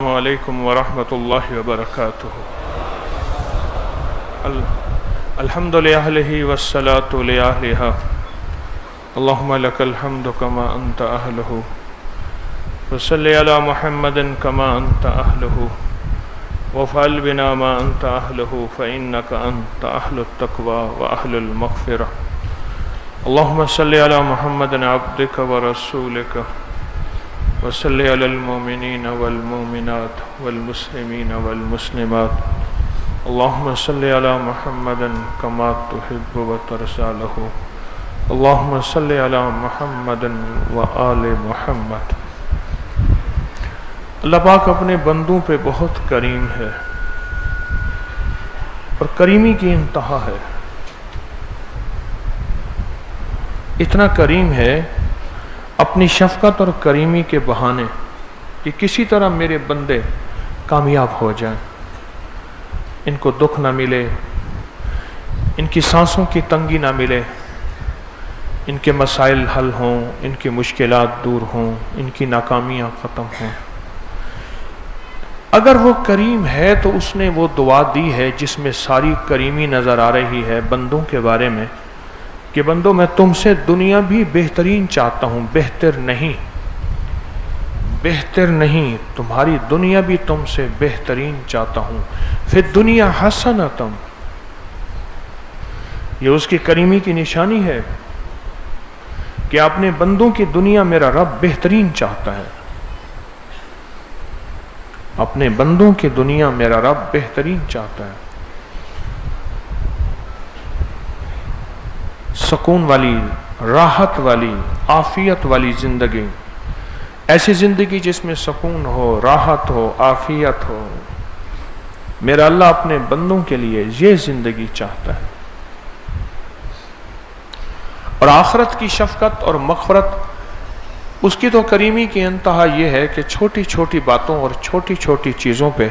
السلام علیکم ورحمۃ اللہ وبرکاتہ. الحمد لأہلہ والصلاة لأہلہا. اللہم لک الحمد کما انت اہلہ وصلی علی محمد کما انت اہلہ وفعل بنا ما انت اہلہ فإنک انت اہل التقوی واہل المغفرہ. اللہم صلی علی محمد عبدک ورسولک وصلی علی المؤمنین والمؤمنات والمسلمین والمسلمات. اللہم صلی علی محمد کما تحب وترضی له. اللہم صلی علی محمد وآل محمد. اللہ پاک اپنے بندوں پہ بہت کریم ہے اور کریمی کی انتہا ہے. اتنا کریم ہے اپنی شفقت اور کریمی کے بہانے کہ کسی طرح میرے بندے کامیاب ہو جائیں، ان کو دکھ نہ ملے، ان کی سانسوں کی تنگی نہ ملے، ان کے مسائل حل ہوں، ان کی مشکلات دور ہوں، ان کی ناکامیاں ختم ہوں. اگر وہ کریم ہے تو اس نے وہ دعا دی ہے جس میں ساری کریمی نظر آ رہی ہے بندوں کے بارے میں کہ بندوں میں تم سے دنیا بھی بہترین چاہتا ہوں، بہتر نہیں، بہتر نہیں، تمہاری دنیا بھی تم سے بہترین چاہتا ہوں. فی الدنیا حسنۃ، یہ اس کی کریمی کی نشانی ہے کہ اپنے بندوں کی دنیا میرا رب بہترین چاہتا ہے. اپنے بندوں کی دنیا میرا رب بہترین چاہتا ہے. سکون والی، راحت والی، عافیت والی زندگی، ایسی زندگی جس میں سکون ہو، راحت ہو، عافیت ہو، میرا اللہ اپنے بندوں کے لیے یہ زندگی چاہتا ہے. اور آخرت کی شفقت اور مغفرت اس کی تو کریمی کی انتہا یہ ہے کہ چھوٹی چھوٹی باتوں اور چھوٹی چھوٹی چیزوں پہ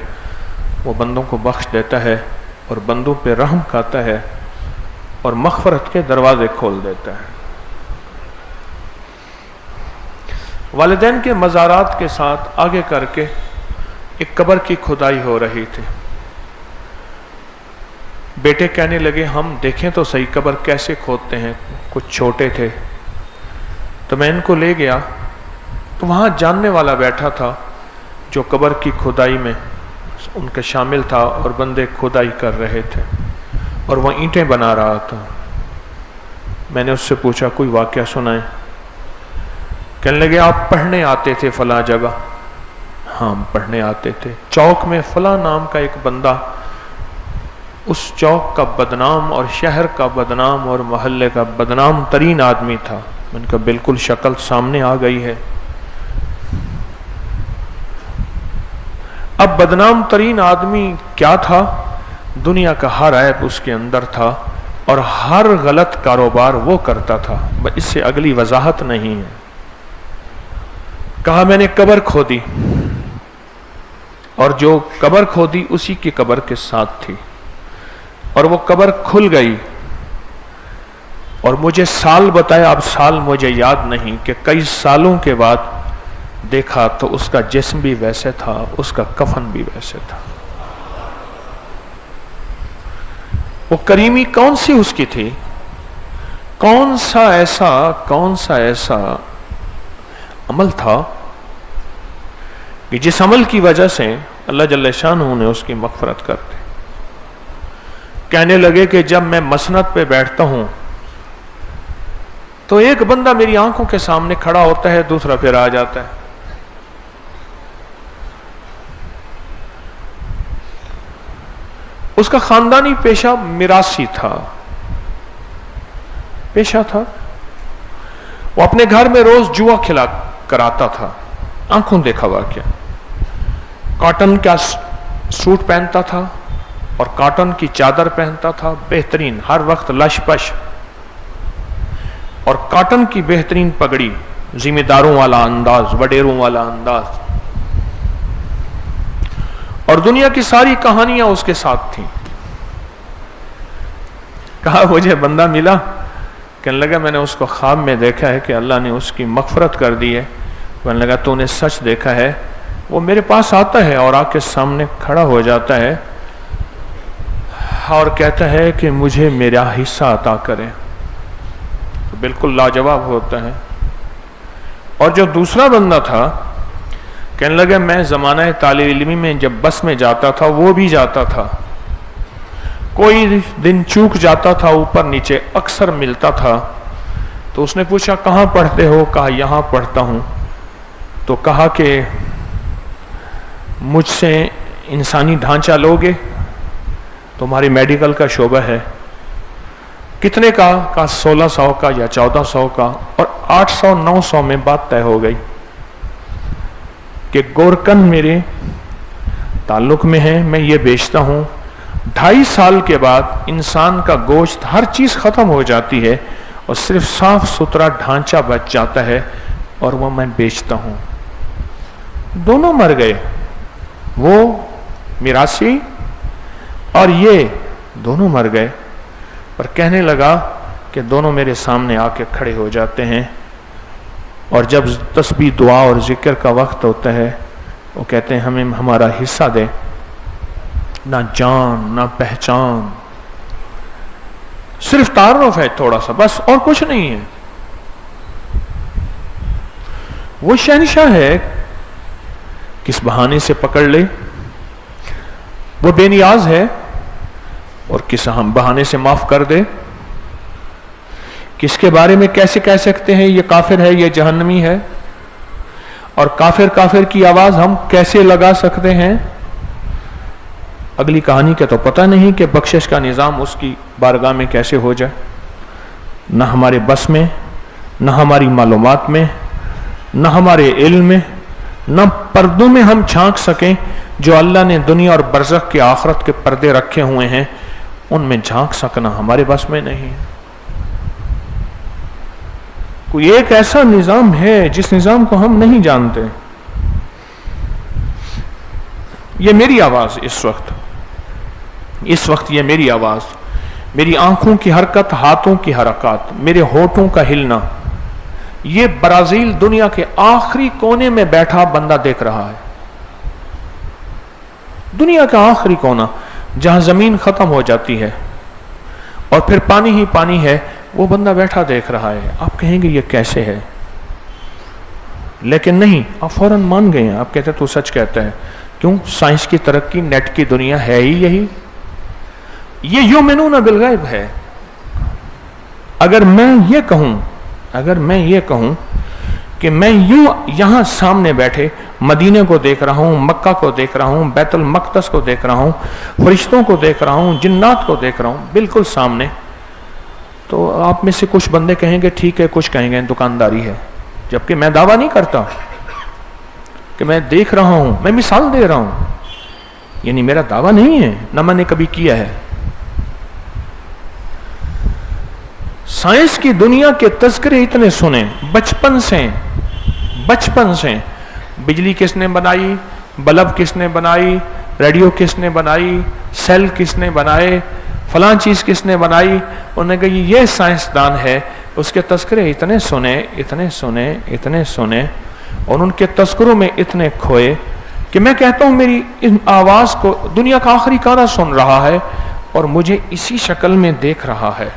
وہ بندوں کو بخش دیتا ہے اور بندوں پہ رحم کھاتا ہے اور مغفرت کے دروازے کھول دیتا ہے. والدین کے مزارات کے ساتھ آگے کر کے ایک قبر کی کھدائی ہو رہی تھی. بیٹے کہنے لگے ہم دیکھیں تو صحیح قبر کیسے کھودتے ہیں. کچھ چھوٹے تھے تو میں ان کو لے گیا تو وہاں جاننے والا بیٹھا تھا جو قبر کی کھدائی میں ان کا شامل تھا اور بندے کھدائی کر رہے تھے اور وہ اینٹیں بنا رہا تھا. میں نے اس سے پوچھا کوئی واقعہ سنائیں. کہنے لگے آپ پڑھنے آتے تھے فلاں جگہ. ہاں ہم پڑھنے آتے تھے. چوک میں فلاں نام کا ایک بندہ اس چوک کا بدنام اور شہر کا بدنام اور محلے کا بدنام ترین آدمی تھا. ان کا بالکل شکل سامنے آ گئی ہے. اب بدنام ترین آدمی کیا تھا؟ دنیا کا ہر عیب اس کے اندر تھا اور ہر غلط کاروبار وہ کرتا تھا. اس سے اگلی وضاحت نہیں ہے. کہا میں نے قبر کھودی اور جو قبر کھودی اسی کی قبر کے ساتھ تھی اور وہ قبر کھل گئی اور مجھے سال بتایا. اب سال مجھے یاد نہیں کہ کئی سالوں کے بعد دیکھا تو اس کا جسم بھی ویسے تھا، اس کا کفن بھی ویسے تھا. وہ کریمی کون سی اس کی تھی؟ کون سا ایسا عمل تھا کہ جس عمل کی وجہ سے اللہ جل شانہ نے اس کی مغفرت کر دی. کہنے لگے کہ جب میں مسند پہ بیٹھتا ہوں تو ایک بندہ میری آنکھوں کے سامنے کھڑا ہوتا ہے، دوسرا پھر آ جاتا ہے. اس کا خاندانی پیشہ میراثی تھا، وہ اپنے گھر میں روز جوا کھلا کراتا تھا. آنکھوں دیکھا واقعہ. کاٹن کا سوٹ پہنتا تھا اور کاٹن کی چادر پہنتا تھا، بہترین، ہر وقت لش پش، اور کاٹن کی بہترین پگڑی، ذمہ داروں والا انداز، وڈیروں والا انداز. اور دنیا کی ساری کہانیاں اس کے ساتھ تھیں. کہا مجھے بندہ ملا. کہنے لگا میں نے اس کو خواب میں دیکھا ہے کہ اللہ نے اس کی مغفرت کر دی ہے. کہنے لگا تو نے سچ دیکھا ہے؟ وہ میرے پاس آتا ہے اور آ کے سامنے کھڑا ہو جاتا ہے اور کہتا ہے کہ مجھے میرا حصہ عطا کرے. تو بالکل لاجواب ہوتا ہے. اور جو دوسرا بندہ تھا کہنے لگا میں زمانہ طالب علمی میں جب بس میں جاتا تھا وہ بھی جاتا تھا, کوئی دن چوک جاتا تھا اوپر نیچے, اکثر ملتا تھا. تو اس نے پوچھا کہاں پڑھتے ہو؟ کہا یہاں پڑھتا ہوں. تو کہا کہ مجھ سے انسانی ڈھانچہ لوگے؟ تمہاری میڈیکل کا شعبہ ہے. کتنے کا؟ 1600 کا یا 1400 کا. اور 800 900 میں بات طے ہو گئی کہ گورکن میرے تعلق میں ہے, میں یہ بیچتا ہوں. 2.5 سال کے بعد انسان کا گوشت ہر چیز ختم ہو جاتی ہے اور صرف صاف ستھرا ڈھانچہ بچ جاتا ہے اور وہ میں بیچتا ہوں. دونوں مر گئے, وہ میراثی اور یہ دونوں مر گئے. پر کہنے لگا کہ دونوں میرے سامنے آ کے کھڑے ہو جاتے ہیں اور جب تسبیح دعا اور ذکر کا وقت ہوتا ہے وہ کہتے ہیں ہمیں ہمارا حصہ دے. نہ جان نہ پہچان, صرف تعارف ہے تھوڑا سا بس, اور کچھ نہیں ہے. وہ شہنشاہ ہے کس بہانے سے پکڑ لے, وہ بے نیاز ہے اور کس ہم بہانے سے معاف کر دے. کس کے بارے میں کیسے کہہ سکتے ہیں یہ کافر ہے, یہ جہنمی ہے, اور کافر کی آواز ہم کیسے لگا سکتے ہیں؟ اگلی کہانی کا تو پتہ نہیں کہ بخشش کا نظام اس کی بارگاہ میں کیسے ہو جائے. نہ ہمارے بس میں, نہ ہماری معلومات میں, نہ ہمارے علم میں, نہ پردوں میں ہم جھانک سکیں جو اللہ نے دنیا اور برزخ کے آخرت کے پردے رکھے ہوئے ہیں, ان میں جھانک سکنا ہمارے بس میں نہیں. کوئی ایک ایسا نظام ہے جس نظام کو ہم نہیں جانتے. یہ میری آواز اس وقت یہ میری آواز, میری آنکھوں کی حرکت, ہاتھوں کی حرکات, میرے ہونٹوں کا ہلنا, یہ برازیل دنیا کے آخری کونے میں بیٹھا بندہ دیکھ رہا ہے. دنیا کا آخری کونا جہاں زمین ختم ہو جاتی ہے اور پھر پانی ہی پانی ہے, وہ بندہ بیٹھا دیکھ رہا ہے. آپ کہیں گے یہ کیسے ہے, لیکن نہیں, آپ فوراً مان گئے ہیں. آپ کہتے ہیں تو سچ کہتا ہے. کیوں؟ سائنس کی ترقی, نیٹ کی دنیا ہے ہی یہی. یہ یؤمنون بالغیب ہے. اگر میں یہ کہوں کہ میں یوں یہاں سامنے بیٹھے مدینے کو دیکھ رہا ہوں, مکہ کو دیکھ رہا ہوں, بیت المقدس کو دیکھ رہا ہوں, فرشتوں کو دیکھ رہا ہوں, جنات کو دیکھ رہا ہوں بالکل سامنے, تو آپ میں سے کچھ بندے کہیں گے ٹھیک ہے, کچھ کہیں گے دکانداری ہے. جبکہ میں دعویٰ نہیں کرتا کہ میں دیکھ رہا ہوں, میں مثال دے رہا ہوں. یعنی میرا دعویٰ نہیں ہے, نہ میں نے کبھی کیا ہے. سائنس کی دنیا کے تذکرے اتنے سنے بچپن سے. بجلی کس نے بنائی, بلب کس نے بنائی, ریڈیو کس نے بنائی, سیل کس نے بنائے, فلاں چیز کس نے بنائی. انہوں نے کہا یہ سائنسدان ہے. اس کے تذکرے اتنے سنے اور ان کے تذکروں میں اتنے کھوئے کہ میں کہتا ہوں میری اس آواز کو دنیا کا آخری کانا سن رہا ہے اور مجھے اسی شکل میں دیکھ رہا ہے.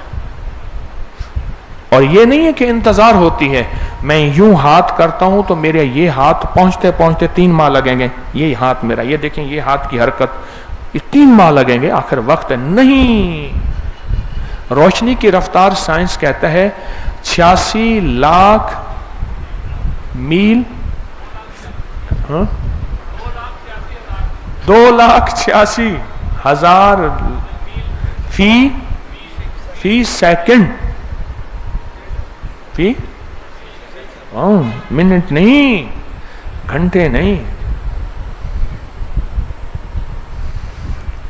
اور یہ نہیں ہے کہ انتظار ہوتی ہے, میں یوں ہاتھ کرتا ہوں تو میرے یہ ہاتھ پہنچتے 3 ماہ لگیں گے, یہ ہاتھ میرا, یہ دیکھیں یہ ہاتھ کی حرکت, یہ 3 ماہ لگیں گے, آخر وقت ہے. نہیں, روشنی کی رفتار سائنس کہتا ہے 86 لاکھ میل, 2,86,000 فی سیکنڈ, منٹ نہیں, گھنٹے نہیں.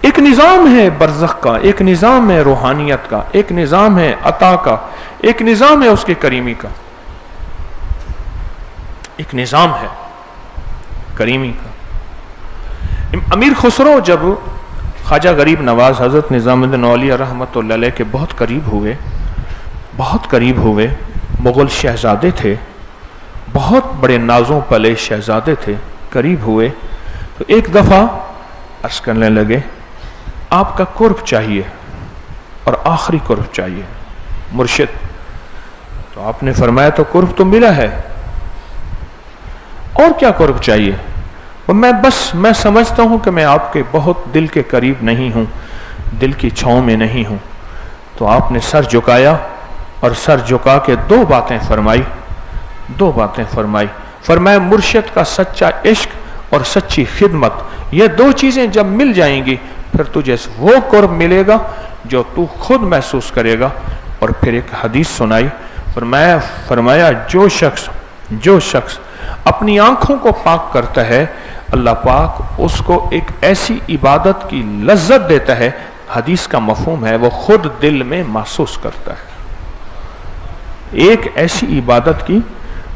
ایک نظام ہے برزخ کا, ایک نظام ہے روحانیت کا, ایک نظام ہے عطا کا, ایک نظام ہے اس کے کریمی کا, ایک نظام ہے کریمی کا. امیر خسرو جب خواجہ غریب نواز حضرت نظام الدین اولیاء رحمۃ اللہ علیہ کے بہت قریب ہوئے, مغل شہزادے تھے, بہت بڑے نازوں پلے شہزادے تھے, قریب ہوئے تو ایک دفعہ عرض کرنے لگے آپ کا قرب چاہیے اور آخری قرب چاہیے مرشد. تو آپ نے فرمایا تو قرب تو ملا ہے, اور کیا قرب چاہیے؟ میں سمجھتا ہوں کہ میں آپ کے بہت دل کے قریب نہیں ہوں, دل کی چھاؤں میں نہیں ہوں. تو آپ نے سر جھکایا اور سر جھکا کے دو باتیں فرمائی. فرمایا مرشد کا سچا عشق اور سچی خدمت, یہ دو چیزیں جب مل جائیں گی پھر تجھے وہ قرب ملے گا جو تو خود محسوس کرے گا. اور پھر ایک حدیث سنائی. فرمایا جو شخص اپنی آنکھوں کو پاک کرتا ہے اللہ پاک اس کو ایک ایسی عبادت کی لذت دیتا ہے, حدیث کا مفہوم ہے وہ خود دل میں محسوس کرتا ہے, ایک ایسی عبادت کی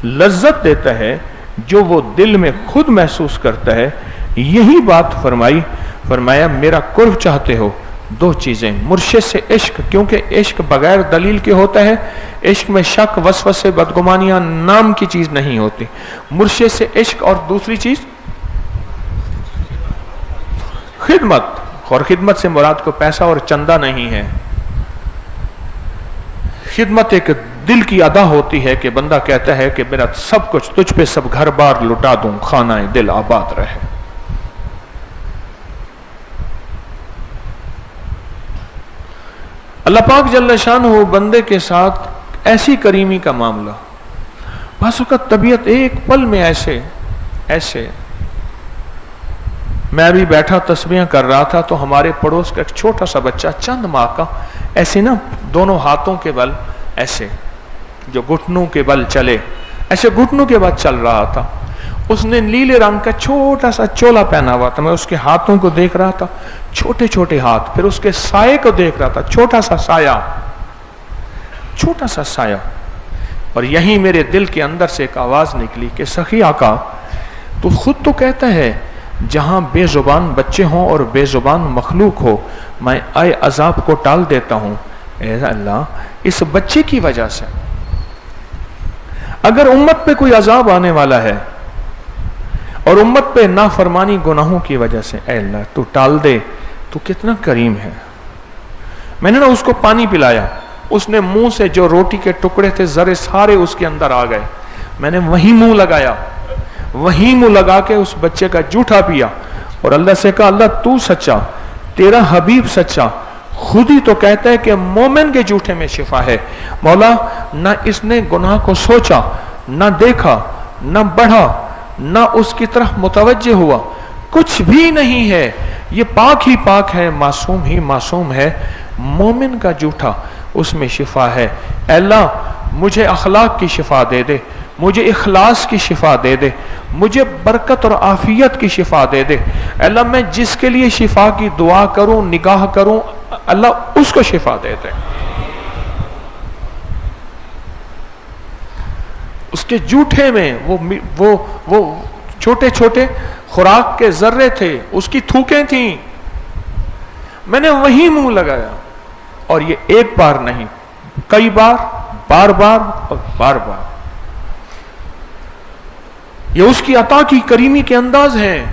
لذت دیتا ہے جو وہ دل میں خود محسوس کرتا ہے. یہی بات فرمایا میرا قرب چاہتے ہو دو چیزیں, مرشد سے عشق, کیونکہ عشق بغیر دلیل کے ہوتا ہے, عشق میں شک وسوسے بدگمانیاں نام کی چیز نہیں ہوتی. مرشد سے عشق اور دوسری چیز خدمت, اور خدمت سے مراد کو پیسہ اور چندہ نہیں ہے. خدمت ایک دل کی ادا ہوتی ہے کہ بندہ کہتا ہے کہ میرا سب کچھ تجھ پہ سب گھر بار لٹا دوں, خانہ دل آباد رہے. اللہ پاک جل شانہ بندے کے ساتھ ایسی کریمی کا معاملہ, بعض اوقات طبیعت ایک پل میں ایسے میں ابھی بیٹھا تسبیحاں کر رہا تھا تو ہمارے پڑوس کا ایک چھوٹا سا بچہ چند ماہ کا ایسے نا دونوں ہاتھوں کے بل ایسے جو گھٹنوں کے بل چلے ایسے گھٹنوں کے بل چل رہا تھا. اس نے نیلے رنگ کا چھوٹا سا چولا پہنا ہوا تھا, میں اس کے ہاتھوں کو دیکھ رہا تھا, چھوٹے چھوٹے ہاتھ, پھر اس کے سائے کو دیکھ رہا تھا, چھوٹا سا سایہ. اور یہیں میرے دل کے اندر سے ایک آواز نکلی کہ سخی آقا تو خود تو کہتا ہے جہاں بے زبان بچے ہوں اور بے زبان مخلوق ہو میں آئے عذاب کو ٹال دیتا ہوں. اے اللہ اس بچے کی وجہ سے اگر امت پہ کوئی عذاب آنے والا ہے اور امت پہ نافرمانی گناہوں کی وجہ سے, اے اللہ تو ٹال دے, تو کتنا کریم ہے. میں نے نا اس کو پانی پلایا, اس نے منہ سے جو روٹی کے ٹکڑے تھے ذرے سارے اس کے اندر آ گئے. میں نے وہیں منہ لگا کے اس بچے کا جوٹھا پیا اور اللہ سے کہا اللہ تو سچا, تیرا حبیب سچا, خود ہی تو کہتا ہے کہ مومن کے جوٹھے میں شفا ہے. مولا نہ اس نے گناہ کو سوچا, نہ دیکھا, نہ بڑھا, نہ اس کی طرف متوجہ ہوا, کچھ بھی نہیں ہے, یہ پاک ہی پاک ہے, معصوم ہی معصوم ہے. مومن کا جوٹھا اس میں شفا ہے. اے اللہ مجھے اخلاق کی شفا دے دے, مجھے اخلاص کی شفا دے دے, مجھے برکت اور عافیت کی شفا دے دے. اے اللہ میں جس کے لیے شفا کی دعا کروں نگاہ کروں اللہ اس کو شفا دے دے. اس کے جوٹھے میں وہ چھوٹے چھوٹے خوراک کے ذرے تھے, اس کی تھوکیں تھیں. میں نے وہی منہ لگایا اور یہ ایک بار نہیں کئی بار, بار بار اور بار بار. یہ اس کی عطا کی کریمی کے انداز ہیں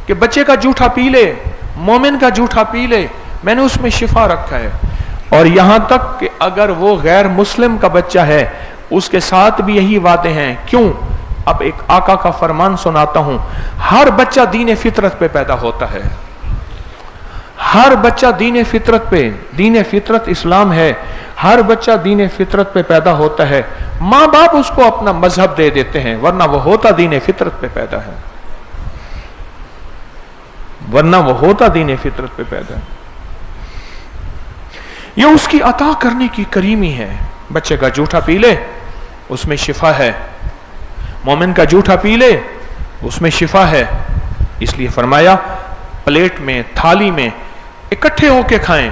کہ بچے کا جوٹھا پی لے, مومن کا جوٹھا پی لے, میں نے اس میں شفا رکھا ہے. اور یہاں تک کہ اگر وہ غیر مسلم کا بچہ ہے اس کے ساتھ بھی یہی وعدے ہیں. کیوں؟ اب ایک آقا کا فرمان سناتا ہوں, ہر بچہ دین فطرت پہ پیدا ہوتا ہے, ہر بچہ دین فطرت پہ, دین فطرت اسلام ہے, ہر بچہ دین فطرت پہ پیدا ہوتا ہے. ماں باپ اس کو اپنا مذہب دے دیتے ہیں ورنہ وہ ہوتا دین فطرت پہ پیدا ہے, ورنہ وہ ہوتا دین فطرت پہ پیدا ہے. یہ اس کی عطا کرنے کی کریمی ہے. بچے کا جوٹھا پی لے اس میں شفا ہے, مومن کا جوٹھا پی لے اس میں شفا ہے. اس لیے فرمایا پلیٹ میں تھالی میں اکٹھے ہو کے کھائیں,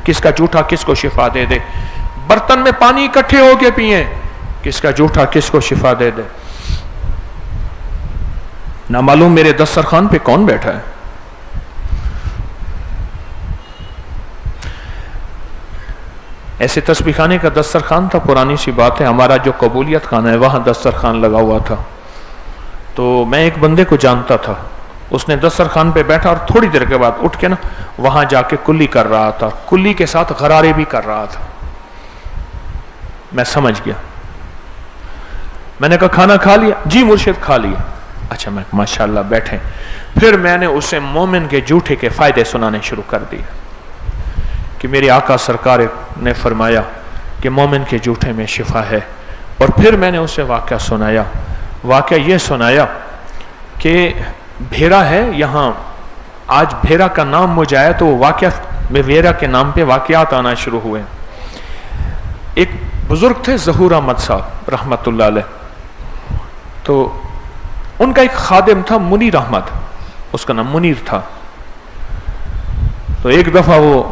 کس کا جوٹھا کس کو شفا دے دے. برتن میں پانی اکٹھے ہو کے پئیں, کس کا جوٹھا کس کو شفا دے دے. نہ معلوم میرے دسترخوان پہ کون بیٹھا ہے. ایسے تسبیح خانے کا دسترخوان تھا, پرانی سی بات ہے, ہمارا جو قبولیت خانہ ہے وہاں دسترخوان لگا ہوا تھا. تو میں ایک بندے کو جانتا تھا، اس نے دسترخوان پہ بیٹھا اور تھوڑی دیر کے بعد اٹھ کے نا وہاں جا کے کلی کر رہا تھا، کلی کے ساتھ غرارے بھی کر رہا تھا۔ میں سمجھ گیا، میں نے کہا کھانا کھا لیا؟ جی مرشد کھا لیا۔ اچھا، میں ماشاءاللہ بیٹھے۔ پھر میں نے اسے مومن کے جھوٹے کے فائدے سنانے شروع کر دیے کہ میرے آقا سرکار نے فرمایا کہ مومن کے جھوٹے میں شفا ہے۔ اور پھر میں نے اسے واقعہ سنایا، واقعہ یہ سنایا کہ بھیرا ہے یہاں، آج بھیرا کا نام مجھے آیا تو واقعہ بھیرا کے نام پہ واقعات آنا شروع ہوئے۔ ایک بزرگ تھے ظہور احمد صاحب رحمت اللہ علیہ، تو ان کا ایک خادم تھا منیر احمد، اس کا نام منیر تھا۔ تو ایک دفعہ وہ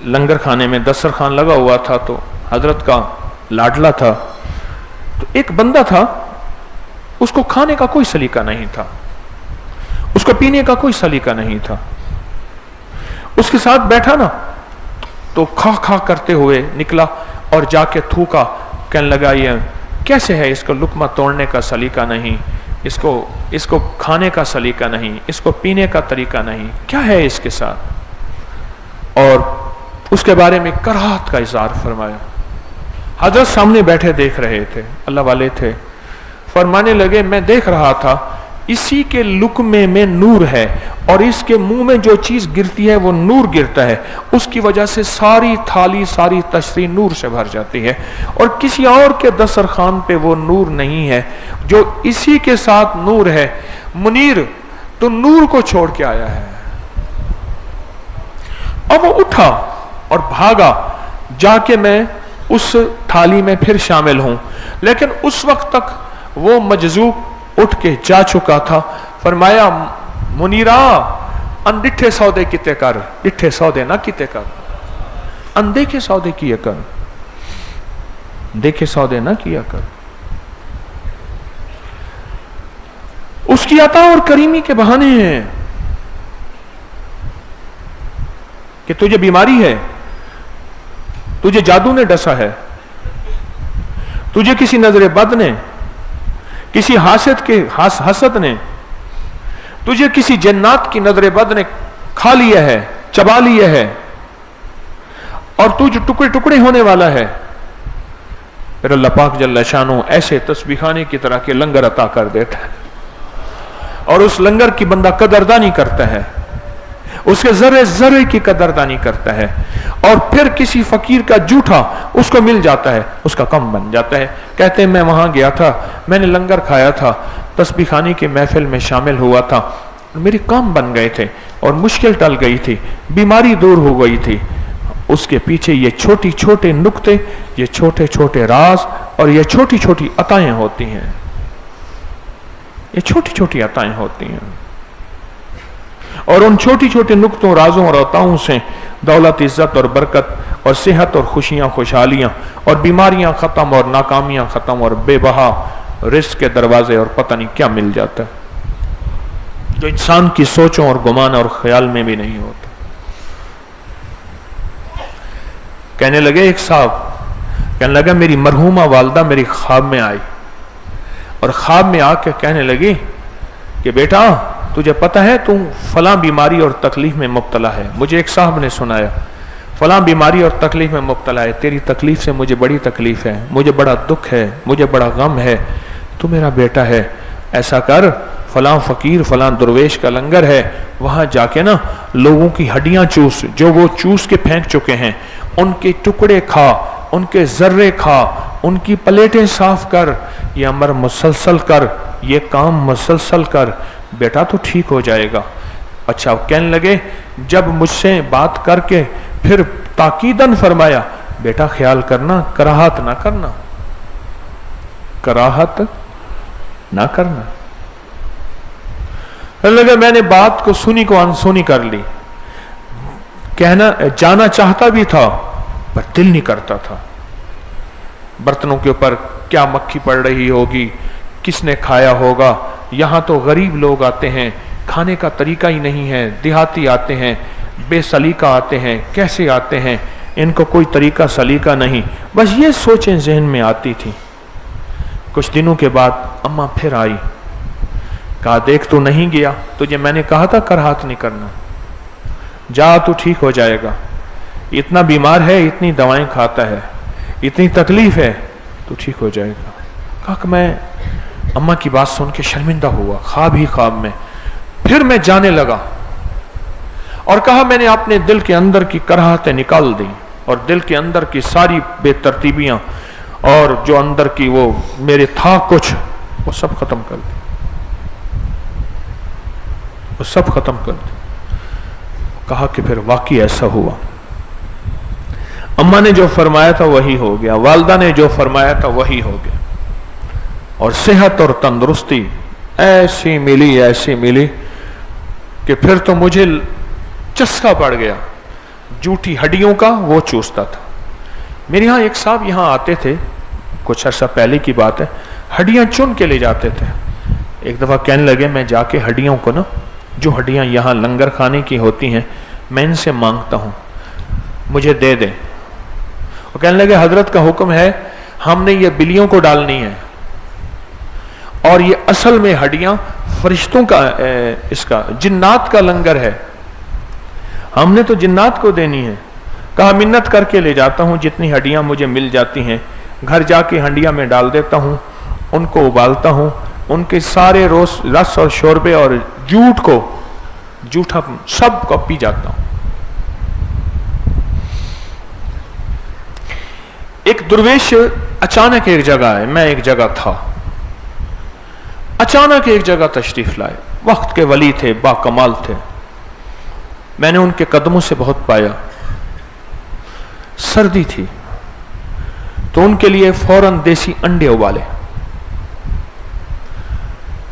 لنگر کھانے میں دسترخوان لگا ہوا تھا تو حضرت کا لاڈلا تھا، تو ایک بندہ تھا اس کو کھانے کا کوئی سلیقہ نہیں تھا، اس کو پینے کا کوئی سلیقہ نہیں تھا۔ اس کے ساتھ بیٹھا نا تو کھا کھا کرتے ہوئے نکلا اور جا کے تھوکا، کہنے لگا یہ کیسے ہے، اس کو لقمہ توڑنے کا سلیقہ نہیں، اس کو کھانے کا سلیقہ نہیں، اس کو پینے کا طریقہ نہیں، کیا ہے اس کے ساتھ؟ اور اس کے بارے میں کراہت کا اظہار فرمایا۔ حضرت سامنے بیٹھے دیکھ رہے تھے، اللہ والے تھے، فرمانے لگے میں دیکھ رہا تھا اسی کے لقمے میں نور ہے اور اس کے منہ میں جو چیز گرتی ہے وہ نور گرتا ہے، اس کی وجہ سے ساری تھالی ساری تشریح نور سے بھر جاتی ہے، اور کسی اور کے دسترخوان پہ وہ نور نہیں ہے جو اسی کے ساتھ نور ہے۔ منیر تو نور کو چھوڑ کے آیا ہے۔ اب وہ اٹھا اور بھاگا جا کے میں اس تھالی میں پھر شامل ہوں، لیکن اس وقت تک وہ مجذوب اٹھ کے جا چکا تھا۔ فرمایا منیرا ان ڈٹھے سودے کیتے کر، ڈٹھے سودے نہ کیتے کر، ان دیکھے سودے کیا کر، دیکھے سودے نہ کیا کر۔ اس کی عطا اور کریمی کے بہانے ہیں کہ تجھے بیماری ہے، تجھے جادو نے ڈسا ہے، تجھے کسی نظر بد نے، کسی حسد نے، تجھے کسی جنات کی نظر بد نے کھا لیا ہے، چبا لیا ہے، اور تجھ ٹکڑے ٹکڑے ہونے والا ہے۔ پھر اللہ پاک جل شانہ ایسے تسبیح خانے کی طرح کے لنگر عطا کر دیتا ہے، اور اس لنگر کی بندہ قدردانی کرتا ہے، اس کے ذرے ذرے کی قدردانی کرتا ہے، اور پھر کسی فقیر کا جھوٹا اس کو مل جاتا ہے، اس کا کم بن جاتا ہے۔ کہتے ہیں میں وہاں گیا تھا، میں نے لنگر کھایا تھا، تسبیح خانی کی محفل میں شامل ہوا تھا، میرے کام بن گئے تھے اور مشکل ٹل گئی تھی، بیماری دور ہو گئی تھی۔ اس کے پیچھے یہ چھوٹی چھوٹے نکتے، یہ چھوٹے چھوٹے راز اور یہ چھوٹی چھوٹی عطائیں ہوتی ہیں، یہ چھوٹی چھوٹی عطائیں ہوتی ہیں، اور ان چھوٹی چھوٹی نکتوں رازوں اور عطاؤں سے دولت عزت اور برکت اور صحت اور خوشیاں خوشحالیاں اور بیماریاں ختم اور ناکامیاں ختم اور بے بہا رزق کے دروازے اور پتہ نہیں کیا مل جاتا ہے جو انسان کی سوچوں اور گمان اور خیال میں بھی نہیں ہوتا۔ کہنے لگے ایک صاحب، کہنے لگا میری مرحومہ والدہ میری خواب میں آئی، اور خواب میں آ کے کہنے لگی کہ بیٹا تجھے پتہ ہے تو فلاں بیماری اور تکلیف میں مبتلا ہے۔ مجھے ایک صاحب نے سنایا فلاں بیماری اور تکلیف میں مبتلا ہے، تیری تکلیف سے مجھے بڑی تکلیف ہے، مجھے بڑا دکھ ہے، مجھے بڑا غم ہے، تو میرا بیٹا ہے، ایسا کر فلاں فقیر فلاں درویش کا لنگر ہے، وہاں جا کے نا لوگوں کی ہڈیاں چوس، جو وہ چوس کے پھینک چکے ہیں، ان کے ٹکڑے کھا، ان کے ذرے کھا، ان کی پلیٹیں صاف کر، یہ امر مسلسل کر، یہ کام مسلسل کر، بیٹا تو ٹھیک ہو جائے گا۔ اچھا، کہنے لگے جب مجھ سے بات کر کے پھر تاکیداً فرمایا بیٹا خیال کرنا، کراہت نہ کرنا، کراہت نہ کرنا۔ کہنے لگے میں نے بات کو سنی کو انسونی کر لی، کہنا جانا چاہتا بھی تھا پر دل نہیں کرتا تھا۔ برتنوں کے اوپر کیا مکھی پڑ رہی ہوگی، کس نے کھایا ہوگا، یہاں تو غریب لوگ آتے ہیں، کھانے کا طریقہ ہی نہیں ہے، دیہاتی آتے ہیں، بے سلیقہ آتے ہیں، کیسے آتے ہیں، ان کو کوئی طریقہ سلیقہ نہیں، بس یہ سوچیں ذہن میں آتی تھی۔ کچھ دنوں کے بعد اماں پھر آئی، कहा देख तू नहीं गया, तुझे मैंने कहा था कराहत नहीं करना, जा तू ठीक हो जाएगा, इतना बीमार है, इतनी दवाएं खाता है, इतनी तकलीफ है, तो ठीक हो जाएगा। कहा कि मैं अम्मा की बात सुन के शर्मिंदा हुआ, ख्वाब ही ख्वाब में। फिर मैं जाने लगा और कहा मैंने अपने दिल के अंदर की कराहतें निकाल दी और दिल के अंदर की सारी बेतरतीबियां और जो अंदर की वो मेरे था कुछ, वो सब खत्म कर दी, वो सब खत्म कर दी। कहा कि फिर वाकई ऐसा हुआ, अम्मा ने जो फरमाया था वही हो गया, वालदा ने जो फरमाया था वही हो गया, और सेहत और तंदुरुस्ती ऐसी मिली कि फिर तो मुझे चस्का पड़ गया जूठी हड्डियों का, वो चूसता था। मेरे यहाँ एक साहब यहाँ आते थे, कुछ अर्सा पहले की बात है, हड्डियां चुन के ले जाते थे। एक दफा कहने लगे मैं जाके हड्डियों को ना, जो हड्डियां यहाँ लंगर खाने की होती हैं, मैं इनसे मांगता हूं मुझे दे दें। वो कहने लगे हजरत का हुक्म है, हमने ये बिल्लियों को डालनी है, और ये असल में हड्डियां फरिश्तों का इसका जिन्नात का लंगर है, हमने तो जिन्नात को देनी है। कहा मिन्नत करके ले जाता हूं, जितनी हड्डियां मुझे मिल जाती हैं घर जाके हंडिया में डाल देता हूं, उनको उबालता हूं, उनके सारे रस और शोरबे और जूठा सब को पी जाता हूं। एक दुर्वेश अचानक एक जगह है, मैं एक जगह था, अचानक एक जगह तशरीफ लाए, वक्त के वली थे, बाकमाल थे, मैंने उनके कदमों से बहुत पाया। सर्दी थी तो उनके लिए फौरन देसी अंडे उबाले,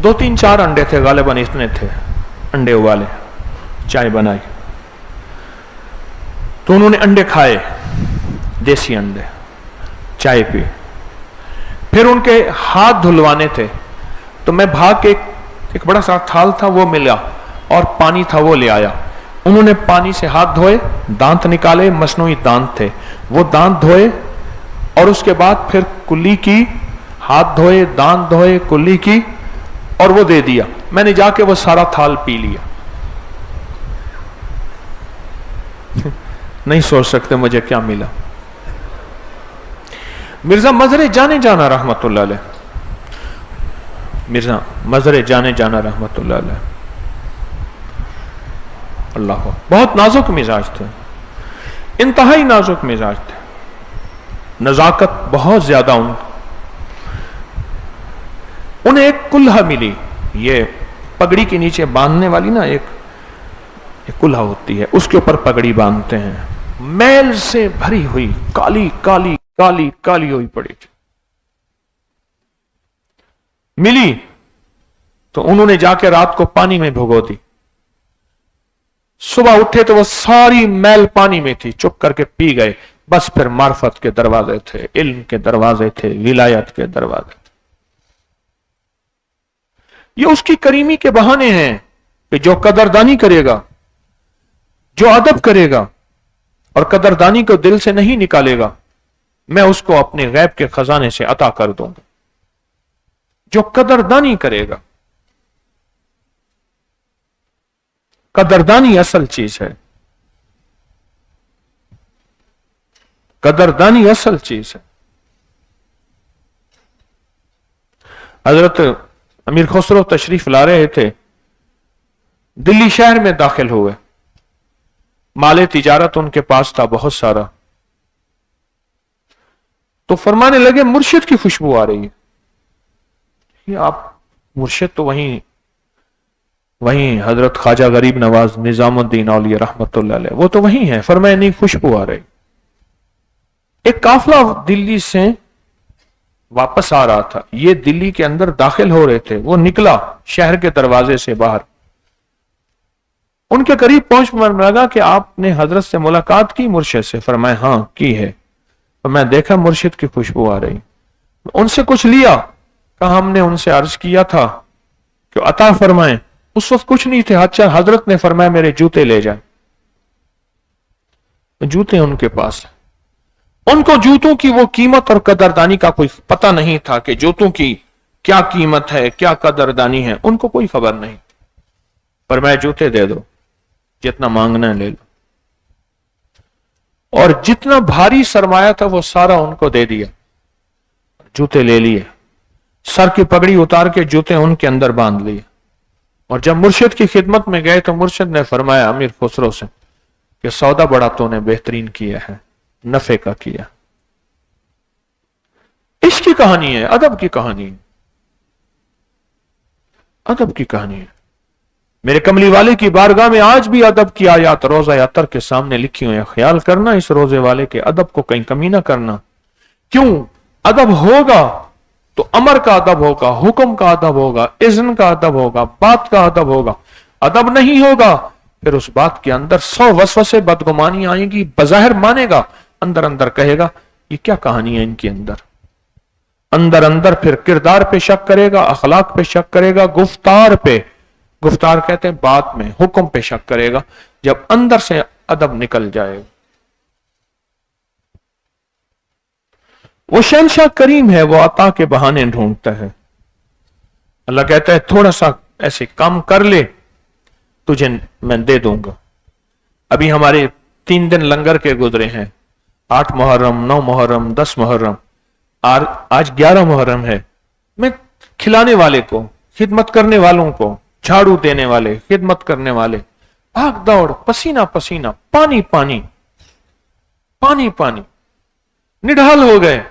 2-3-4 अंडे थे गालिबन, इतने थे, अंडे उबाले, चाय बनाई, तो उन्होंने अंडे खाए, देसी अंडे, चाय पी। फिर उनके हाथ धुलवाने थे, तो मैं भाग के एक बड़ा सा थाल था वो मिला और पानी था वो ले आया। उन्होंने पानी से हाथ धोए, दांत निकाले, मसनूई दांत थे, वो दांत धोए और उसके बाद फिर कुल्ली की, हाथ धोए, दांत धोए, कुल्ली की, और वो दे दिया। मैंने जाके वो सारा थाल पी लिया। नहीं सोच सकते मुझे क्या मिला। मिर्जा मजरे जाने जाना रहमतुल्लाह अलैह, मिर्जा मजरे जाने जाना रहमतुल्लाह अलैह, अल्लाह, बहुत नाजुक मिजाज थे, इंतहाई नाजुक मिजाज थे, नजाकत बहुत ज्यादा। उन्हें एक कुल्हा मिली, ये पगड़ी के नीचे बांधने वाली ना एक कुल्हा होती है, उसके ऊपर पगड़ी बांधते हैं, मैल से भरी हुई, काली काली काली काली हुई पड़ी थी, मिली तो उन्होंने जाके रात को पानी में भिगो दी। सुबह उठे तो वो सारी मैल पानी में थी, चुप करके पी गए। बस फिर मार्फत के दरवाजे थे, इल्म के दरवाजे थे, विलायत के दरवाजे थे। ये उसकी करीमी के बहाने हैं कि जो कदरदानी करेगा, जो अदब करेगा और कदरदानी को दिल से नहीं निकालेगा, मैं उसको अपने गैब के खजाने से अता कर दूंगा। जो कदरदानी करेगा, कदरदानी असल चीज है, कदरदानी असल चीज है। हजरत अमीर खुसरो तशरीफ ला रहे थे, दिल्ली शहर में दाखिल हुए, माले तिजारत उनके पास था बहुत सारा, तो फरमाने लगे मुर्शिद की खुशबू आ रही है। ये आप मुर्शिद तो वहीं हजरत ख्वाजा गरीब नवाज निजामुद्दीन औलिया रहमतुल्लाह अलैह, वो तो वहीं है। फरमाया नहीं, खुशबू आ रही। एक काफिला दिल्ली से वापस आ रहा था, ये दिल्ली के अंदर दाखिल हो रहे थे, वो निकला शहर के दरवाजे से बाहर, उनके करीब पहुंच लगा कि आपने हजरत से मुलाकात की मुर्शिद से? फरमाया हाँ की है। तो मैं देखा मुर्शिद की खुशबू आ रही, उनसे कुछ लिया, कहा हमने उनसे अर्ज किया था कि अता फरमाएं। उस वक्त कुछ नहीं थे, अच्छा हजरत ने फरमाया मेरे जूते ले जाए। जूते उनके पास, उनको जूतों की वो कीमत और कदरदानी का कोई पता नहीं था कि जूतों की क्या कीमत है, क्या कदरदानी है, उनको कोई खबर नहीं। पर मैं जूते दे दो, जितना मांगना है ले लो। और जितना भारी सरमाया था वो सारा उनको दे दिया, जूते ले लिए, सर की पगड़ी उतार के जूते उनके अंदर बांध लिए। और जब मुर्शिद की खिदमत में गए तो मुर्शिद ने फरमाया अमीर खुसरो से कि सौदा बड़ा तूने बेहतरीन किया है, नफे का किया। इसकी कहानी है, अदब की कहानी है, अदब की कहानी है। मेरे कमली वाले की बारगाह में आज भी अदब की आयत रोजा अतर के सामने लिखी हुई है। ख्याल करना इस रोजे वाले के अदब को कहीं कमी ना करना। क्यों? अदब होगा तो अमर का अदब होगा, हुक्म का अदब होगा, इज़्न का अदब होगा, बात का अदब होगा। अदब नहीं होगा फिर उस बात के अंदर 100 वसवसे बदगुमानी आएगी। बज़ाहिर मानेगा, अंदर अंदर कहेगा ये क्या कहानी है इनके अंदर। अंदर अंदर फिर किरदार पे शक करेगा, अखलाक पे शक करेगा, गुफ्तार पे, गुफ्तार कहते हैं बात में, हुक्म पे शक करेगा। जब अंदर से अदब निकल जाएगा, वो शहंशाह करीम है, वो अता के बहाने ढूंढता है। अल्लाह कहता है थोड़ा सा ऐसे काम कर ले, तुझे मैं दे दूंगा। अभी हमारे 3 दिन लंगर के गुजरे हैं, 8 मुहर्रम, 9 मुहर्रम, 10 मुहर्रम, आज 11 मुहर्रम है। मैं खिलाने वाले को, खिदमत करने वालों को, झाड़ू देने वाले, खिदमत करने वाले, भाग दौड़, पसीना पसीना, पानी पानी, पानी पानी, निढाल हो गए।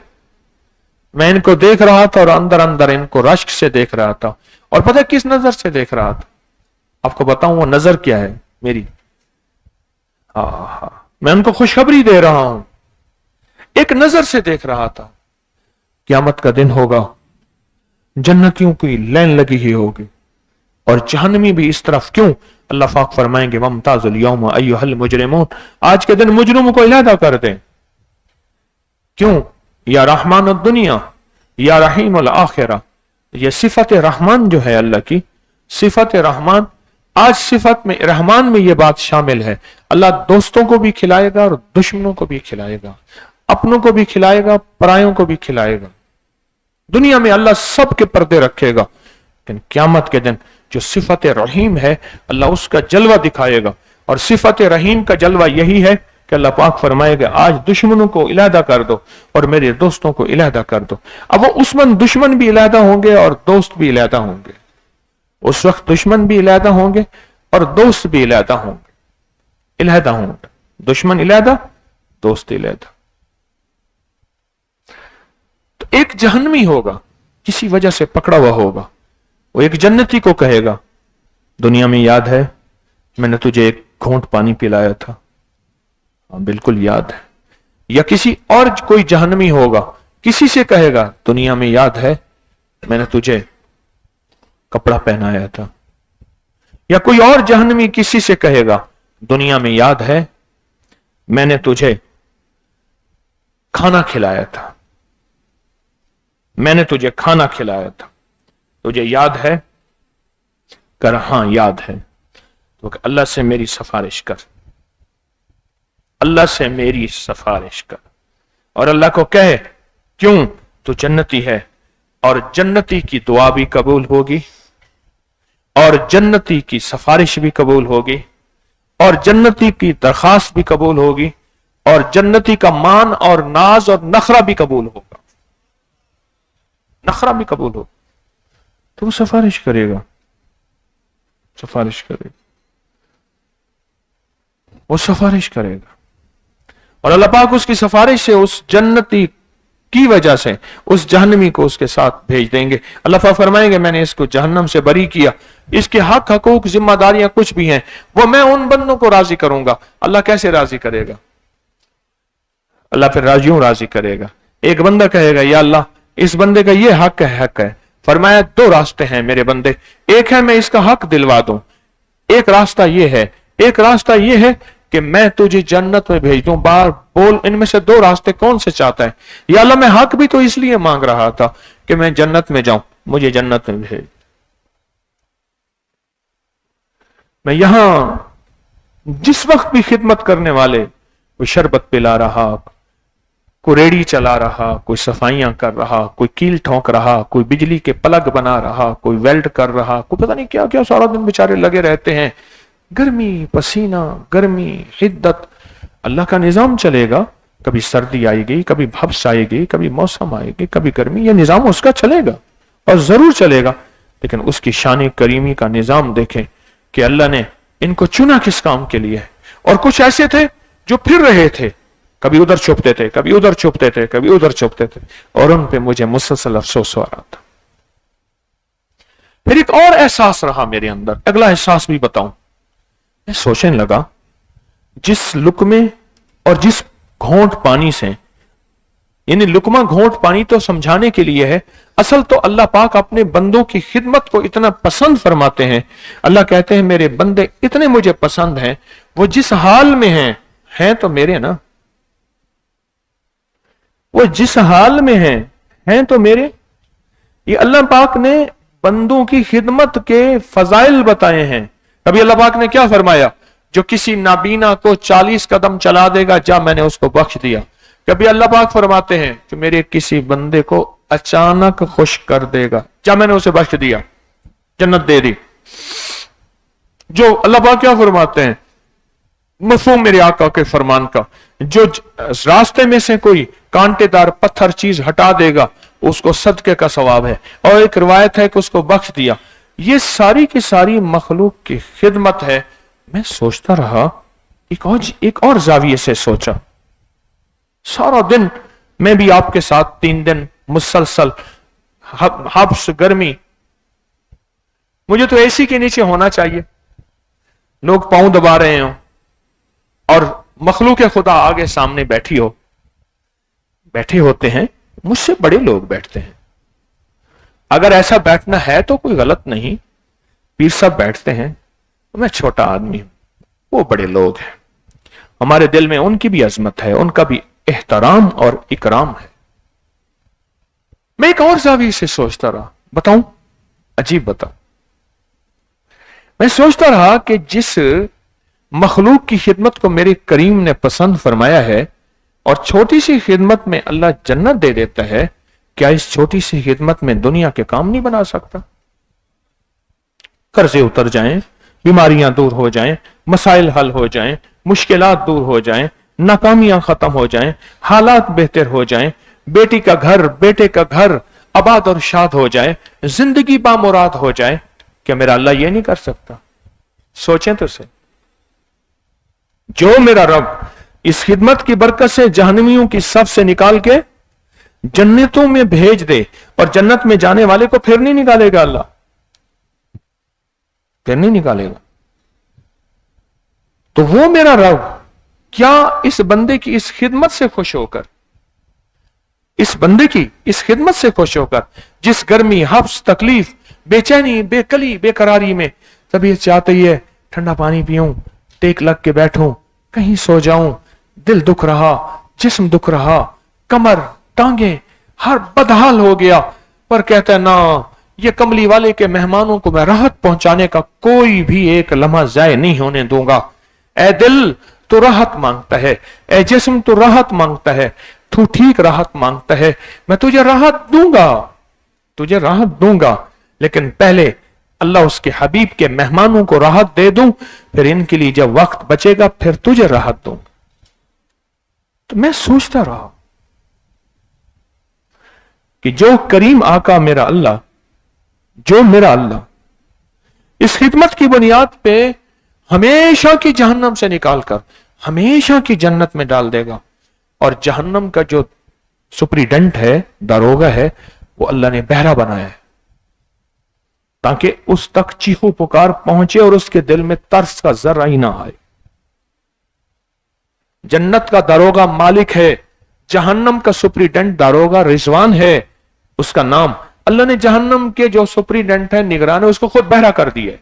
मैं इनको देख रहा था और अंदर अंदर इनको रश्क से देख रहा था। और पता है किस नजर से देख रहा था? आपको बताऊं वो नजर क्या है मेरी? मैं उनको खुशखबरी दे रहा हूं। एक नजर से देख रहा था, क़यामत का दिन होगा, जन्नतियों की लाइन लगी ही होगी और जहन्नमी भी इस तरफ। क्यों? अल्लाह पाक फरमाएंगे वमताजुल यौम अय्युहल मुजरिमून, आज के दिन मुजरिमों को इलादा कर दें। क्यों? या रहमान दुनिया या रहीमुल आखिरा। ये सिफत रहमान जो है अल्लाह की, सिफत रहमान, आज सिफत में रहमान में ये बात शामिल है। अल्लाह दोस्तों को भी खिलाएगा और दुश्मनों को भी खिलाएगा, अपनों को भी खिलाएगा, परायों को भी खिलाएगा। दुनिया में अल्लाह सबके पर्दे रखेगा, लेकिन क़यामत के दिन जो सिफत रहीम है अल्लाह उसका जलवा दिखाएगा। और सिफत रहीम का जलवा यही है कि अल्लाह पाक फरमाएगा आज दुश्मनों को इलादा कर दो और मेरे दोस्तों को इलादा कर दो। अब वो उसमें दुश्मन भी इलादा होंगे और दोस्त भी इलादा होंगे। उस वक्त दुश्मन भी इलादा होंगे और दोस्त भी इलादा होंगे, इलादा होंगे, दुश्मन इलादा, दोस्त इलादा। तो एक जहन्नमी होगा, किसी वजह से पकड़ा हुआ होगा, वो एक जन्नती को कहेगा दुनिया में याद है मैंने तुझे एक घूंट पानी पिलाया था? हाँ बिल्कुल याद है। या किसी और कोई जहन्नमी होगा, किसी से कहेगा दुनिया में याद है मैंने तुझे कपड़ा पहनाया था। या कोई और जहन्नमी किसी से कहेगा दुनिया में याद है मैंने तुझे खाना खिलाया था, मैंने तुझे खाना खिलाया था, तुझे याद है? कर हां याद है। तो अल्लाह से मेरी सिफारिश कर, अल्लाह से मेरी सिफारिश कर। और अल्लाह को कहे क्यों? तू जन्नती है और जन्नती की दुआ भी कबूल होगी और जन्नती की सिफारिश भी कबूल होगी और जन्नती की दरखास्त भी कबूल होगी और जन्नती का मान और नाज और नखरा भी कबूल होगा, नखरा भी कबूल होगा। तो वो सिफारिश करेगा, सिफारिश करेगा, वो सिफारिश करेगा। और अल्लाह पाक उसकी सिफारिश से, उस जन्नती की वजह से उस जहन्नमी को उसके साथ भेज देंगे। अल्लाह पाक फरमाएंगे मैंने इसको जहन्नम से बरी किया, इसके हक हकूक जिम्मेदारियां कुछ भी हैं वो मैं उन बंदों को राजी करूंगा। अल्लाह कैसे राजी करेगा? अल्लाह फिर राजियों राजी करेगा। एक बंदा कहेगा या अल्लाह इस बंदे का ये हक है। फरमाया 2 रास्ते हैं मेरे बंदे, एक है मैं इसका हक दिलवा दूं, एक रास्ता ये है, एक रास्ता ये है कि मैं तुझे जन्नत में भेज दूं। बार बोल इनमें से 2 रास्ते कौन से चाहता है? या अल्लाह मैं हक भी तो इसलिए मांग रहा था कि मैं जन्नत में जाऊं, मुझे जन्नत में भेज। मैं यहां जिस वक्त भी खिदमत करने वाले कोई शरबत पिला रहा, कोई रेड़ी चला रहा, कोई सफाइयां कर रहा, कोई कील ठोंक रहा, कोई बिजली के प्लग बना रहा, कोई वेल्ड कर रहा, कोई पता नहीं क्या क्या सारा दिन बेचारे लगे रहते हैं। गर्मी, पसीना, गर्मी, हिद्दत। अल्लाह का निजाम चलेगा, कभी सर्दी आएगी, कभी भब्स आएगी, कभी मौसम आएगी, कभी गर्मी, ये निजाम उसका चलेगा और जरूर चलेगा। लेकिन उसकी शान करीमी का निजाम देखें कि अल्लाह ने इनको चुना किस काम के लिए। और कुछ ऐसे थे जो फिर रहे थे, कभी उधर छुपते थे, कभी उधर छुपते थे, कभी उधर छुपते थे, और उन पे मुझे मुसलसल अफसोस हो रहा था। फिर एक और एहसास रहा मेरे अंदर, अगला एहसास भी बताऊं। मैं सोचने लगा, जिस लुकमे और जिस घोंट पानी से, यानी लुकमा घोंट पानी तो समझाने के लिए है, असल तो अल्लाह पाक अपने बंदों की खिदमत को इतना पसंद फरमाते हैं। अल्लाह कहते हैं मेरे बंदे इतने मुझे पसंद हैं, वो जिस हाल में हैं तो मेरे ना, वो जिस हाल में हैं तो मेरे। ये अल्लाह पाक ने बंदों की खिदमत के फजाइल बताए हैं। अभी अल्लाह पाक ने क्या फरमाया, जो किसी नाबीना को 40 कदम चला देगा, जा मैंने उसको बख्श दिया। कभी अल्लाह पाक फरमाते हैं जो मेरे किसी बंदे को अचानक खुश कर देगा, जा मैंने उसे बख्श दिया, जन्नत दे दी। जो अल्लाह पाक क्या फरमाते हैं, मफहूम मेरे आका के फरमान का, जो रास्ते में से कोई कांटेदार पत्थर चीज हटा देगा उसको सदके का सवाब है। और एक रिवायत है कि उसको बख्श दिया। ये सारी की सारी मखलूक की खिदमत है। मैं सोचता रहा, एक और जाविये से सोचा। सारा दिन मैं भी आपके साथ 3 दिन मुसलसल हब्स, गर्मी, मुझे तो एसी के नीचे होना चाहिए, लोग पांव दबा रहे हो और मखलूक खुदा आगे सामने बैठे होते हैं, मुझसे बड़े लोग बैठते हैं। अगर ऐसा बैठना है तो कोई गलत नहीं, पीर साहब बैठते हैं, तो मैं छोटा आदमी हूं, वो बड़े लोग हैं। हमारे दिल में उनकी भी अजमत है, उनका भी एहतराम और इकराम है। मैं एक और जाविये से सोचता रहा, बताऊं, अजीब बताऊं। मैं सोचता रहा कि जिस मखलूक की खिदमत को मेरे करीम ने पसंद फरमाया है और छोटी सी खिदमत में अल्लाह जन्नत दे देता है, क्या इस छोटी सी खिदमत में दुनिया के काम नहीं बना सकता? कर्जे उतर जाएं, बीमारियां दूर हो जाएं, मसाइल हल हो जाएं, मुश्किलात दूर हो जाएं, नाकामियां खत्म हो जाएं, हालात बेहतर हो जाएं, बेटी का घर, बेटे का घर आबाद और शाद हो जाए, जिंदगी बामुराद हो जाए, क्या मेरा अल्लाह ये नहीं कर सकता? सोचें तो सही। जो मेरा रब इस खिदमत की बरकत से जहन्नमियों की सफ से निकाल के जन्नतों में भेज दे, और जन्नत में जाने वाले को फिर नहीं निकालेगा, अल्लाह फिर नहीं निकालेगा, तो वो मेरा रब क्या इस बंदे की इस खिदमत से खुश होकर, इस बंदे की इस खिदमत से खुश होकर, जिस गर्मी, हफ्स, तकलीफ, बेचैनी, बेकली, बेकरारी में तबीयत चाहती है ठंडा पानी पीऊं, टेक लग के बैठूं, कहीं सो जाऊं, दिल दुख रहा, जिस्म दुख रहा, कमर, टांगे हर बदहाल हो गया, पर कहता है ना, ये कमली वाले के मेहमानों को मैं राहत पहुंचाने का कोई भी एक लम्हा जाय नहीं होने दूंगा। ए दिल तो राहत मांगता है, ए जिस्म तो राहत मांगता है, तू ठीक राहत मांगता है, मैं तुझे राहत दूंगा, तुझे राहत दूंगा, लेकिन पहले अल्लाह उसके हबीब के मेहमानों को राहत दे दूं, फिर इनके लिए जब वक्त बचेगा फिर तुझे राहत दूंगा। तो मैं सोचता रहा कि जो करीम आका मेरा अल्लाह, जो मेरा अल्लाह इस खिदमत की बुनियाद पे हमेशा की जहन्नम से निकालकर हमेशा की जन्नत में डाल देगा, और जहन्नम का जो सुप्रीडेंट है, दारोगा है, वो अल्लाह ने बहरा बनाया है ताकि उस तक चीखो पुकार पहुंचे और उसके दिल में तरस का जरा ही ना आए। जन्नत का दारोगा मालिक है, जहन्नम का सुप्रीडेंट दारोगा रिजवान है, उसका नाम। अल्लाह ने जहन्नम के जो सुप्रीडेंट है, निगरान है, उसको खुद बहरा कर दिया।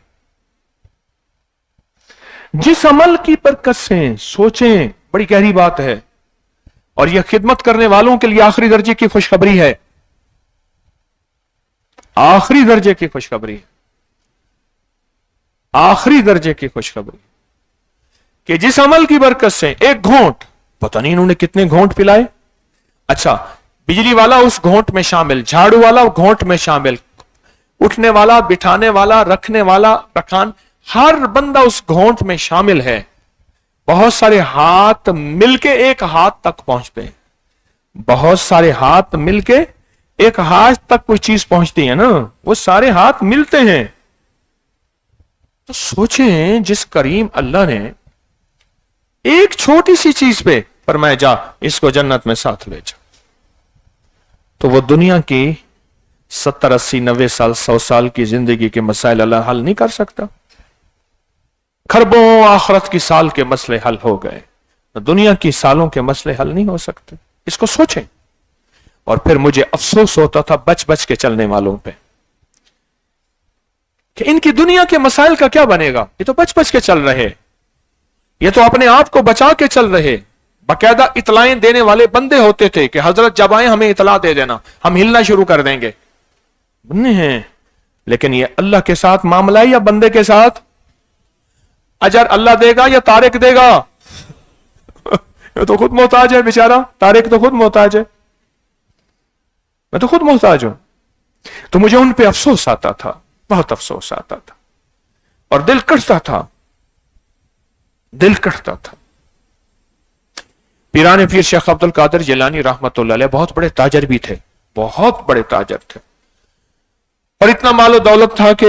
जिस अमल की बरकत से सोचें, बड़ी गहरी बात है, और यह खिदमत करने वालों के लिए आखिरी दर्जे की खुशखबरी है, आखिरी दर्जे की खुशखबरी है, आखिरी दर्जे की खुशखबरी कि जिस अमल की बरकत से एक घोंट, पता नहीं इन्होंने कितने घोंट पिलाए, अच्छा, बिजली वाला उस घोंट में शामिल, झाड़ू वाला घोंट में शामिल, उठने वाला, बिठाने वाला, रखने वाला, रखान, हर बंदा उस घोंट में शामिल है। बहुत सारे हाथ मिलके एक हाथ तक पहुंचते हैं, बहुत सारे हाथ मिलके एक हाथ तक कोई चीज पहुंचती है ना, वो सारे हाथ मिलते हैं। तो सोचें, जिस करीम अल्लाह ने एक छोटी सी चीज पे फरमाया जा इसको जन्नत में साथ ले जा, तो वो दुनिया की 70, 80, 90 साल, 100 साल की जिंदगी के मसाइल अल्लाह हल नहीं कर सकता? खरबों आखिरत की साल के मसले हल हो गए, तो दुनिया की सालों के मसले हल नहीं हो सकते। इसको सोचें। और फिर मुझे अफसोस होता था बच बच के चलने वालों पे कि इनकी दुनिया के मसाइल का क्या बनेगा, ये तो बच बच के चल रहे, ये तो अपने आप को बचा के चल रहे। बाकायदा इतलाएं देने वाले बंदे होते थे कि हजरत जब आए हमें इतला दे देना, हम हिलना शुरू कर देंगे। बन्ने हैं, लेकिन ये अल्लाह के साथ मामला है या बंदे के साथ? अजर अल्लाह देगा या तारिक देगा? ये तो खुद मोहताज है बेचारा, तारिक तो खुद मोहताज है, मैं तो खुद मोहताज हूं। तो मुझे उन पे अफसोस आता था, बहुत अफसोस आता था, और दिल कटता था, दिल कटता था। पीराने पीर शेख अब्दुल कादिर जिलानी रहमतुल्लाह अलैह बहुत बड़े ताजर भी थे, बहुत बड़े ताजर थे, और इतना मालो दौलत था कि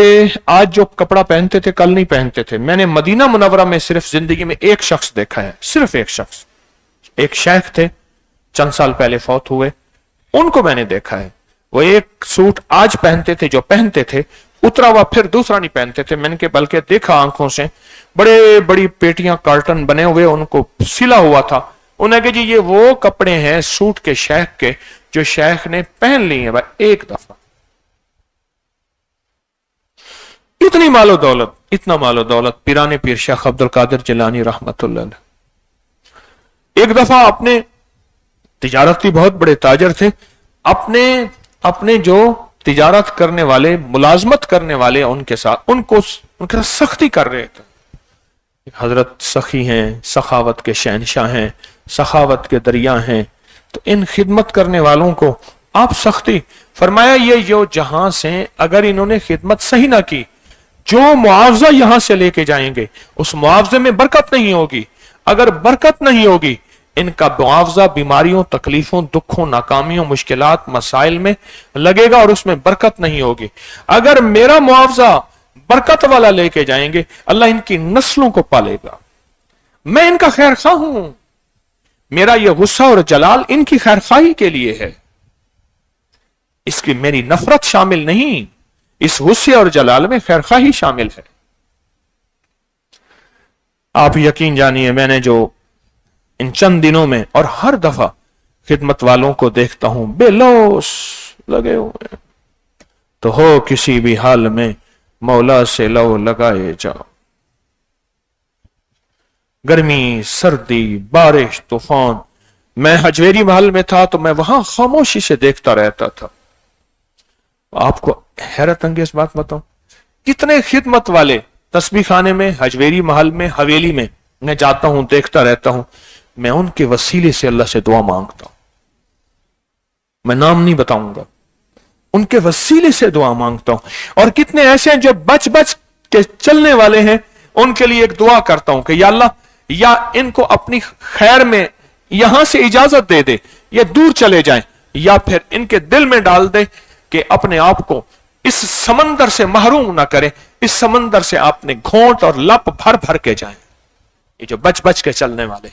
आज जो कपड़ा पहनते थे कल नहीं पहनते थे। मैंने मदीना मुनव्वरा में सिर्फ जिंदगी में एक शख्स देखा है, सिर्फ एक शख्स, एक शेख थे, चंद साल पहले फौत हुए, उनको मैंने देखा है। वो एक सूट आज पहनते थे, जो पहनते थे उतरा हुआ फिर दूसरा नहीं पहनते थे। मैंने के बल्कि देखा आंखों से, बड़े बड़ी पेटियां कार्टन बने हुए उनको सिला हुआ था। उन्हें कि जी ये वो कपड़े हैं सूट के शेख के जो शेख ने पहन लिए हैं भाई एक दफा। इतनी मालो दौलत, इतना मालो दौलत पीराने पीर शेख अब्दुल कादिर जिलानी रहमतुल्लाह अलैह। एक दफा अपने तिजारती बहुत बड़े ताजर थे, अपने अपने जो तिजारत करने वाले, मुलाजमत करने वाले उनके साथ, उनके साथ सख्ती कर रहे थे। हजरत सखी हैं, सखावत के शहनशाह हैं, सखावत के दरिया हैं, तो इन खिदमत करने वालों को आप सख्ती फरमाया। ये जो जहां से अगर इन्होंने खिदमत सही ना की, जो मुआवजा यहां से लेके जाएंगे उस मुआवजे में बरकत नहीं होगी। अगर बरकत नहीं होगी, इनका मुआवजा बीमारियों, तकलीफों, दुखों, नाकामियों, मुश्किलात, मसाइल में लगेगा और उसमें बरकत नहीं होगी। अगर मेरा मुआवजा बरकत वाला लेके जाएंगे, अल्लाह इनकी नस्लों को पालेगा। मैं इनका खैर खा हूं, मेरा यह गुस्सा और जलाल इनकी खैर खाही के लिए है, इसकी मेरी नफरत शामिल नहीं, इस गुस्से और जलाल में खैर खाही शामिल है। आप यकीन जानिए, मैंने जो इन चंद दिनों में और हर दफा खिदमत वालों को देखता हूं बेलोस लगे हुए, तो हो किसी भी हाल में मौला से लो लगाए जाओ। गर्मी, सर्दी, बारिश, तूफान, मैं हजवेरी महल में था तो मैं वहां खामोशी से देखता रहता था। आपको हैरत अंगेज बात बताऊं, कितने खिदमत वाले तस्बीह खाने में, हजवेरी महल में, हवेली में मैं जाता हूं, देखता रहता हूं। मैं उनके वसीले से अल्लाह से दुआ मांगता हूं, मैं नाम नहीं बताऊंगा, उनके वसीले से दुआ मांगता हूं। और कितने ऐसे हैं जो बच बच के चलने वाले हैं, उनके लिए एक दुआ करता हूं कि या अल्लाह, या इनको अपनी खैर में यहां से इजाजत दे दे, ये दूर चले जाएं, या फिर इनके दिल में डाल दे कि अपने आप को इस समंदर से महरूम ना करें, इस समंदर से आपने घोंट और लप भर भर के जाएं। ये जो बच बच के चलने वाले,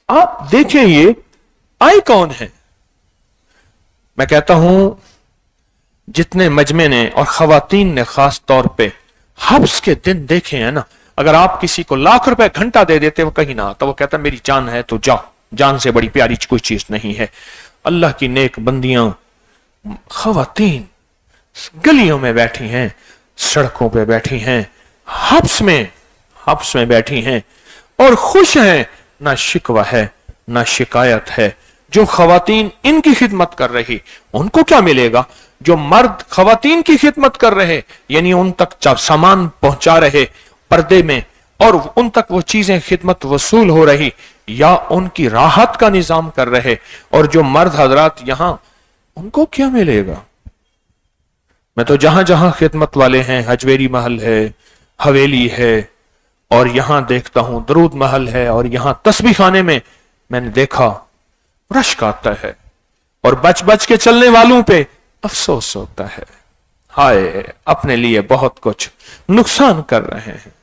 आप देखें ये आए कौन है। मैं कहता हूं जितने मजमे ने और खवातीन ने खास तौर पे हब्स के दिन देखे हैं ना, अगर आप किसी को लाख रुपए घंटा दे देते वो कहीं ना आता, वो कहता मेरी जान है तो जाओ, जान से बड़ी प्यारी कोई चीज नहीं है। अल्लाह की नेक बंदियां, खवातीन गलियों में बैठी हैं, सड़कों पे बैठी हैं, हब्स में बैठी हैं और खुश हैं, ना शिकवा है ना शिकायत है। जो खवातीन इनकी खिदमत कर रही, उनको क्या मिलेगा? जो मर्द खवातीन की खिदमत कर रहे, यानी उन तक सामान पहुंचा रहे पर्दे में, और उन तक वो चीजें खिदमत वसूल हो रही, या उनकी राहत का निजाम कर रहे। और जो मर्द हजरात यहां, उनको क्या मिलेगा? मैं तो जहां जहां खिदमत वाले हैं, हजवेरी महल है, हवेली है, और यहां देखता हूं दरूद महल है, और यहां तस्बीह खाने में मैंने देखा रश्क आता है, और बच बच के चलने वालों पे अफसोस होता है। हाय, अपने लिए बहुत कुछ नुकसान कर रहे हैं,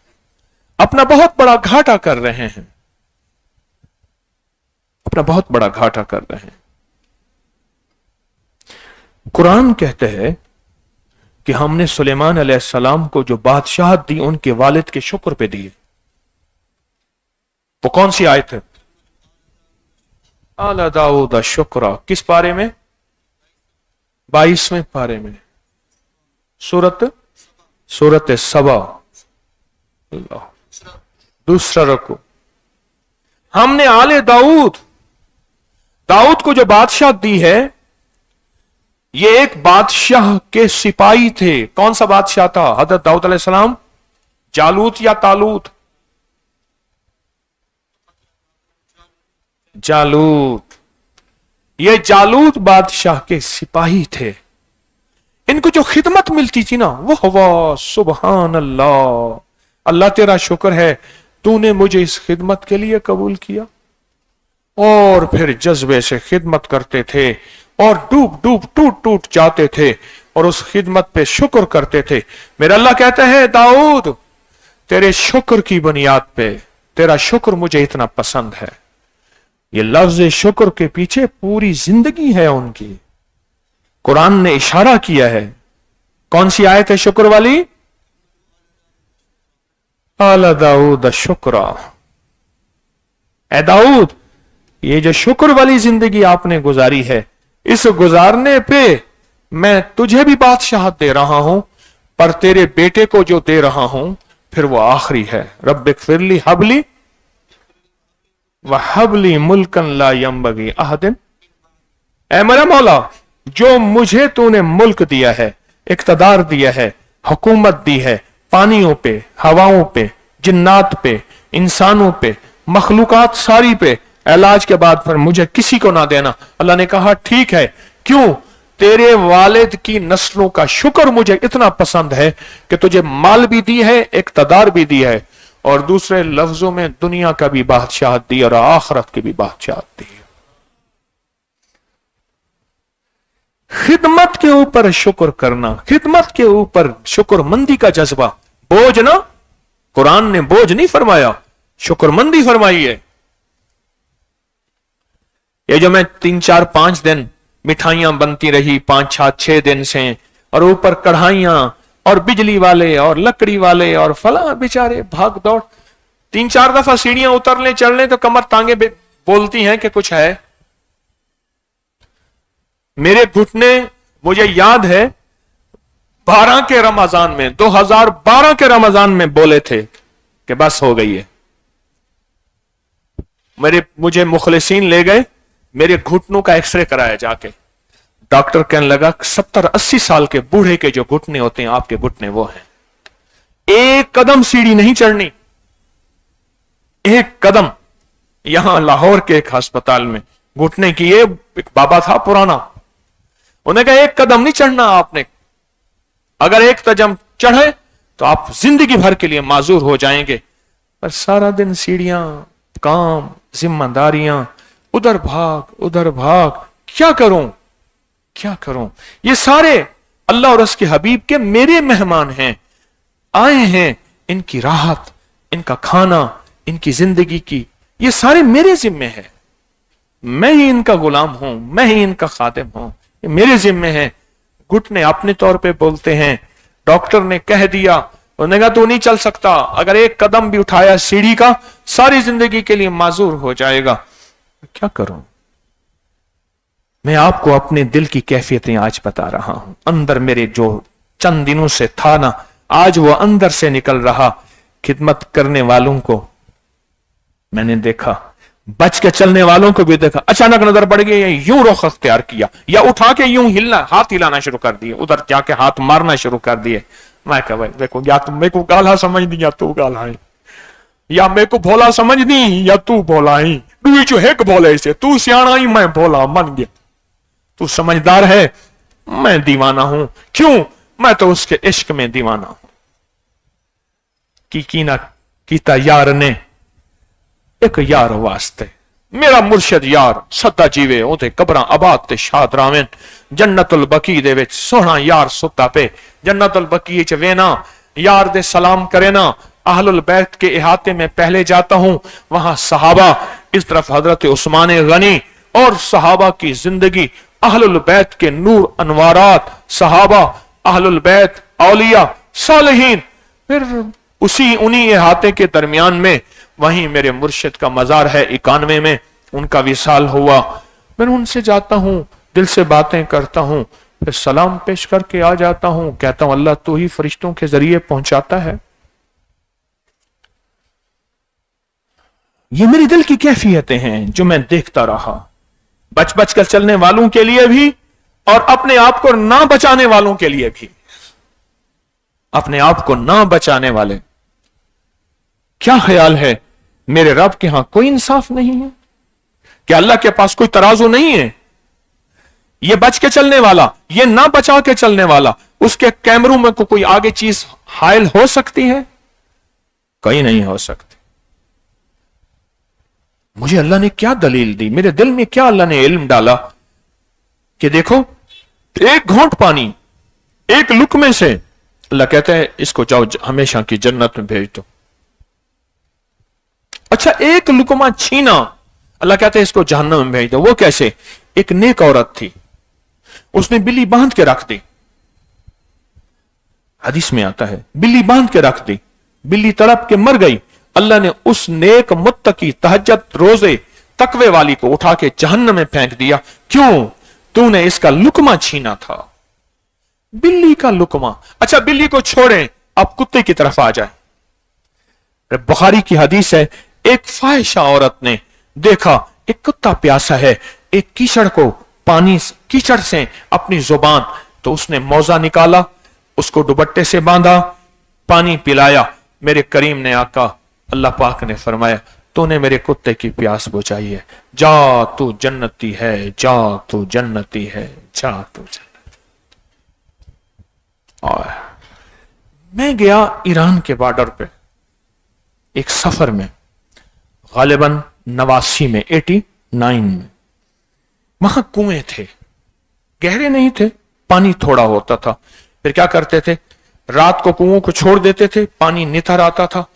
अपना बहुत बड़ा घाटा कर रहे हैं, अपना बहुत बड़ा घाटा कर रहे हैं। कुरान कहते हैं कि हमने सुलेमान अलैहिस्सलाम को जो बादशाहत दी उनके वालिद के शुक्र पे दिए। वो कौन सी आयत है? आला दाऊद शुक्रा, किस पारे में? 22वें पारे में, सूरत सबा, दूसरा रकू। हमने आले दाऊद को जो बादशाह दी है, ये एक बादशाह के सिपाही थे। कौन सा बादशाह था हजरत दाऊद अलैहिस्सलाम? जालूत या तालूत? जालूत। ये जालूत बादशाह के सिपाही थे। इनको जो खिदमत मिलती थी ना, वो हवा सुबहान अल्लाह, अल्लाह तेरा शुक्र है तूने मुझे इस खिदमत के लिए कबूल किया। और फिर जज्बे से खिदमत करते थे और डूब डूब टूट टूट जाते थे और उस खिदमत पे शुक्र करते थे। मेरा अल्लाह कहता है दाऊद, तेरे शुक्र की बुनियाद पे, तेरा शुक्र मुझे इतना पसंद है। ये लफ्ज शुक्र के पीछे पूरी जिंदगी है उनकी। कुरान ने इशारा किया है। कौन सी आयत है शुक्र वाली? आला दाऊद शुक्रा, ए दाऊद, ये जो शुक्र वाली जिंदगी आपने गुजारी है, इस गुजारने पे मैं तुझे भी बादशाहत दे रहा हूं, पर तेरे बेटे को जो दे रहा हूं फिर वो आखिरी है। रब्बिगफिरली हबली व हबली मुल्कन ला यंबगी अहदिन। ऐ मेरा मौला, जो मुझे तूने मुल्क दिया है, इक्तदार दिया है, हुकूमत दी है, पानियों पे, हवाओं पे, जिन्नात पे, इंसानों पे, मखलूकात सारी पे, इलाज के बाद फिर मुझे किसी को ना देना। अल्लाह ने कहा ठीक है, क्यों? तेरे वालिद की नस्लों का शुक्र मुझे इतना पसंद है कि तुझे माल भी दी है, इक्तदार भी दी है, और दूसरे लफ्जों में दुनिया का भी बादशाहत दी और आखिरत की भी बादशाहत दी। खिदमत के ऊपर शुक्र करना, खिदमत के ऊपर शुक्रमंदी का जज्बा, बोझ ना, कुरान ने बोझ नहीं फरमाया, शुक्रमंदी फरमाई है। ये जो मैं 3 4 5 दिन मिठाइयां बनती रही 5 6 दिन से, और ऊपर कढ़ाइयां और बिजली वाले और लकड़ी वाले और फला बेचारे भाग दौड़, 3 4 दफा सीढ़ियां उतरने चढ़ने तो कमर टांगे बोलती हैं कि कुछ है। मेरे घुटने, मुझे याद है 12 के रमजान में, 2012 के रमजान में बोले थे कि बस हो गई है। मुझे मुखलिसीन ले गए, मेरे घुटनों का एक्सरे कराया जाके। डॉक्टर कहने लगा 70-80 साल के बूढ़े के जो घुटने होते हैं, आपके घुटने वो हैं। एक कदम सीढ़ी नहीं चढ़नी, एक कदम। यहां लाहौर के एक अस्पताल में घुटने की, ये एक बाबा था पुराना, उन्हें कहा एक कदम नहीं चढ़ना आपने, अगर एक कदम चढ़े तो आप जिंदगी भर के लिए माजूर हो जाएंगे। पर सारा दिन सीढ़ियां, काम, जिम्मेदारियां, उधर भाग, क्या करूं? ये सारे अल्लाह और उसके हबीब के मेरे मेहमान हैं, आए हैं, इनकी राहत, इनका खाना, इनकी जिंदगी की, ये सारे मेरे जिम्मे है। मैं ही इनका गुलाम हूं, मैं ही इनका खादिम हूं, ये मेरे जिम्मे है। घुटने अपने तौर पे बोलते हैं। डॉक्टर ने कह दिया, उन्होंने कहा तू नहीं चल सकता, अगर एक कदम भी उठाया सीढ़ी का, सारी जिंदगी के लिए माजूर हो जाएगा। क्या करूं? मैं आपको अपने दिल की कैफियतें आज बता रहा हूं। अंदर मेरे जो चंद दिनों से था ना, आज वो अंदर से निकल रहा। खिदमत करने वालों को मैंने देखा, बच के चलने वालों को भी देखा। अचानक नजर पड़ गई, यूं रुख अख्तियार किया, या उठा के यूं हाथ हिलाना शुरू कर दिए, उधर जाके हाथ मारना शुरू कर दिए। मैं कहा भाई देखो, या तुम मेरे को गाला समझ दी या तू गाला है, या मेरे को भोला समझ दी या तू भोला ही। जो है बोले से तू सियाना ही, मैं भोला मन गया। तू समझदार है, मैं दीवाना हूं। क्यों? मैं तो उसके इश्क में दीवाना हूं। की ना कीता यार ने एक यार वास्ते, मेरा मुर्शद यार सदा जीवे, ओते कबरां आबाद ते शाद रावें। जन्नतुल बकी दे विच सोहना यार सुता पे, जन्नतुल बकी च वेना यार दे सलाम करे ना। अहलुल बैत के इहाते में पहले जाता हूं, वहां सहाबा, इस तरफ हजरत उस्मान गनी और सहाबा की जिंदगी, अहलुल बैत के नूर अनवारात, सहाबा, अहलुल बैत, औलिया, सालिहीन। फिर उसी उन्हीं इहाते के दरमियान में वहीं मेरे मुर्शिद का मजार है 91 में, उनका विसाल हुआ। मैं उनसे जाता हूं, दिल से बातें करता हूं, फिर सलाम पेश करके आ जाता हूं। कहता हूं अल्लाह तू ही फरिश्तों के जरिए पहुंचाता है। ये मेरी दिल की कैफियतें हैं जो मैं देखता रहा, बच बच कर चलने वालों के लिए भी और अपने आप को ना बचाने वालों के लिए भी। अपने आप को ना बचाने वाले, क्या ख्याल है मेरे रब के यहां कोई इंसाफ नहीं है? क्या अल्लाह के पास कोई तराजू नहीं है? ये बच के चलने वाला, ये ना बचा के चलने वाला, उसके कैमरों में कोई आगे चीज हायल हो सकती है? कहीं नहीं हो सकती। मुझे अल्लाह ने क्या दलील दी, मेरे दिल में क्या अल्लाह ने इल्म डाला कि देखो एक घोंट पानी, एक लुकमे से अल्लाह कहता है इसको जाओ हमेशा की जन्नत में भेज दो। अच्छा, एक लुकमा छीना, अल्लाह कहता है इसको जहन्नम में भेज दो। वो कैसे? एक नेक औरत थी, उसने बिल्ली बांध के रख दी। हदीस में आता है बिल्ली बांध के रख दी, बिल्ली तड़प के मर गई। अल्लाह ने उस नेक मुत्तकी तहज्जुद रोजे तकवे वाली को उठा के जहन्नम में फेंक दिया। क्यों? तूने इसका लुकमा छीना था, बिल्ली का लुकमा। अच्छा, बिल्ली को छोड़ें, अब कुत्ते की तरफ आ जाए। बुखारी की हदीस है, एक फाहिशा औरत ने देखा एक कुत्ता प्यासा है, एक कीचड़ को पानी कीचड़ से अपनी जुबान, तो उसने मौजा निकाला, उसको दुपट्टे से बांधा, पानी पिलाया। मेरे करीम ने आका अल्लाह पाक ने फरमाया तूने मेरे कुत्ते की प्यास बुझाई है, जा तू जन्नती है, जा तू जन्नती है, जा तू जन्नती। और मैं गया ईरान के बॉर्डर पे एक सफर में, गालिबन 89 में, 89 में। वहां कुएं थे, गहरे नहीं थे, पानी थोड़ा होता था। फिर क्या करते थे, रात को कुओं को छोड़ देते थे, पानी निथर आता था।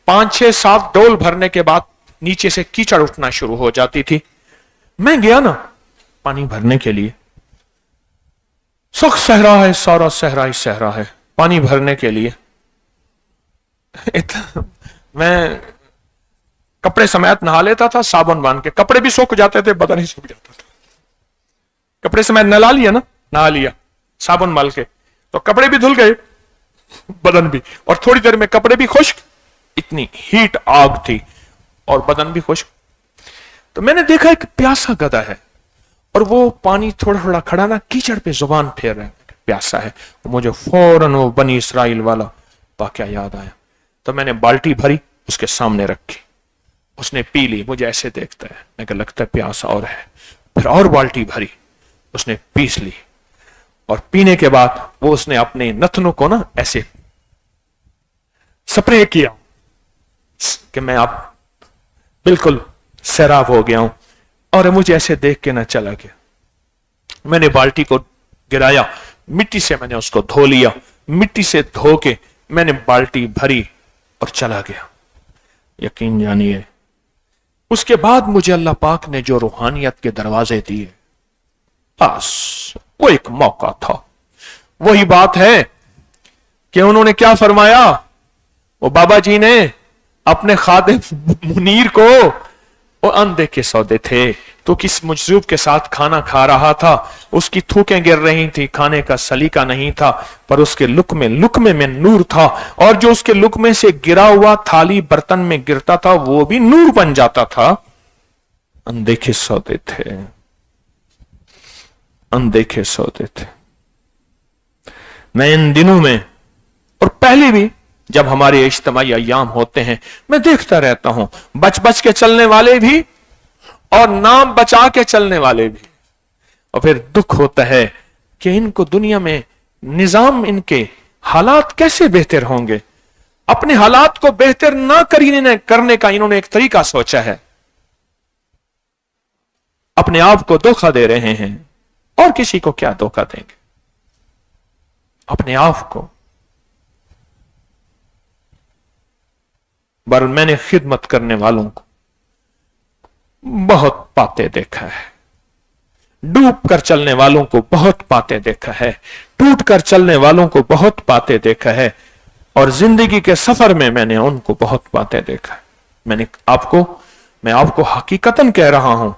5, 6, 7 डोल भरने के बाद नीचे से कीचड़ उठना शुरू हो जाती थी। मैं गया ना पानी भरने के लिए, सख्त सहरा है, सारा सहरा ही सहरा है, पानी भरने के लिए मैं कपड़े समेत नहा लेता था, साबुन बांध के। कपड़े भी सूख जाते थे, बदन ही सूख जाता था। कपड़े समेत नला लिया ना, नहा लिया साबुन मल के, तो कपड़े भी धुल गए, बदन भी, और थोड़ी देर में कपड़े भी खुश्क, इतनी हीट आग थी, और बदन भी खुश्क। तो मैंने देखा एक प्यासा गधा है, और वो पानी थोड़ा थोड़ा खड़ा ना कीचड़ पे जुबान फेर रहा है, प्यासा है। मुझे फौरन वो बनी इसराइल वाला वाकया याद आया। तो मैंने बाल्टी भरी, उसके सामने रखी, उसने पी ली। मुझे ऐसे देखता है, मैं कहा लगता है प्यास और है। फिर और बाल्टी भरी, उसने पीस ली, और पीने के बाद वो उसने अपने नथनों को ना ऐसे स्प्रे किया कि मैं अब बिल्कुल सैराब हो गया हूं, और मुझे ऐसे देख के ना चला गया। मैंने बाल्टी को गिराया, मिट्टी से मैंने उसको धो लिया, मिट्टी से धो के मैंने बाल्टी भरी और चला गया। यकीन जानिए, उसके बाद मुझे अल्लाह पाक ने जो रूहानियत के दरवाजे दिए, बस वो एक मौका था। वही बात है कि उन्होंने क्या फरमाया, वो बाबा जी ने अपने खादिम मुनीर को, वो अनदेखे सौदे थे, तो किस मजरूब के साथ खाना खा रहा था, उसकी थूकें गिर रही थी, खाने का सलीका नहीं था, पर उसके लुकमे में नूर था, और जो उसके लुकमे से गिरा हुआ थाली बर्तन में गिरता था वो भी नूर बन जाता था। अनदेखे सौदे थे, अनदेखे सौदे थे। मैं इन दिनों में और पहले भी जब हमारे इज्तिमाई अय्याम होते हैं, मैं देखता रहता हूं बच बच के चलने वाले भी और नाम बचा के चलने वाले भी। और फिर दुख होता है कि इनको दुनिया में निजाम, इनके हालात कैसे बेहतर होंगे। अपने हालात को बेहतर ना करने का इन्होंने एक तरीका सोचा है, अपने आप को धोखा दे रहे हैं। और किसी को क्या धोखा देंगे, अपने आप को। पर मैंने खिदमत करने वालों को बहुत पाते देखा है, डूब कर चलने वालों को बहुत पाते देखा है, टूट कर चलने वालों को बहुत पाते देखा है, और जिंदगी के सफर में मैंने उनको बहुत पाते देखा है। मैं आपको हकीकतन कह रहा हूं,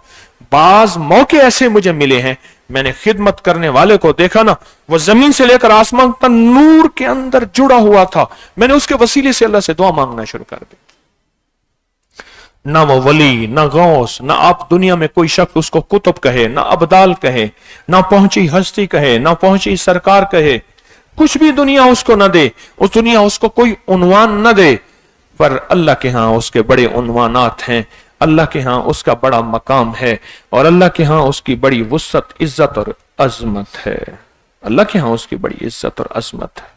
बाज मौके ऐसे मुझे मिले हैं, मैंने खिदमत करने वाले को देखा ना, वो जमीन से लेकर आसमान तक नूर के अंदर जुड़ा हुआ था, मैंने उसके वसीले से अल्लाह से दुआ मांगना शुरू कर दी। ना वो वली, ना गौस, ना आप दुनिया में कोई शख्स उसको कुतुब कहे, ना अब्दाल कहे, ना पहुंची हस्ती कहे, ना पहुंची सरकार कहे, कुछ भी दुनिया उसको न दे, उस दुनिया उसको कोई उन्वान न दे, पर अल्लाह के यहां उसके बड़े उन्वानात हैं, अल्लाह के यहां उसका बड़ा मकाम है, और अल्लाह के यहां उसकी बड़ी वुसअत, इज्जत और अजमत है। अल्लाह के यहां उसकी बड़ी इज्जत और अजमत है,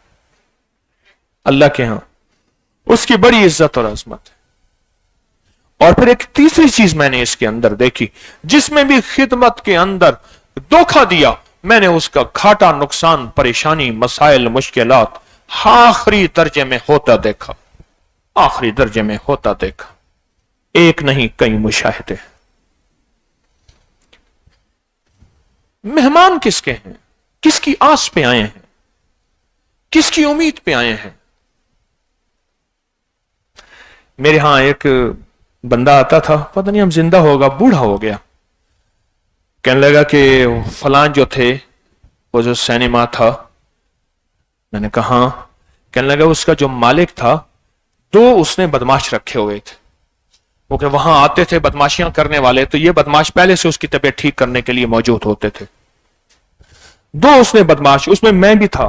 अल्लाह के यहां उसकी बड़ी इज्जत और अजमत है। और फिर एक तीसरी चीज मैंने इसके अंदर देखी, जिसमें भी खिदमत के अंदर धोखा दिया, मैंने उसका घाटा, नुकसान, परेशानी, मसाइल, मुश्किलात आखिरी दर्जे में होता देखा, आखिरी दर्जे में होता देखा। एक नहीं कई मुशाहिदे। मेहमान किसके हैं, किसकी आस पे आए हैं, किसकी उम्मीद पे आए हैं। मेरे यहां एक बंदा आता था, पता नहीं अब जिंदा होगा, बूढ़ा हो गया, कहने लगा कि फलां जो थे, वो जो सिनेमा था, मैंने कहा, कहने लगा उसका जो मालिक था, दो उसने बदमाश रखे हुए थे, वो कि वहां आते थे बदमाशियां करने वाले, तो ये बदमाश पहले से उसकी तबीयत ठीक करने के लिए मौजूद होते थे। दो उसने बदमाश, उसमें मैं भी था।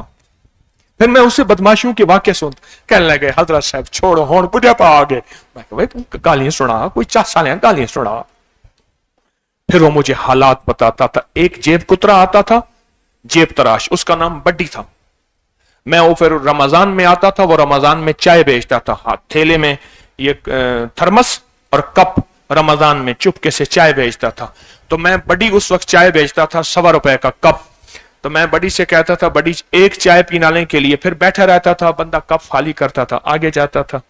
फिर मैं उससे बदमाशियों के वाक्य सुन, कहने लगे हजरत साहब छोड़ो, होन बुढ़ापा आ गए। मैं कहा भाई गालियां सुना, कोई 4 साल गालियां सुना। फिर वो मुझे हालात बताता था। एक जेब कुतरा आता था, जेब तराश, उसका नाम बड्डी था। मैं वो फिर रमजान में आता था, वो रमजान में चाय बेचता था, हाथ थैले में ये थर्मस और कप, रमजान में चुपके से चाय बेचता था। तो मैं बड़ी उस वक्त चाय बेचता था, 1.25 रुपए का कप। तो मैं बड़ी से कहता था, बड़ी एक चाय पीने के लिए, फिर बैठा रहता था, बंदा कप खाली करता था, आगे जाता था।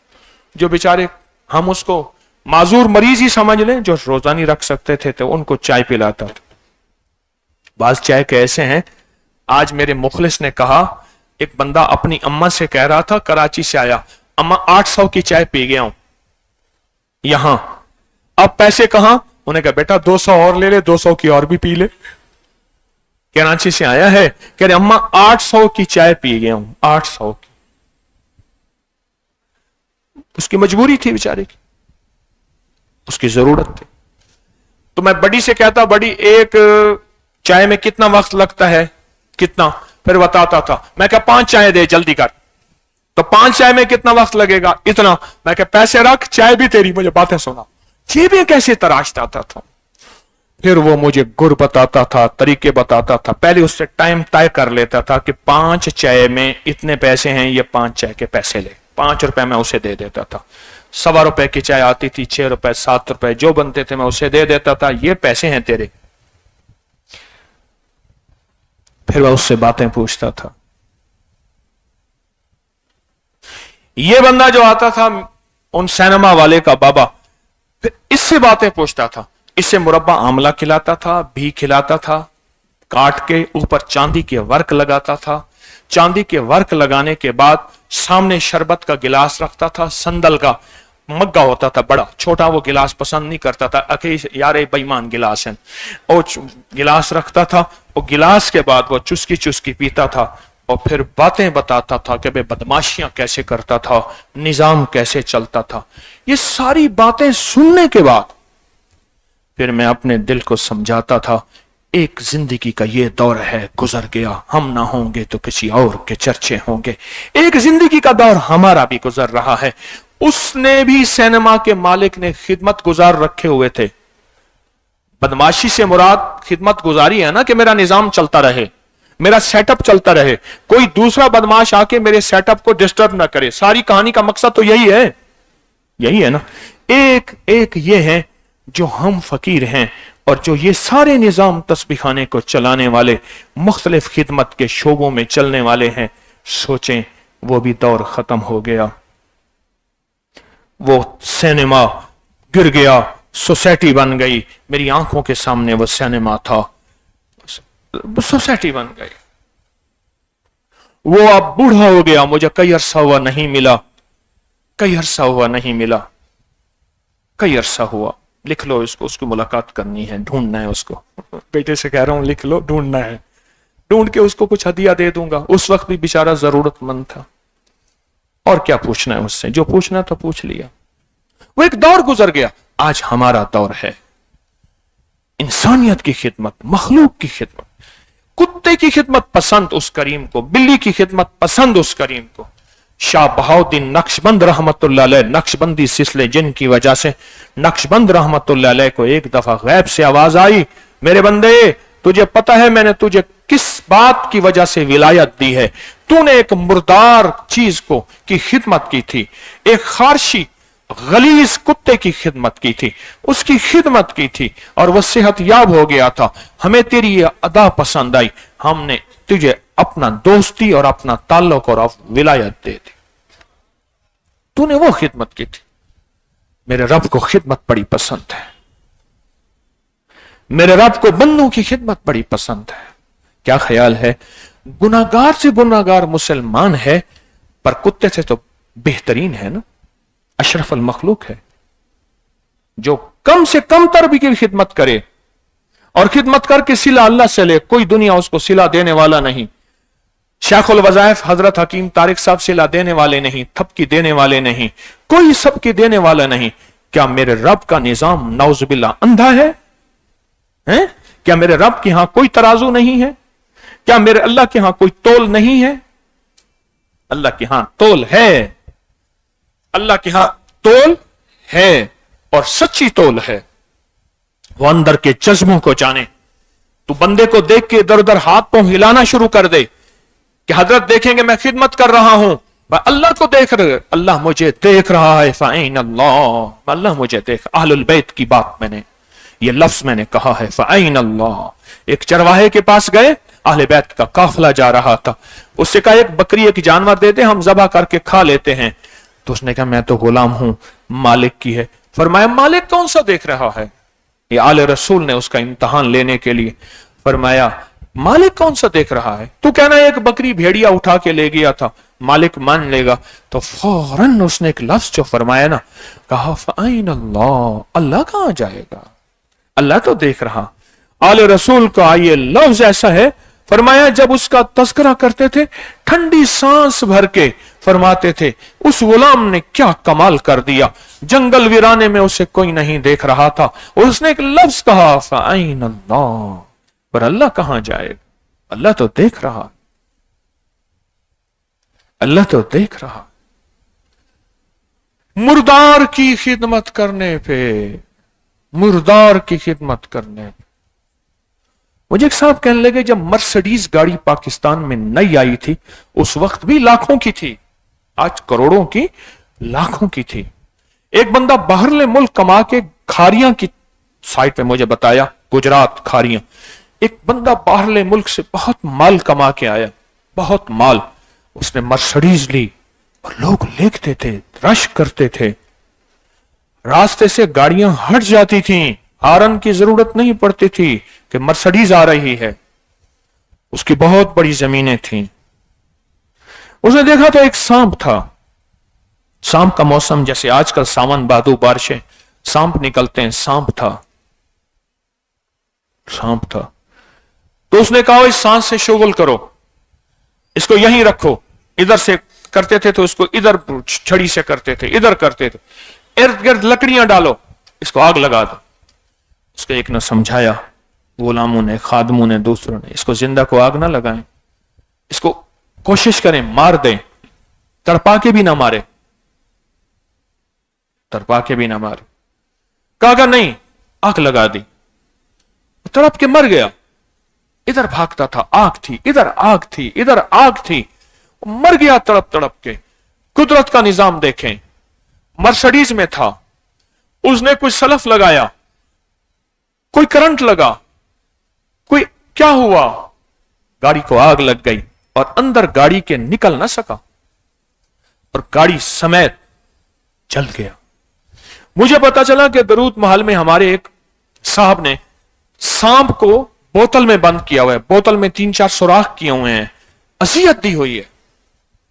जो बेचारे हम उसको माजूर मरीज ही समझ लें, जो रोजानी रख सकते थे, तो उनको चाय पिलाता था। बाज चाय के ऐसे हैं, आज मेरे मुखलिस ने कहा, एक बंदा अपनी अम्मा से कह रहा था, कराची से आया, अम्मा 800 की चाय पी गया हूं यहां, अब पैसे कहां? उन्हें कहा बेटा 200 और ले ले, 200 की और भी पी ले। कराची से आया है, कह रहे अम्मा 800 की चाय पी गया हूं, 800 की। उसकी मजबूरी थी बेचारे की, उसकी जरूरत थी। तो मैं बड़ी से कहता, बड़ी एक चाय में कितना वक्त लगता है, कितना? फिर बताता था। मैं क्या 5 चाय दे, जल्दी कर। तो 5 चाय में कितना वक्त लगेगा? इतना। मैं क्या पैसे रख, चाय भी तेरी, मुझे बातें सुना। जेबें कैसे तराशता था। फिर वो मुझे गुर बताता था, तरीके बताता था। पहले उससे टाइम तय कर लेता था कि 5 चाय में इतने पैसे हैं, ये 5 चाय के पैसे ले। 5 रुपए मैं उसे दे देता था। 1.25 रुपए की चाय आती थी, 6 रुपए, 7 रुपए जो बनते थे मैं उसे दे देता था, ये पैसे हैं तेरे। फिर वह उससे बातें पूछता था। ये बंदा जो आता था, उन सिनेमा वाले का बाबा, फिर इससे बातें पूछता था। इससे मुरब्बा आमला खिलाता था, भी खिलाता था, काट के ऊपर चांदी के वर्क लगाता था। चांदी के वर्क लगाने के बाद सामने शरबत का गिलास रखता था, संदल का मग्गा होता था बड़ा, छोटा वो गिलास पसंद नहीं करता था, यार बेईमान गिलास है। और गिलास रखता था, और गिलास के बाद वो चुस्की चुस्की पीता था, और फिर बातें बताता था कि भाई बदमाशियां कैसे करता था, निजाम कैसे चलता था। ये सारी बातें सुनने के बाद फिर मैं अपने दिल को समझाता था, एक जिंदगी का ये दौर है, गुजर गया, हम ना होंगे तो किसी और के चर्चे होंगे। एक जिंदगी का दौर हमारा भी गुजर रहा है। उसने भी सिनेमा के मालिक ने खिदमत गुजार रखे हुए थे, बदमाशी से मुराद खिदमत गुजारी है ना, कि मेरा निजाम चलता रहे, मेरा सेटअप चलता रहे, कोई दूसरा बदमाश आके मेरे सेटअप को डिस्टर्ब ना करे। सारी कहानी का मकसद तो यही है, यही है ना। एक एक ये है जो हम फकीर हैं, और जो ये सारे निजाम तस्बीह खाने को चलाने वाले, मुख्तलिफ खिदमत के शोबों में चलने वाले हैं। सोचें, वो भी दौर खत्म हो गया, वो सिनेमा गिर गया, सोसाइटी बन गई। मेरी आंखों के सामने वो सिनेमा था, सोसाइटी बन गई। वो अब बूढ़ा हो गया, मुझे कई अरसा हुआ नहीं मिला, कई अरसा हुआ नहीं मिला, कई अरसा हुआ। लिख लो इसको, उसकी मुलाकात करनी है, ढूंढना है उसको। बेटे से कह रहा हूं लिख लो, ढूंढना है, ढूंढ के उसको कुछ हदिया दे दूंगा। उस वक्त भी बेचारा जरूरतमंद था, और क्या पूछना है उससे, जो पूछना तो पूछ लिया। वो एक दौर गुजर गया, आज हमारा दौर है इंसानियत की खिदमत, मखलूक की खिदमत। कुत्ते की खिदमत पसंद उस करीम को, बिल्ली की खिदमत पसंद उस करीम को। शाह बहाउद्दीन नक्शबंद रहमतुल्लाह अलैह, नक्शबंदी सिलसिले जिनकी वजह से नक्शबंद रहमतुल्लाह अलैह को एक दफा गैब से आवाज आई, मेरे बंदे तुझे पता है मैंने तुझे किस बात की वजह से विलायत दी है? तूने एक मुर्दार चीज को की खिदमत की थी, एक खारशी गलीज कुत्ते की खिदमत की थी, उसकी खिदमत की थी, और वह सेहत याब हो गया था। हमें तेरी ये अदा पसंद आई, हमने तुझे अपना दोस्ती और अपना ताल्लुक और विलायत दे दी। तूने वो खिदमत की थी। मेरे रब को खिदमत बड़ी पसंद है, मेरे रब को बंदों की खिदमत बड़ी पसंद है। क्या ख्याल है, गुनाहगार से गुनाहगार मुसलमान है, पर कुत्ते से तो बेहतरीन है ना, अशरफ अल मखलूक है, जो कम से कम तर भी की खिदमत करे, और खिदमत करके सिला अल्लाह से ले। कोई दुनिया उसको सिला देने वाला नहीं। शेखुल वज़ाइफ हजरत हकीम तारिक साहब सिला देने वाले नहीं, थपकी देने वाले नहीं, कोई सबकी देने वाला नहीं। क्या मेरे रब का निजाम नौजुबिल्ला अंधा है? क्या मेरे रब के यहां कोई तराजू नहीं है? क्या मेरे अल्लाह के यहां कोई तोल नहीं है? अल्लाह के यहां तोल है, अल्लाह के यहां तोल है, और सच्ची तोल है। वो अंदर के जज्बों को जाने। तू बंदे को देख के इधर उधर हाथ पांव हिलाना शुरू कर दे कि हजरत देखेंगे मैं खिदमत कर रहा हूं, अल्लाह को देख रहे, अल्लाह मुझे देख रहा है, फ़ाइन अल्लाह, अल्लाह मुझे देख। अहलुल बैत की बात मैंने, ये लफ्ज मैंने कहा है, फ़ाइन अल्लाह। एक चरवाहे के पास गए, अहले बैत का काफिला जा रहा था, उससे कहा एक बकरी एक जानवर दे दे, हम ज़बह करके खा लेते हैं। तो उसने कहा मैं तो गुलाम हूं, मालिक की है। फरमाया मालिक कौन सा देख रहा है? ये आले रसूल ने उसका इम्तहान लेने के लिए फरमाया मालिक कौन सा देख रहा है? तू कहना एक बकरी भेड़िया उठा के ले गया था, मालिक मान लेगा। तो फौरन उसने एक लफ्ज जो फरमाया ना, कहा फ़ाइन अल्लाह, अल्लाह कहां जाएगा, अल्लाह तो देख रहा। आले रसूल का ये लफ्ज ऐसा है, फरमाया जब उसका तस्करा करते थे ठंडी सांस भर के फरमाते थे उस गुलाम ने क्या कमाल कर दिया, जंगल वीराने में उसे कोई नहीं देख रहा था, और उसने एक लफ्ज कहा फ़ाइन अल्लाह, पर अल्लाह कहां जाएगा, अल्लाह तो देख रहा, अल्लाह तो देख रहा। मुर्दार की खिदमत करने पे, मुर्दार की खिदमत करने पे। मुझे एक साहब कहने लगे जब मर्सिडीज गाड़ी पाकिस्तान में नई आई थी उस वक्त भी लाखों की थी, आज करोड़ों की, लाखों की थी। एक बंदा बाहरले मुल्क कमा के, खारियां की साइड पे मुझे बताया, गुजरात खारियां, एक बंदा बाहरले मुल्क से बहुत माल कमा के आया, बहुत माल, उसने मर्सिडीज ली और लोग देखते थे, रश करते थे, रास्ते से गाड़ियां हट जाती थीं, हारन की जरूरत नहीं पड़ती थी कि मर्सिडीज आ रही है। उसकी बहुत बड़ी जमीनें थीं। उसने देखा तो एक सांप था, सांप का मौसम जैसे आजकल सावन भादो बारिशें, सांप निकलते हैं, सांप था, सांप था। तो उसने कहा इस सांप से शुगल करो, इसको यहीं रखो, इधर से करते थे तो इसको इधर छड़ी से करते थे, इधर करते थे, इर्द गिर्द लकड़ियां डालो, इसको आग लगा दो। उसको एक ने समझाया, गुलामों ने, खादमों ने, दूसरों ने, इसको जिंदा को आग ना लगाएं, इसको कोशिश करें मार दें, तड़पा के भी ना मारे, तड़पा के भी ना मारे। कहा नहीं, आग लगा दी। तड़प के मर गया। इधर भागता था, आग थी, इधर आग थी, इधर आग थी, मर गया तड़प तड़प के। कुदरत का निजाम देखें, मर्सिडीज में था, उसने कोई सलफ लगाया, कोई करंट लगा, कोई क्या हुआ, गाड़ी को आग लग गई और अंदर गाड़ी के निकल ना सका और गाड़ी समेत जल गया। मुझे पता चला कि दरूद महल में हमारे एक साहब ने सांप को बोतल में बंद किया हुआ है, बोतल में 3-4 सुराख किए हुए हैं, अजियत दी हुई है।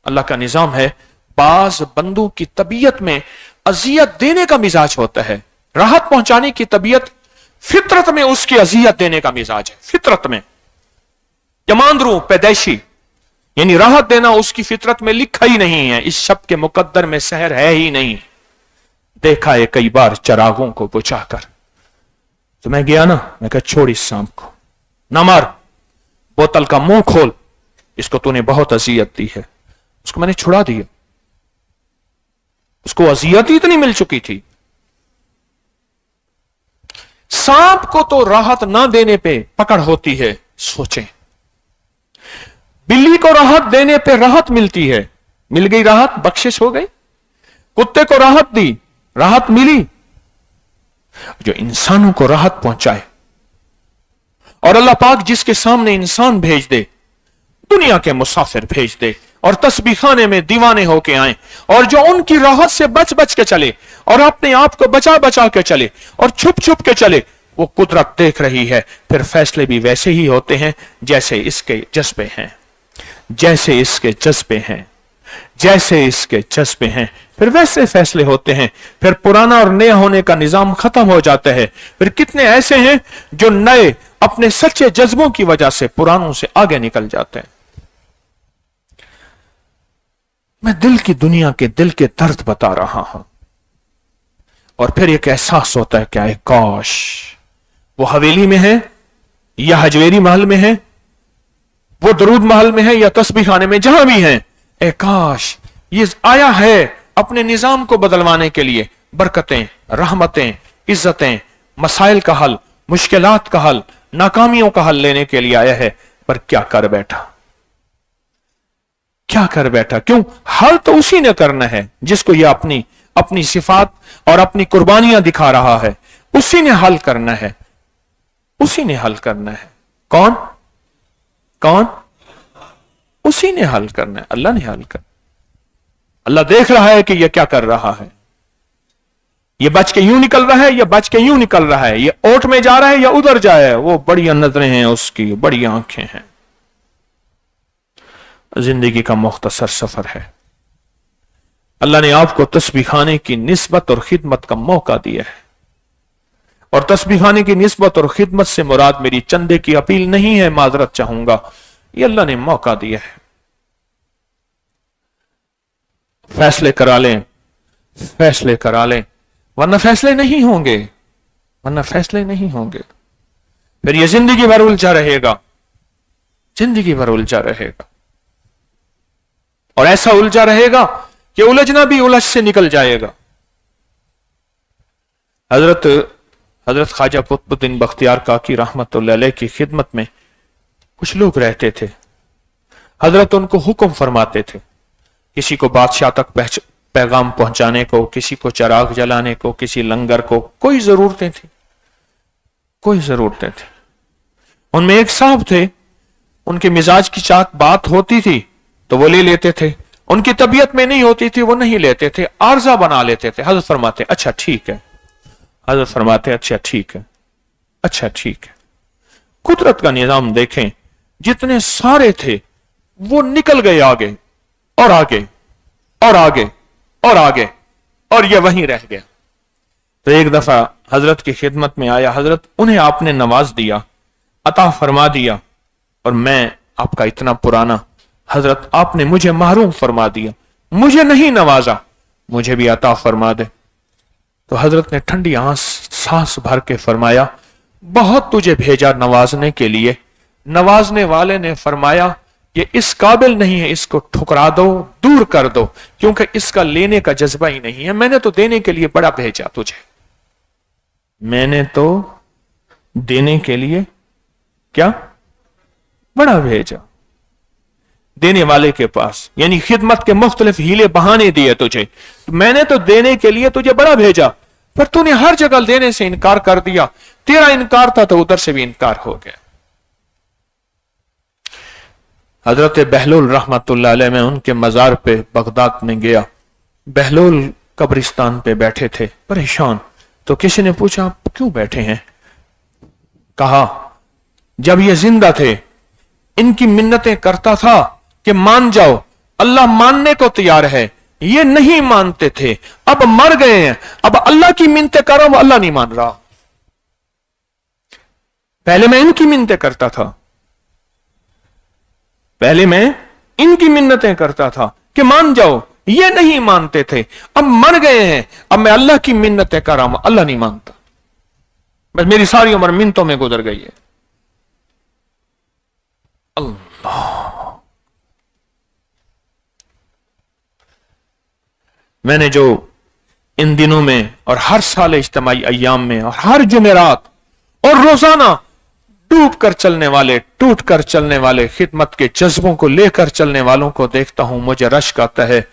अल्लाह का निजाम है, बाज बंदों की तबीयत में अजियत देने का मिजाज होता है, राहत पहुंचाने की तबीयत, फितरत में उसकी अजियत देने का मिजाज है, फितरत में। यमांदरू पैदाइशी, यानी राहत देना उसकी फितरत में लिखा ही नहीं है, इस शब्द के मुकद्दर में सहर है ही नहीं। देखा है कई बार चरागों को बुझाकर। तो मैं गया ना, मैं कहा छोड़ इस सांप को, ना मार, बोतल का मुंह खोल, इसको तूने बहुत अजियत दी है। उसको मैंने छुड़ा दिया, उसको अजियत ही इतनी मिल चुकी थी। सांप को तो राहत ना देने पे पकड़ होती है, सोचें। बिल्ली को राहत देने पे राहत मिलती है, मिल गई राहत, बख्शिश हो गई। कुत्ते को राहत दी, राहत मिली। जो इंसानों को राहत पहुंचाए, और अल्लाह पाक जिसके सामने इंसान भेज दे, दुनिया के मुसाफिर भेज दे और तस्बीह खाने में दीवाने होके आए, और जो उनकी राहत से बच बच के चले और अपने आप को बचा बचा के चले और छुप छुप के चले, वो कुदरत देख रही है। फिर फैसले भी वैसे ही होते हैं जैसे इसके जज्बे हैं, जैसे इसके जज्बे हैं, जैसे इसके जज्बे हैं, फिर वैसे फैसले होते हैं। फिर पुराना और नया होने का निजाम खत्म हो जाता है। फिर कितने ऐसे हैं जो नए अपने सच्चे जज्बों की वजह से पुरानों से आगे निकल जाते हैं। मैं दिल की दुनिया के दिल के दर्द बता रहा हूं, और फिर एक एहसास होता है क्या है, काश वो हवेली में है या हजवेरी महल में है, वो दरूद महल में है या तस्बीह खाने में, जहां भी है, ए काश ये आया है अपने निजाम को बदलवाने के लिए। बरकतें, रहमतें, इज्जतें, मसाइल का हल, मुश्किलात का हल, नाकामियों का हल लेने के लिए आया है। पर क्या कर बैठा, क्या कर बैठा? क्यों? हल तो उसी ने करना है जिसको ये अपनी अपनी सिफात और अपनी कुर्बानियां दिखा रहा है, उसी ने हल करना है, उसी ने हल करना है। कौन कौन? उसी ने हल करना है, अल्लाह ने हल करना। अल्लाह देख रहा है कि यह क्या कर रहा है, ये बच के यूं निकल रहा है या बच के यूं निकल रहा है, ये ओट में जा रहा है या उधर जाए। वो बड़ी नजरें हैं उसकी, बड़ी आंखें हैं। जिंदगी का मुख्तसर सफर है। अल्लाह ने आपको तस्बीह खाने की निस्बत और खिदमत का मौका दिया है, और तस्बीह खाने की निस्बत और खिदमत से मुराद मेरी चंदे की अपील नहीं है, माजरत चाहूंगा, ये अल्लाह ने मौका दिया है। फैसले करा लें, फैसले करा लें, वरना फैसले नहीं होंगे, वरना फैसले नहीं होंगे। फिर ये जिंदगी भर उलझा रहेगा, जिंदगी भर उलझा रहेगा, और ऐसा उलझा रहेगा कि उलझना भी उलझ से निकल जाएगा। हजरत ख्वाजा कुतुबुद्दीन बख्तियार काकी रहमतुल्लाह अलैह की खिदमत में कुछ लोग रहते थे। हजरत उनको हुक्म फरमाते थे, किसी को बादशाह तक पैगाम पहुंचाने को, किसी को चराग जलाने को, किसी लंगर को, कोई जरूरतें थी, कोई जरूरतें थी। उनमें एक साहब थे, उनके मिजाज की चाक बात होती थी तो वो ले लेते थे, उनकी तबीयत में नहीं होती थी वो नहीं लेते थे, आर्जा बना लेते थे। हजरत फरमाते अच्छा ठीक है, हजरत फरमाते अच्छा ठीक है, अच्छा ठीक है। कुदरत का निजाम देखें, जितने सारे थे वो निकल गए आगे और आगे और आगे और आगे, और ये वहीं रह गया। तो एक दफा हजरत की खिदमत में आया, हजरत उन्हें आपने नवाज दिया, अता फरमा दिया, और मैं आपका इतना पुराना, हजरत आपने मुझे महरूम फरमा दिया, मुझे नहीं नवाजा, मुझे भी अता फरमा दे। तो हजरत ने ठंडी सांस भर के फरमाया, बहुत तुझे भेजा नवाजने के लिए। नवाजने वाले ने फरमाया, ये इस काबिल नहीं है, इसको ठुकरा दो, दूर कर दो, क्योंकि इसका लेने का जज्बा ही नहीं है। मैंने तो देने के लिए बड़ा भेजा तुझे, मैंने तो देने के लिए क्या बड़ा भेजा, देने वाले के पास, यानी खिदमत के मुख्तलिफ हीले बहाने दिए तुझे। मैंने तो देने के लिए तुझे बड़ा भेजा, पर तूने हर जगह देने से इनकार कर दिया। तेरा इनकार था तो उधर से भी इनकार हो गया। हजरत बहलूल रहमतुल्लाह अलैह में उनके मजार पे बगदाद में गया। बहलूल कब्रिस्तान पे बैठे थे परेशान। तो किसी ने पूछा आप क्यों बैठे हैं? कहा जब ये जिंदा थे इनकी मिन्नतें करता था कि मान जाओ, अल्लाह मानने को तैयार है, ये नहीं मानते थे। अब मर गए हैं, अब अल्लाह की मिन्नतें कर रहा हूं, अल्लाह नहीं मान रहा। पहले मैं इनकी मिन्नतें करता था, पहले मैं इनकी मिन्नतें करता था कि मान जाओ, ये नहीं मानते थे। अब मर गए हैं, अब मैं अल्लाह की मिन्नतें कर रहा हूं, अल्लाह नहीं मानता। बस मेरी सारी उम्र मिन्नतों में गुजर गई है। अल्लाह, मैंने जो इन दिनों में और हर साल इज्तिमाई अय्याम में और हर जुमेरात और रोजाना डूब कर चलने वाले, टूट कर चलने वाले, खिदमत के जज्बों को लेकर चलने वालों को देखता हूं, मुझे रश्क आता है।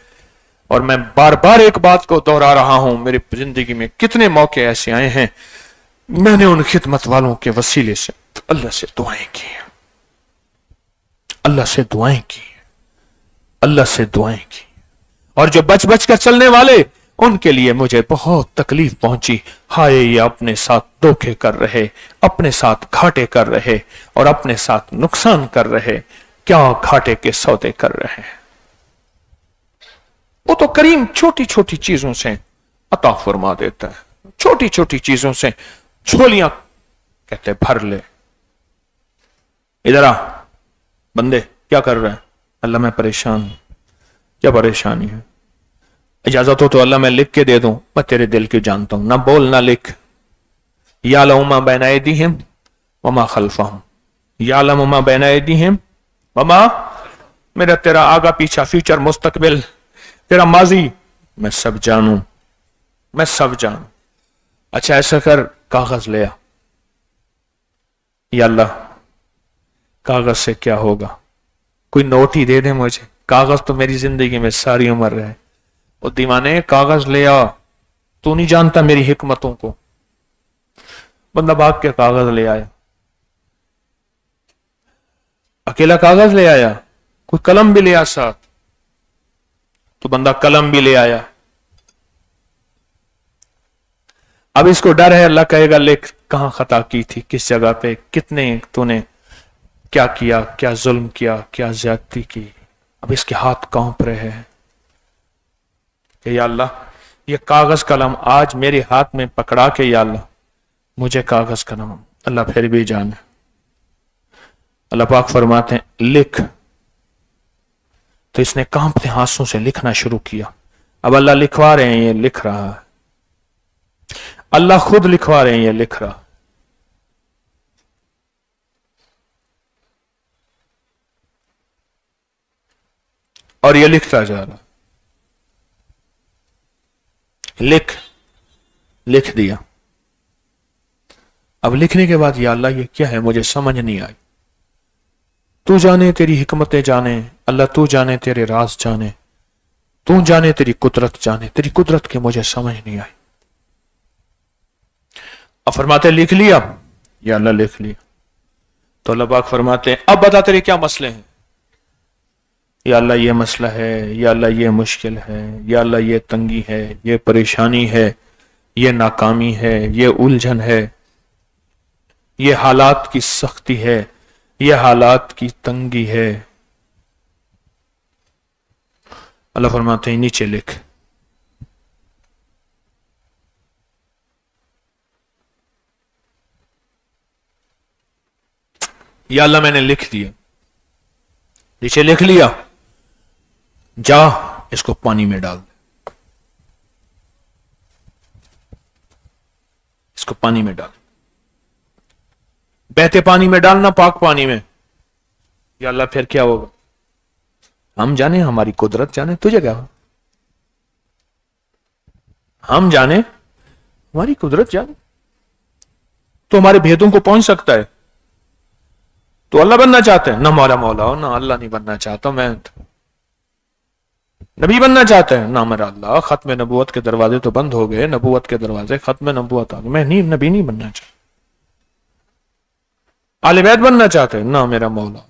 और मैं बार बार एक बात को दोहरा रहा हूं, मेरी जिंदगी में कितने मौके ऐसे आए हैं, मैंने उन खिदमत वालों के वसीले से अल्लाह से दुआएं की, अल्लाह से दुआएं की, अल्लाह से दुआएं की। और जो बच बच कर चलने वाले, उनके लिए मुझे बहुत तकलीफ पहुंची। हाय, ये अपने साथ धोखे कर रहे, अपने साथ घाटे कर रहे और अपने साथ नुकसान कर रहे। क्या घाटे के सौदे कर रहे हैं। वो तो करीम छोटी छोटी चीजों से अता फरमा देता है, छोटी छोटी चीजों से झोलियां कहते भर ले। इधर आ बंदे, क्या कर रहे हैं? अल्लाह मैं परेशान हूं। क्या परेशानी है? इजाजत हो तो अल्लाह मैं लिख के दे दूं, मैं तेरे दिल की जानता हूं, ना बोल ना लिख। या लमा बैन ऐदीहिम वमा खल्फहुम, या लमा बैन ऐदीहिम वमा, मेरा तेरा आगा पीछा, फ्यूचर मुस्तकबिल, तेरा माजी मैं सब जानूं, मैं सब जानूं। अच्छा ऐसा कर, कागज ले आ। या अल्लाह कागज से क्या होगा? कोई नोट ही दे दे मुझे, कागज तो मेरी जिंदगी में सारी उम्र रहे। वो दीवाने कागज ले आ, तू नहीं जानता मेरी हिकमतों को। बंदा भाग के कागज ले आया, अकेला कागज ले आया, कोई कलम भी ले आया साथ, तो बंदा कलम भी ले आया। अब इसको डर है, अल्लाह कहेगा लिख कहां खता की थी, किस जगह पे, कितने तूने क्या किया, क्या जुल्म किया, क्या ज्यादती की। अब इसके हाथ कांप रहे हैं कि या अल्लाह ये कागज कलम आज मेरे हाथ में पकड़ा के, या अल्लाह मुझे कागज कलम, अल्लाह फिर भी जाने। अल्लाह पाक फरमाते हैं लिख, तो इसने कांपते हाथों से लिखना शुरू किया। अब अल्लाह लिखवा रहे हैं, ये लिख रहा है, अल्लाह खुद लिखवा रहे हैं, ये लिख रहा। और ये लिखता जा रहा, लिख दिया। अब लिखने के बाद या अल्लाह ये क्या है, मुझे समझ नहीं आई। तू जाने, तेरी हिकमतें जाने, अल्लाह तू जाने, तेरे राज जाने, तू जाने, तेरी कुदरत जाने, तेरी कुदरत की मुझे समझ नहीं आई। अब फरमाते लिख लिया, या अल्लाह लिख लिया। तो अल्लाह पाक फरमाते हैं अब बता तेरे क्या मसले हैं। या अल्लाह ये मसला है, या अल्लाह ये मुश्किल है, या अल्लाह ये तंगी है, ये परेशानी है, ये नाकामी है, ये उलझन है, ये हालात की सख्ती है, ये हालात की तंगी है। अल्लाह फरमाते हैं नीचे लिख। या अल्लाह मैंने लिख दिया, नीचे लिख लिया, जा इसको पानी में डाल दे, इसको पानी में डाल, बहते पानी में डालना, पाक पानी में। या अल्लाह फिर क्या होगा? हम जाने, हमारी कुदरत जाने, तुझे क्या हो? हम जाने, हमारी कुदरत जाने, तो हमारे भेदों को पहुंच सकता है। तो अल्लाह बनना चाहते हैं, ना मौला मौला हो, ना अल्लाह नहीं बनना चाहता, मैं नबी बनना चाहते हैं, ना मेरा अल्लाह, खत्म नबूवत के दरवाजे तो बंद हो गए, नबूवत के दरवाजे खत्म नबूवत आ गए, मैं नहीं नबी नहीं बनना चाहता। आले बैत बनना चाहते हैं, ना मेरा मौला।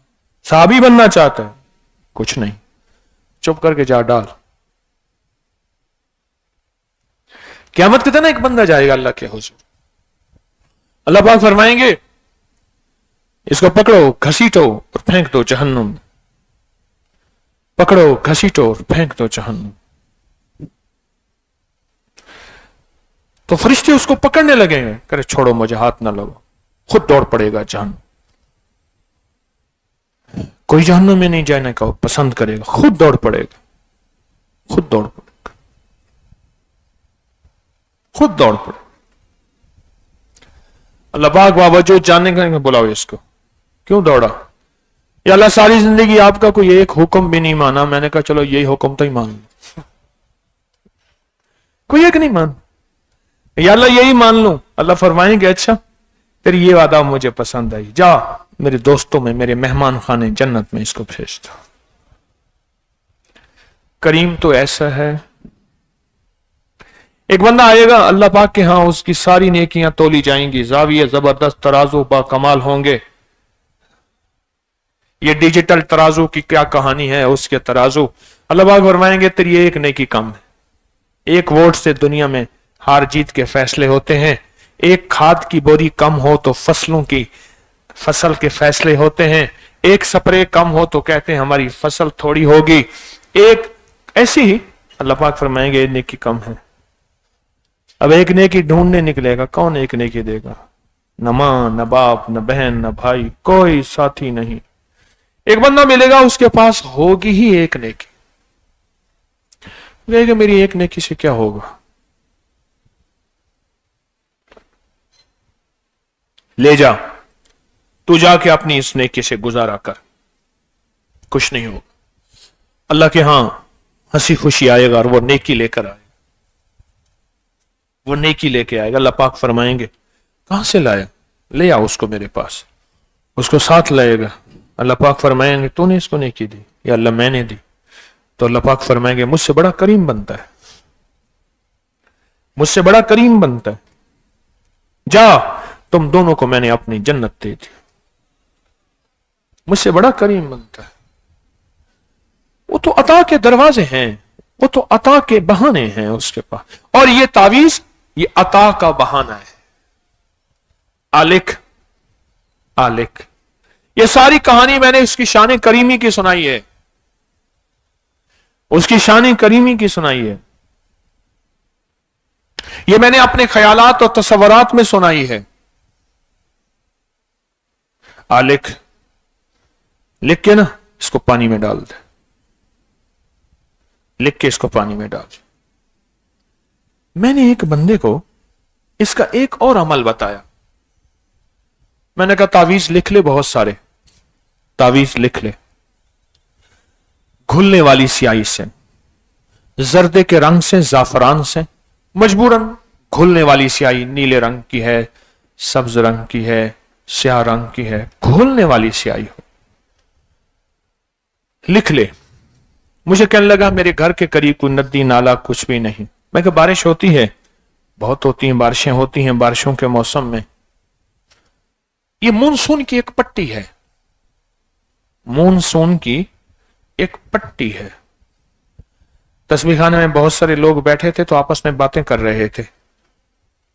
साहबी बनना चाहते हैं, कुछ नहीं, चुप करके जा डाल। क़यामत के दिन एक बंदा जाएगा अल्लाह के हुजूर, अल्लाह पाक फरमाएंगे इसको पकड़ो घसीटो और फेंक दो जहन्नुम में, पकड़ो घसीटो और फेंक दो जहन्नुम। तो फरिश्ते उसको पकड़ने लगेंगे, करे छोड़ो मुझे हाथ ना लगो, खुद दौड़ पड़ेगा जहन्नुम। कोई जहन्नुम में नहीं जाने का पसंद करेगा, खुद दौड़ पड़ेगा, खुद दौड़ पड़ेगा, खुद दौड़ पड़ेगा। अल्लाह पाक बावजूद जानने का बुलाओ इसको, क्यों दौड़ा? या अल्लाह सारी जिंदगी आपका कोई एक हुक्म भी नहीं माना, मैंने कहा चलो यही हुक्म तो ही मान लो, कोई एक नहीं मान, या अल्लाह यही मान लो। अल्लाह फरमाएंगे अच्छा तेरी ये वादा मुझे पसंद आई, जा मेरे दोस्तों में, मेरे मेहमान खाने जन्नत में इसको भेज दो। करीम तो ऐसा है, एक बंदा आएगा अल्लाह पाक के यहां, उसकी सारी नेकियां तोली जाएंगी, जाविये जबरदस्त तराजू बा कमाल होंगे। ये डिजिटल तराजू की क्या कहानी है, उसके तराजू अल्लाह पाक फरमाएंगे तेरी एक नेकी कम है। एक वोट से दुनिया में हार जीत के फैसले होते हैं, एक खाद की बोरी कम हो तो फसल के फैसले होते हैं, एक स्प्रे कम हो तो कहते हैं हमारी फसल थोड़ी होगी, एक ऐसी ही अल्लाह पाक फरमाएंगे नेकी कम है। अब एक नेकी ढूंढने निकलेगा, कौन एक नेकी देगा? न मां, न बाप, न बहन, न भाई, कोई साथी नहीं। एक बंदा मिलेगा उसके पास होगी ही एक नेकी, कहेगा मेरी एक नेकी से क्या होगा? ले जा, तू जाके अपनी इस नेकी से गुजारा कर, कुछ नहीं होगा। अल्लाह के यहां हंसी खुशी आएगा और वो नेकी लेकर आएगा, वो नेकी लेके आएगा। अल्लाह पाक फरमाएंगे कहां से लाया? ले आओ उसको मेरे पास, उसको साथ लाएगा। अल्लाह पाक फरमाएंगे तूने इसको नेकी दी या अल्लाह मैंने दी? तो अल्लाह पाक फरमाएंगे मुझसे बड़ा करीम बनता है, मुझसे बड़ा करीम बनता है, जा तुम दोनों को मैंने अपनी जन्नत दे दी, मुझसे बड़ा करीम बनता है। वो तो अता के दरवाजे हैं, वो तो अता के बहाने हैं उसके पास, और ये तावीज ये अता का बहाना है। आलिक आलिक, ये सारी कहानी मैंने उसकी शान करीमी की सुनाई है, उसकी शान करीमी की सुनाई है, ये मैंने अपने ख्यालात और तसव्वुरात में सुनाई है। आलिक लिख के ना इसको पानी में डाल दे, लिख के इसको पानी में डाल। मैंने एक बंदे को इसका एक और अमल बताया, मैंने कहा तावीज लिख ले, बहुत सारे तावीज लिख ले, घुलने वाली स्याही से, जर्दे के रंग से, जाफरान से, मजबूरन घुलने वाली स्याही नीले रंग की है, सब्ज रंग की है, स्याह रंग की है, घुलने वाली स्याही हो, लिख ले। मुझे कहने लगा मेरे घर के करीब कोई नदी नाला कुछ भी नहीं। मैं कहा बारिश होती है? बहुत होती है, बारिशें होती हैं बारिशों के मौसम में। ये मानसून की एक पट्टी है, मानसून की एक पट्टी है। तस्बीह खाने में बहुत सारे लोग बैठे थे तो आपस में बातें कर रहे थे,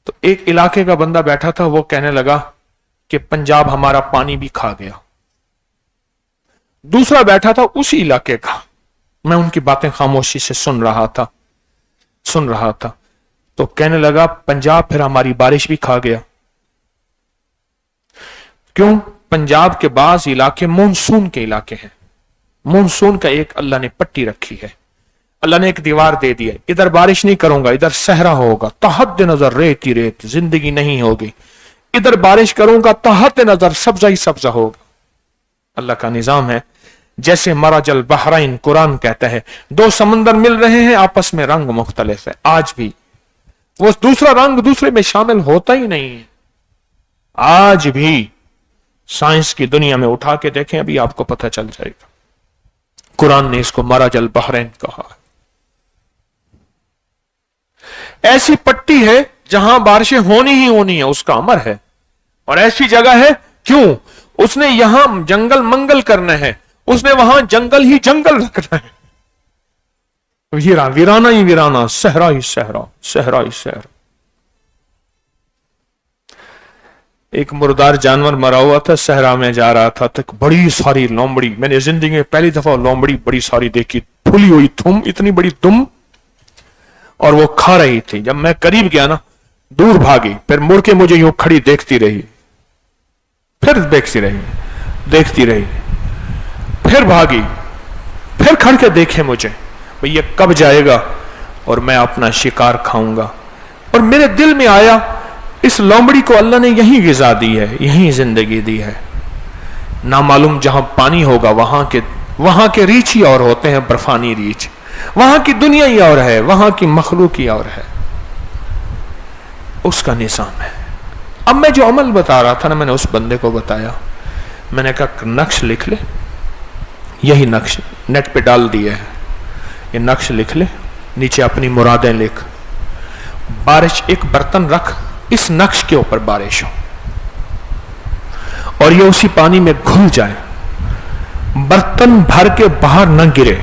तो एक इलाके का बंदा बैठा था, वो कहने लगा कि पंजाब हमारा पानी भी खा गया। दूसरा बैठा था उसी इलाके का, मैं उनकी बातें खामोशी से सुन रहा था, तो कहने लगा पंजाब फिर हमारी बारिश भी खा गया। क्यों? पंजाब के बाज इलाके मानसून के इलाके हैं, मानसून का एक अल्लाह ने पट्टी रखी है, अल्लाह ने एक दीवार दे दी है, इधर बारिश नहीं करूंगा, इधर सहरा होगा, तहद नजर रेत ही रेत, जिंदगी नहीं होगी, इधर बारिश करूंगा तहद नजर सब्जा ही सब्जा होगा। अल्लाह का निजाम है। जैसे मराजल बहराइन कुरान कहता है, दो समंदर मिल रहे हैं, आपस में रंग मुख्तलिफ है, आज भी वो दूसरा रंग दूसरे में शामिल होता ही नहीं है, आज भी साइंस की दुनिया में उठा के देखें, अभी आपको पता चल जाएगा। कुरान ने इसको मरज अल बहरैन कहा है। ऐसी पट्टी है जहां बारिशें होनी ही होनी है, उसका अमर है। और ऐसी जगह है, क्यों? उसने यहां जंगल मंगल करना है, उसने वहां जंगल ही जंगल रखना है। वीराना ही वीराना, सहरा ही सहरा, सहरा ही सहरा। एक मुर्दार जानवर मरा हुआ था, सहरा में जा रहा था, तो बड़ी सारी लोमड़ी, मैंने जिंदगी में पहली दफा लोमड़ी बड़ी सारी देखी, फुली हुई थुम, इतनी बड़ी तुम, और वो खा रही थी। जब मैं करीब गया ना, दूर भागी, फिर मुड़ के मुझे यूं खड़ी देखती रही, फिर देखती रही, देखती रही, फिर भागी, फिर खड़ के देखे मुझे, भाई ये कब जाएगा और मैं अपना शिकार खाऊंगा। और मेरे दिल में आया, इस लोमड़ी को अल्लाह ने यही गिजा दी है, यही जिंदगी दी है। ना मालूम जहां पानी होगा वहां के रीछ ही और होते हैं, बर्फानी रीछ, वहां की दुनिया ही और है, वहां की मखलूक ही और है, उसका निजाम है। अब मैं जो अमल बता रहा था ना, मैंने उस बंदे को बताया, मैंने कहा नक्श लिख ले, यही नक्श नेट पे डाल दिए है, ये नक्श लिख ले, नीचे अपनी मुरादें लिख, बारिश एक बर्तन रख, इस नक्श के ऊपर बारिश हो और ये उसी पानी में घुल जाए, बर्तन भर के बाहर न गिरे,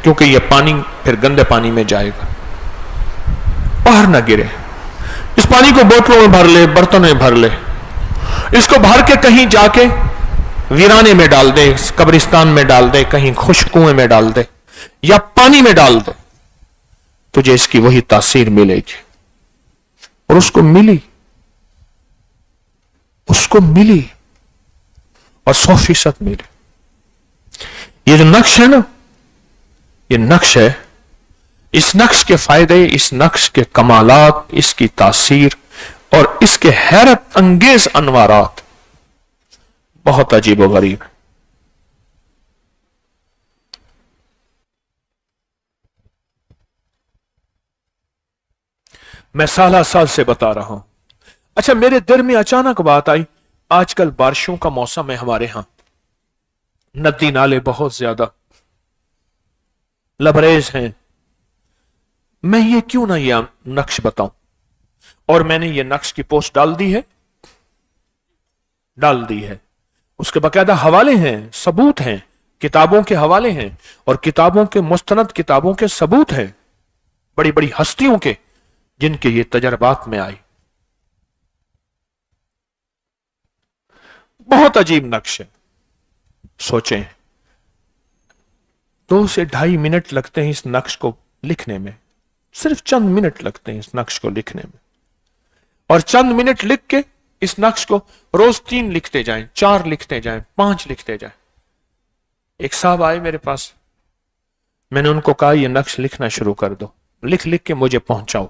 क्योंकि ये पानी फिर गंदे पानी में जाएगा, बाहर न गिरे। इस पानी को बोतलों में भर ले, बर्तनों में भर ले, इसको भर के कहीं जाके वीराने में डाल दे, कब्रिस्तान में डाल दे, कहीं खुश कुएं में डाल दे या पानी में डाल दे, तुझे इसकी वही तासीर मिलेगी। और उसको मिली, उसको मिली और 100% मिली। ये जो नक्श है ना, ये नक्श है, इस नक्श के फायदे, इस नक्श के कमालात, इसकी तासीर और इसके हैरत अंगेज अनवारात बहुत अजीब और गरीब है। मैं साल साल से बता रहा हूं। अच्छा, मेरे दिल में अचानक बात आई, आजकल बारिशों का मौसम है हमारे यहां, नदी नाले बहुत ज्यादा लबरेज हैं, मैं ये क्यों ना ये नक्श बताऊं। और मैंने ये नक्श की पोस्ट डाल दी है, डाल दी है, उसके बाकायदा हवाले हैं, सबूत हैं, किताबों के हवाले हैं और किताबों के मुस्तनद किताबों के सबूत हैं, बड़ी बड़ी हस्तियों के, जिनके ये तजर्बात में आई। बहुत अजीब नक्श है। सोचें, 2 से 2.5 मिनट लगते हैं इस नक्श को लिखने में, सिर्फ चंद मिनट लगते हैं इस नक्श को लिखने में, और चंद मिनट लिख के इस नक्श को रोज 3 लिखते जाएं, 4 लिखते जाएं, 5 लिखते जाएं। एक साहब आए मेरे पास, मैंने उनको कहा ये नक्श लिखना शुरू कर दो, लिख लिख के मुझे पहुंचाओ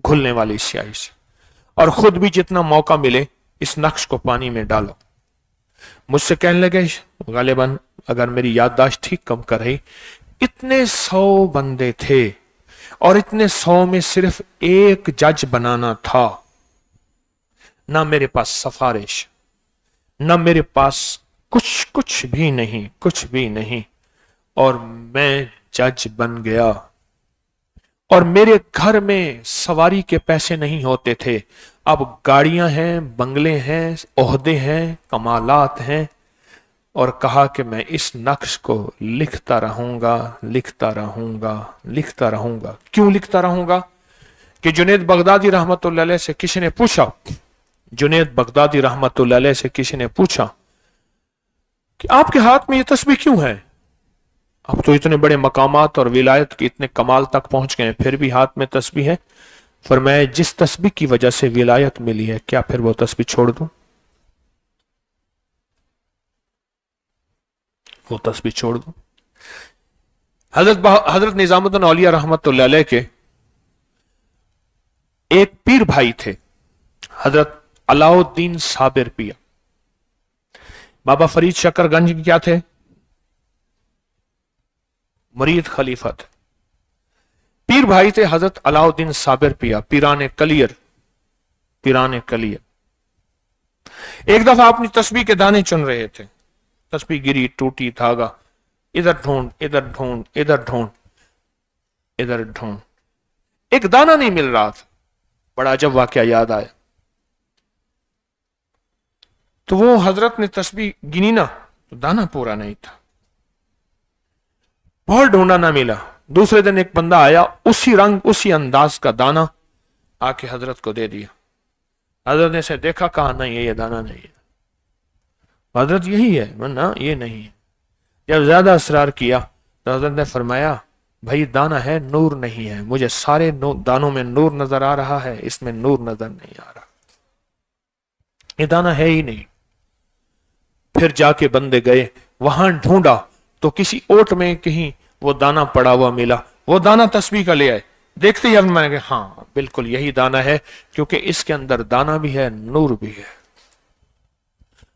घुलने वाली स्याही से, और खुद भी जितना मौका मिले इस नक्श को पानी में डालो। मुझसे कहने लगे, गालिबन अगर मेरी याददाश्त ठीक कम कर रही, इतने 100 बंदे थे और इतने 100 में सिर्फ एक जज बनाना था, ना मेरे पास सिफारिश, ना मेरे पास कुछ भी नहीं, कुछ भी नहीं, और मैं जज बन गया। और मेरे घर में सवारी के पैसे नहीं होते थे, अब गाड़ियां हैं, बंगले हैं, ओहदे हैं, कमालात हैं। और कहा कि मैं इस नक्श को लिखता रहूंगा, लिखता रहूंगा, लिखता रहूंगा। क्यों लिखता रहूंगा? कि जुनैद बगदादी रहमतुल्लाह अलैह से किसी ने पूछा, जुनैद बगदादी रहमतुल्लाह अलैह से किसी ने पूछा कि आपके हाथ में ये तस्बीह क्यों है? अब तो इतने बड़े मकामात और विलायत के इतने कमाल तक पहुंच गए, फिर भी हाथ में तस्बीह है। फरमाया, जिस तस्बीह की वजह से विलायत मिली है, क्या फिर वो तस्बीह छोड़ दूं? वो तस्बीह छोड़ दूं? हजरत निजामुद्दीन औलिया रहमतुल्लाह अलैह के एक पीर भाई थे, हजरत अलाउद्दीन साबिर पिया। बाबा फरीद शकरगंज के क्या थे? मुरीद खलीफा थे। पीर भाई थे हजरत अलाउद्दीन साबिर पिया, पीराने कलियर, पीराने कलियर। एक दफा अपनी तस्बीह के दाने चुन रहे थे, तस्बीह गिरी, टूटी, धागा, इधर ढूंढ, इधर ढूंढ, इधर ढूंढ, इधर ढूंढ, एक दाना नहीं मिल रहा था। बड़ा अजब वाकया याद आया। तो वो हजरत ने तस्बीह गिनी ना, तो दाना पूरा नहीं था। बहुत ढूंढा ना मिला। दूसरे दिन एक बंदा आया, उसी रंग उसी अंदाज का दाना आके हजरत को दे दिया। हजरत ने से देखा, कहा नहीं है, ये दाना नहीं है। हजरत यही है, वरना ये नहीं है। जब ज्यादा असरार किया तो हजरत ने फरमाया, भाई दाना है, नूर नहीं है। मुझे सारे दानों में नूर नजर आ रहा है, इसमें नूर नजर नहीं आ रहा, ये दाना है ही नहीं। फिर जाके बंदे गए, वहां ढूंढा तो किसी ओट में कहीं वो दाना पड़ा हुआ मिला। वो दाना तस्बीह का ले आए। देखते ही अब मैंने कहा, हाँ बिल्कुल यही दाना है, क्योंकि इसके अंदर दाना भी है, नूर भी है।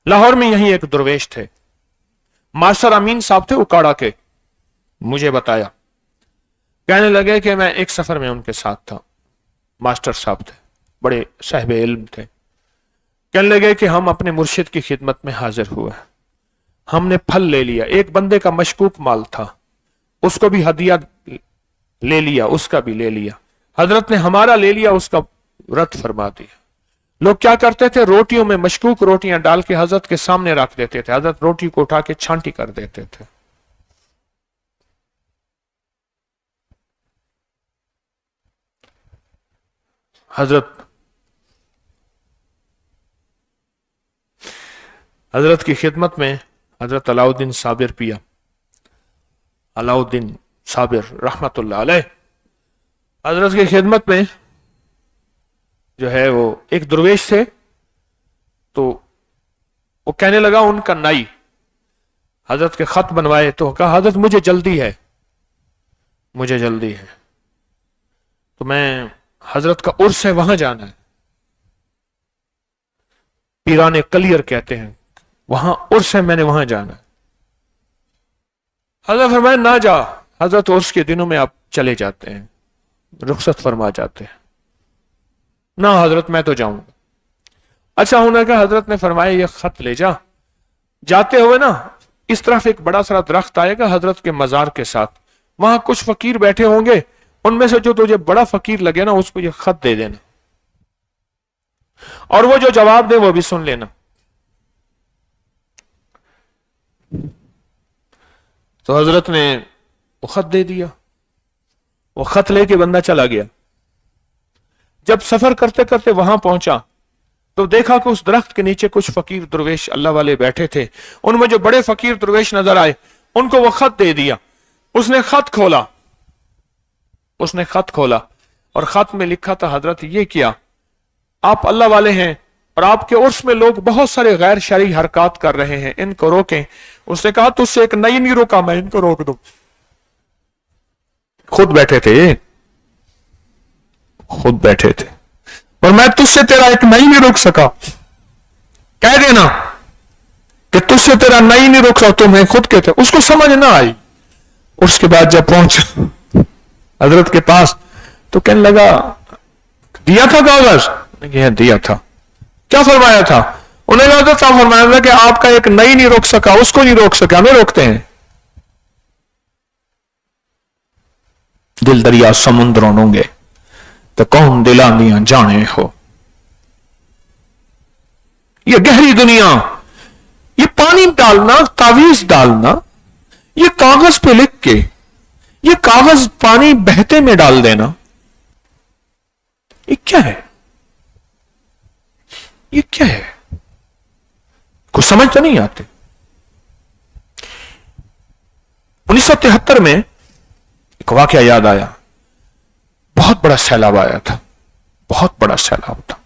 लाहौर में यही एक दरवेश थे, मास्टर अमीन साहब थे उकाड़ा के। मुझे बताया, कहने लगे कि मैं एक सफर में उनके साथ था। मास्टर साहब थे, बड़े साहिब इल्म थे। कहने लगे कि हम अपने मुर्शिद की खिदमत में हाजिर हुए, हमने फल ले लिया। एक बंदे का मशकूक माल था, उसको भी हदिया ले लिया, उसका भी ले लिया। हजरत ने हमारा ले लिया, उसका रद्द फरमा दिया। लोग क्या करते थे, रोटियों में मशकूक रोटियां डाल के हजरत के सामने रख देते थे। हजरत रोटी को उठा के छांटी कर देते थे। हजरत की खिदमत में हजरत अलाउद्दीन साबिर पिया, अलाउद्दीन साबिर रहमतुल्लाह अलैह, हजरत की खिदमत में जो है वो एक दरवेश थे। तो वो कहने लगा, उनका नाई हजरत के खत बनवाए तो कहा, हजरत मुझे जल्दी है, मुझे जल्दी है, तो मैं हजरत का उर्स है, वहां जाना है। पीराने कलियर कहते हैं, वहां उर्स है, मैंने वहां जाना है। हजरत फरमाया, ना जा। हजरत उर्स के दिनों में आप चले जाते हैं, रुखसत फरमा जाते हैं। ना हजरत मैं तो जाऊंगा। अच्छा होने का, हजरत ने फरमाया, ये खत ले जा। जाते हुए ना इस तरफ एक बड़ा सारा दरख्त आएगा हजरत के मजार के साथ, वहां कुछ फकीर बैठे होंगे, उनमें से जो तुझे बड़ा फकीर लगे ना, उसको ये खत दे देना, और वो जो जवाब दे वो भी सुन लेना। तो हजरत ने वो खत दे दिया। वो खत लेके बंदा चला गया। जब सफर करते करते वहां पहुंचा तो देखा कि उस दरख्त के नीचे कुछ फकीर दरवेश अल्लाह वाले बैठे थे। उनमें जो बड़े फकीर दरवेश नजर आए, उनको वो खत दे दिया। उसने खत खोला और खत में लिखा था, हजरत ये किया, आप अल्लाह वाले हैं और आपके उर्स में लोग बहुत सारे गैर शरई हरकत कर रहे हैं, इनको रोकें। उसने कहा, तुझसे एक नई नहीं रोका, मैं इनको रोक दूं। खुद बैठे थे और मैं तुझसे तेरा एक नई नहीं रोक सका। कह देना कि तुझसे तेरा नई नहीं रोक सका, तो मैं खुद के थे। उसको समझ ना आई। उसके बाद जब पहुंचा हजरत के पास तो कहने लगा, दिया था कागज? दिया था। क्या फरमाया था? उन्हें कहा था फरमाया था कि आपका एक नई नहीं रोक सका, उसको नहीं रोक सका, हमें रोकते हैं। दिल दरिया समुद्रों होंगे तो कौन दिला दिया जाने हो। ये गहरी दुनिया, ये पानी डालना, तावीज डालना, ये कागज पे लिख के, ये कागज पानी बहते में डाल देना, ये क्या है? ये क्या है? कुछ समझ तो नहीं आते। 1973 में एक वाकया याद आया। बहुत बड़ा सैलाब आया था, बहुत बड़ा सैलाब था,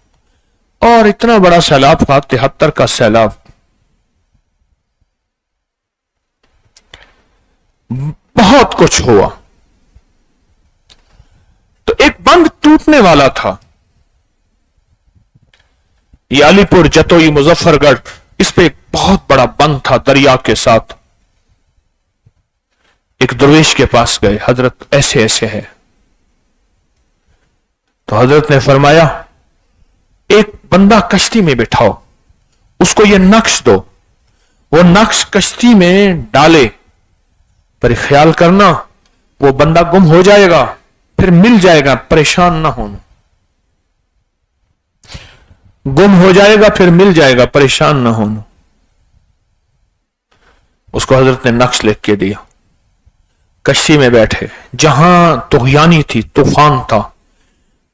और इतना बड़ा सैलाब था, 73 का सैलाब। बहुत कुछ हुआ। तो एक बंद टूटने वाला था, ये अलीपुर, जतोई, मुजफ्फरगढ़, इस पे एक बहुत बड़ा बंद था दरिया के साथ। एक दरवेश के पास गए, हजरत ऐसे ऐसे है। तो हजरत ने फरमाया, एक बंदा कश्ती में बिठाओ उसको ये नक्श दो, वो नक्श कश्ती में डाले, पर ख्याल करना वो बंदा गुम हो जाएगा, फिर मिल जाएगा, परेशान ना होना। गुम हो जाएगा फिर मिल जाएगा, परेशान ना होना। उसको हजरत ने नक्श लिख के दिया। कश्ती में बैठे, जहां तुगयानी थी, तूफान था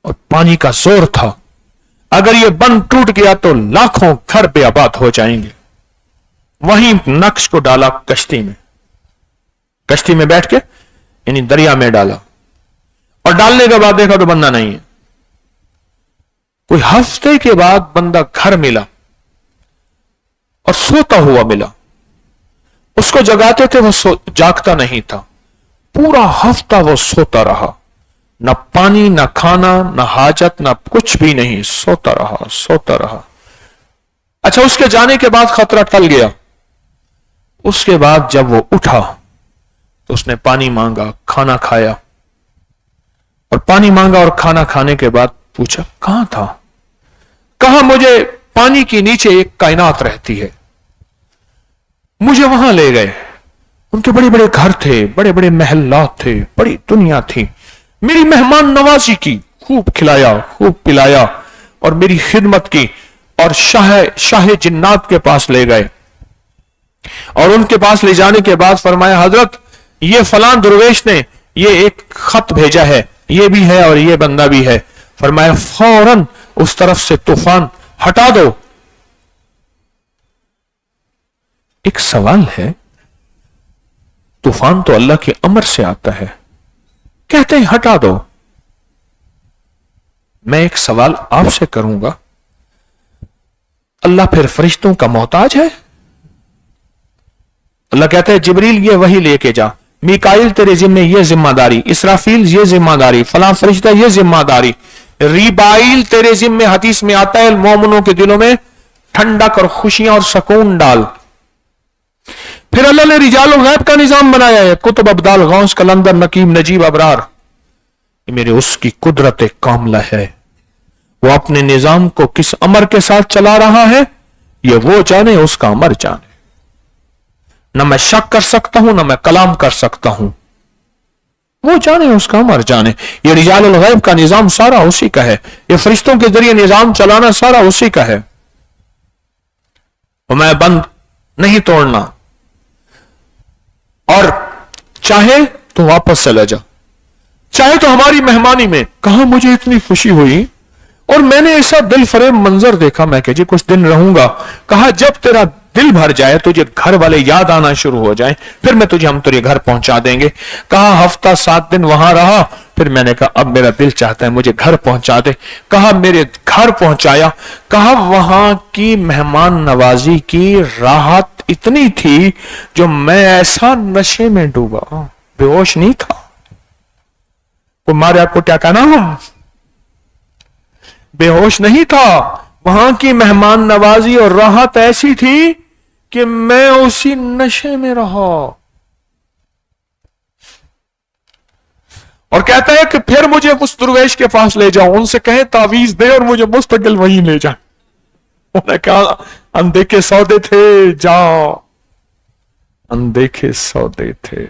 और पानी का जोर था, अगर ये बंद टूट गया तो लाखों घर बेआबाद हो जाएंगे। वहीं नक्श को डाला कश्ती में, कश्ती में बैठ के यानी दरिया में डाला, और डालने के बाद देखा तो बंदा नहीं है। कोई हफ्ते के बाद बंदा घर मिला और सोता हुआ मिला। उसको जगाते थे, वो जागता नहीं था। पूरा हफ्ता वो सोता रहा, न पानी न खाना न हाजत न कुछ भी नहीं, सोता रहा सोता रहा। अच्छा, उसके जाने के बाद खतरा टल गया। उसके बाद जब वो उठा तो उसने पानी मांगा, खाना खाया, और पानी मांगा और खाना खाने के बाद पूछा कहां था? कहा मुझे पानी के नीचे एक कायनात रहती है, मुझे वहां ले गए। उनके बड़े बड़े घर थे, बड़े बड़े महल्लात थे, बड़ी दुनिया थी। मेरी मेहमान नवाजी की, खूब खिलाया खूब पिलाया और मेरी खिदमत की, और शाह जिन्नात के पास ले गए। और उनके पास ले जाने के बाद फरमाया हजरत ये फलां दुर्वेश ने ये एक खत भेजा है, ये भी है और ये बंदा भी है। फरमाया फौरन उस तरफ से तूफान हटा दो। एक सवाल है, तूफान तो अल्लाह के अमर से आता है, कहते हैं हटा दो। मैं एक सवाल आपसे करूंगा, अल्लाह फिर फरिश्तों का मोहताज है? अल्लाह कहते हैं जिब्रील ये वही लेके जा, मीकाइल तेरे जिम्मे ये जिम्मेदारी, इसराफील ये जिम्मेदारी, फलां फरिश्ता ये जिम्मेदारी, रीबाइल तेरे जिम्मे, हदीस में आता है मोमिनों के दिलों में ठंडक और खुशियां और सुकून डाल। फिर अल्लाह ने रिजाल और गैब का निजाम बनाया है, कुतुब अब्दाल गौस कलंदर नकीम नजीब अबरार। मेरे उसकी कुदरत कामला है, वो अपने निजाम को किस अमर के साथ चला रहा है ये वो जाने, उसका अमर जाने। न मैं शक कर सकता हूं न मैं कलाम कर सकता हूं, वो जाने उसका अमर जाने। ये रिजाल और गैब का निजाम सारा उसी का है, ये फरिश्तों के जरिए निजाम चलाना सारा उसी का है। और मैं बंद नहीं तोड़ना, और चाहे तो वापस चला जा, चाहे तो हमारी मेहमानी में। कहा मुझे इतनी खुशी हुई और मैंने ऐसा दिल फरेब मंजर देखा, मैं कह जी कुछ दिन रहूंगा। कहा जब तेरा दिल भर जाए, तुझे घर वाले याद आना शुरू हो जाए, फिर मैं तुझे हम तुझे घर पहुंचा देंगे। कहा हफ्ता 7 दिन वहां रहा, फिर मैंने कहा अब मेरा दिल चाहता है मुझे घर पहुंचा दे। कहा मेरे घर पहुंचाया। कहा वहां की मेहमान नवाजी की राहत इतनी थी जो मैं ऐसा नशे में डूबा, बेहोश नहीं था। को मारे आपको क्या कहना, हम बेहोश नहीं था। वहां की मेहमान नवाजी और राहत ऐसी थी कि मैं उसी नशे में रहा। और कहता है कि फिर मुझे उस दुर्वेश के पास ले जाओ, उनसे कहें तावीज दे और मुझे मुस्तकिल वहीं ले जाए। उन्होंने कहा अनदेखे सौदे थे, जाओ अनदेखे सौदे थे।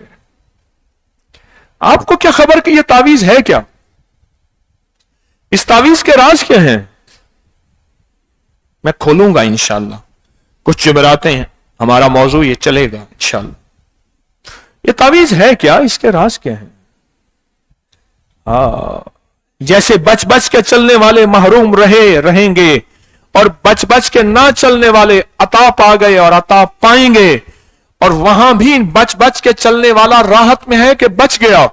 आपको क्या खबर कि यह तावीज है क्या? इस तावीज के राज क्या हैं? मैं खोलूंगा इंशाअल्लाह। कुछ जुमेरातें हैं, हमारा मौजू ये चलेगा इंशाअल्लाह। ये तावीज है क्या, इसके राज क्या है? जैसे बच बच के चलने वाले महरूम रहेंगे और बच बच के ना चलने वाले अता पा गए और अता पाएंगे, और वहां भी बच बच के चलने वाला राहत में है कि बच गया,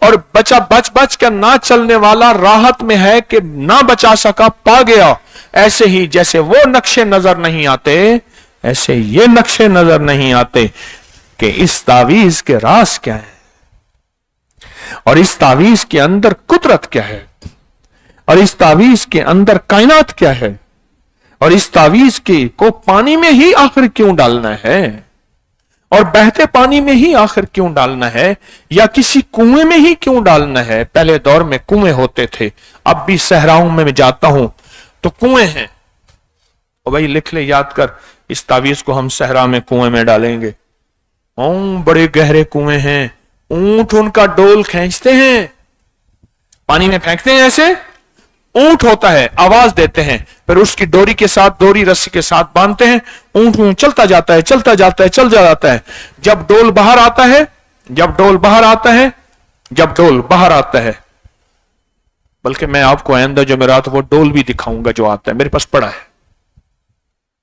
और बच बच के ना चलने वाला राहत में है कि ना बचा सका, पा गया। ऐसे ही जैसे वो नक्शे नजर नहीं आते, ऐसे ये नक्शे नजर नहीं आते कि इस तावीज के राज क्या है, और इस तावीज के अंदर कुदरत क्या है, और इस तावीज के अंदर कायनात क्या है, और इस तावीज को पानी में ही आखिर क्यों डालना है, और बहते पानी में ही आखिर क्यों डालना है, या किसी कुएं में ही क्यों डालना है। पहले दौर में कुएं होते थे, अब भी सहराओं में मैं जाता हूं तो कुएं हैं, और भाई लिख ले, याद कर, इस तावीज को हम सहरा में कुएं में डालेंगे। बड़े गहरे कुएं हैं, ऊंट उनका डोल खींचते हैं, पानी में फेंकते हैं, ऐसे ऊंट होता है, आवाज देते हैं, फिर उसकी डोरी के साथ, डोरी रस्सी के साथ बांधते हैं, ऊंट में चलता जाता है, चलता जाता है, चल जाता है। जब डोल बाहर आता है, जब डोल बाहर आता है, जब डोल बाहर आता है, बल्कि मैं आपको आइंदा जुमेरात वो डोल भी दिखाऊंगा जो आता है, मेरे पास पड़ा है,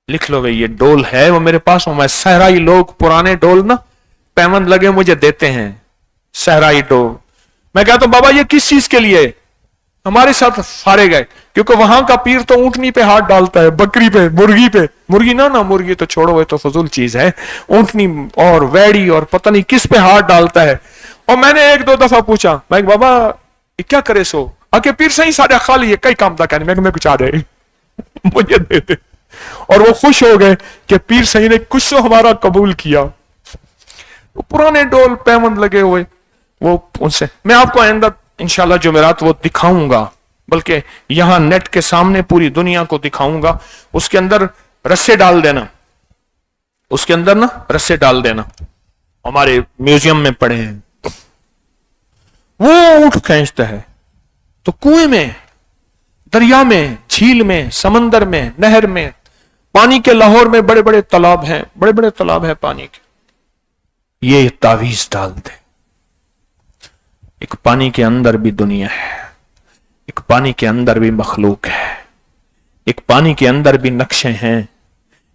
लिख लो भाई, ये डोल है वो मेरे पास। मैं सहराई लोग पुराने डोल ना पैमंद लगे मुझे देते हैं, सहराई डोल। मैं कहता हूं बाबा ये किस चीज के लिए? हमारे साथ फारे गए, क्योंकि वहां का पीर तो ऊंटनी पे हाथ डालता है, बकरी पे, मुर्गी पे, मुर्गी ना मुर्गी तो छोड़ो, ये तो फजूल चीज है, ऊंटनी और वैड़ी और पता नहीं किस पे हाथ डालता है। और मैंने एक दो दफा पूछा, मैं बाबा ये क्या करे सो? आके पीर सही साढ़े खाली है, कई काम था कहने, मैं कुछ आ दे मुझे दे दे। और वो खुश हो गए कि पीर सही ने कुछ तो हमारा कबूल किया। तो पुराने डोल पैमंद लगे हुए वो, उनसे मैं आपको आइंदा इंशाल्लाह जुमेरात वो दिखाऊंगा, बल्कि यहां नेट के सामने पूरी दुनिया को दिखाऊंगा। उसके अंदर रस्से डाल देना, उसके अंदर ना रस्से डाल देना, हमारे म्यूजियम में पड़े हैं। वो ऊंट खींचता है तो कुएं में, दरिया में, झील में, समंदर में, नहर में, पानी के लाहौर में बड़े बड़े तालाब हैं, बड़े बड़े तालाब हैं पानी के। ये तावीज डाल दे। एक पानी के अंदर भी दुनिया है, एक पानी के अंदर भी मखलूक है, एक पानी के अंदर भी नक्शे हैं,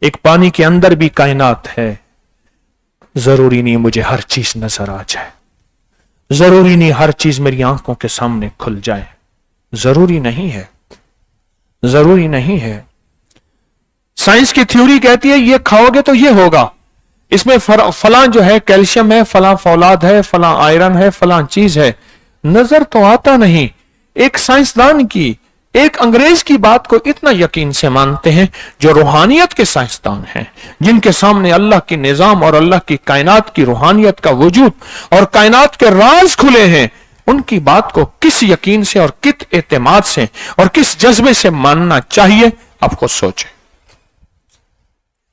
एक पानी के अंदर भी कायनात है। जरूरी नहीं मुझे हर चीज नजर आ जाए, जरूरी नहीं हर चीज मेरी आंखों के सामने खुल जाए, जरूरी नहीं है, जरूरी नहीं है। साइंस की थ्योरी कहती है ये खाओगे तो ये होगा, इसमें फलां जो है कैल्शियम है, फलां फौलाद है, फलां आयरन है, फलां चीज है, नजर तो आता नहीं। एक साइंसदान की, एक अंग्रेज की बात को इतना यकीन से मानते हैं जो रूहानियत के साइंसदान हैं, जिनके सामने अल्लाह की निजाम और अल्लाह की कायनात की रूहानियत का वजूद और कायनात के राज खुले हैं। उनकी बात को किस यकीन से और किस एतमाद से और किस जज्बे से मानना चाहिए, आप खुद सोचें,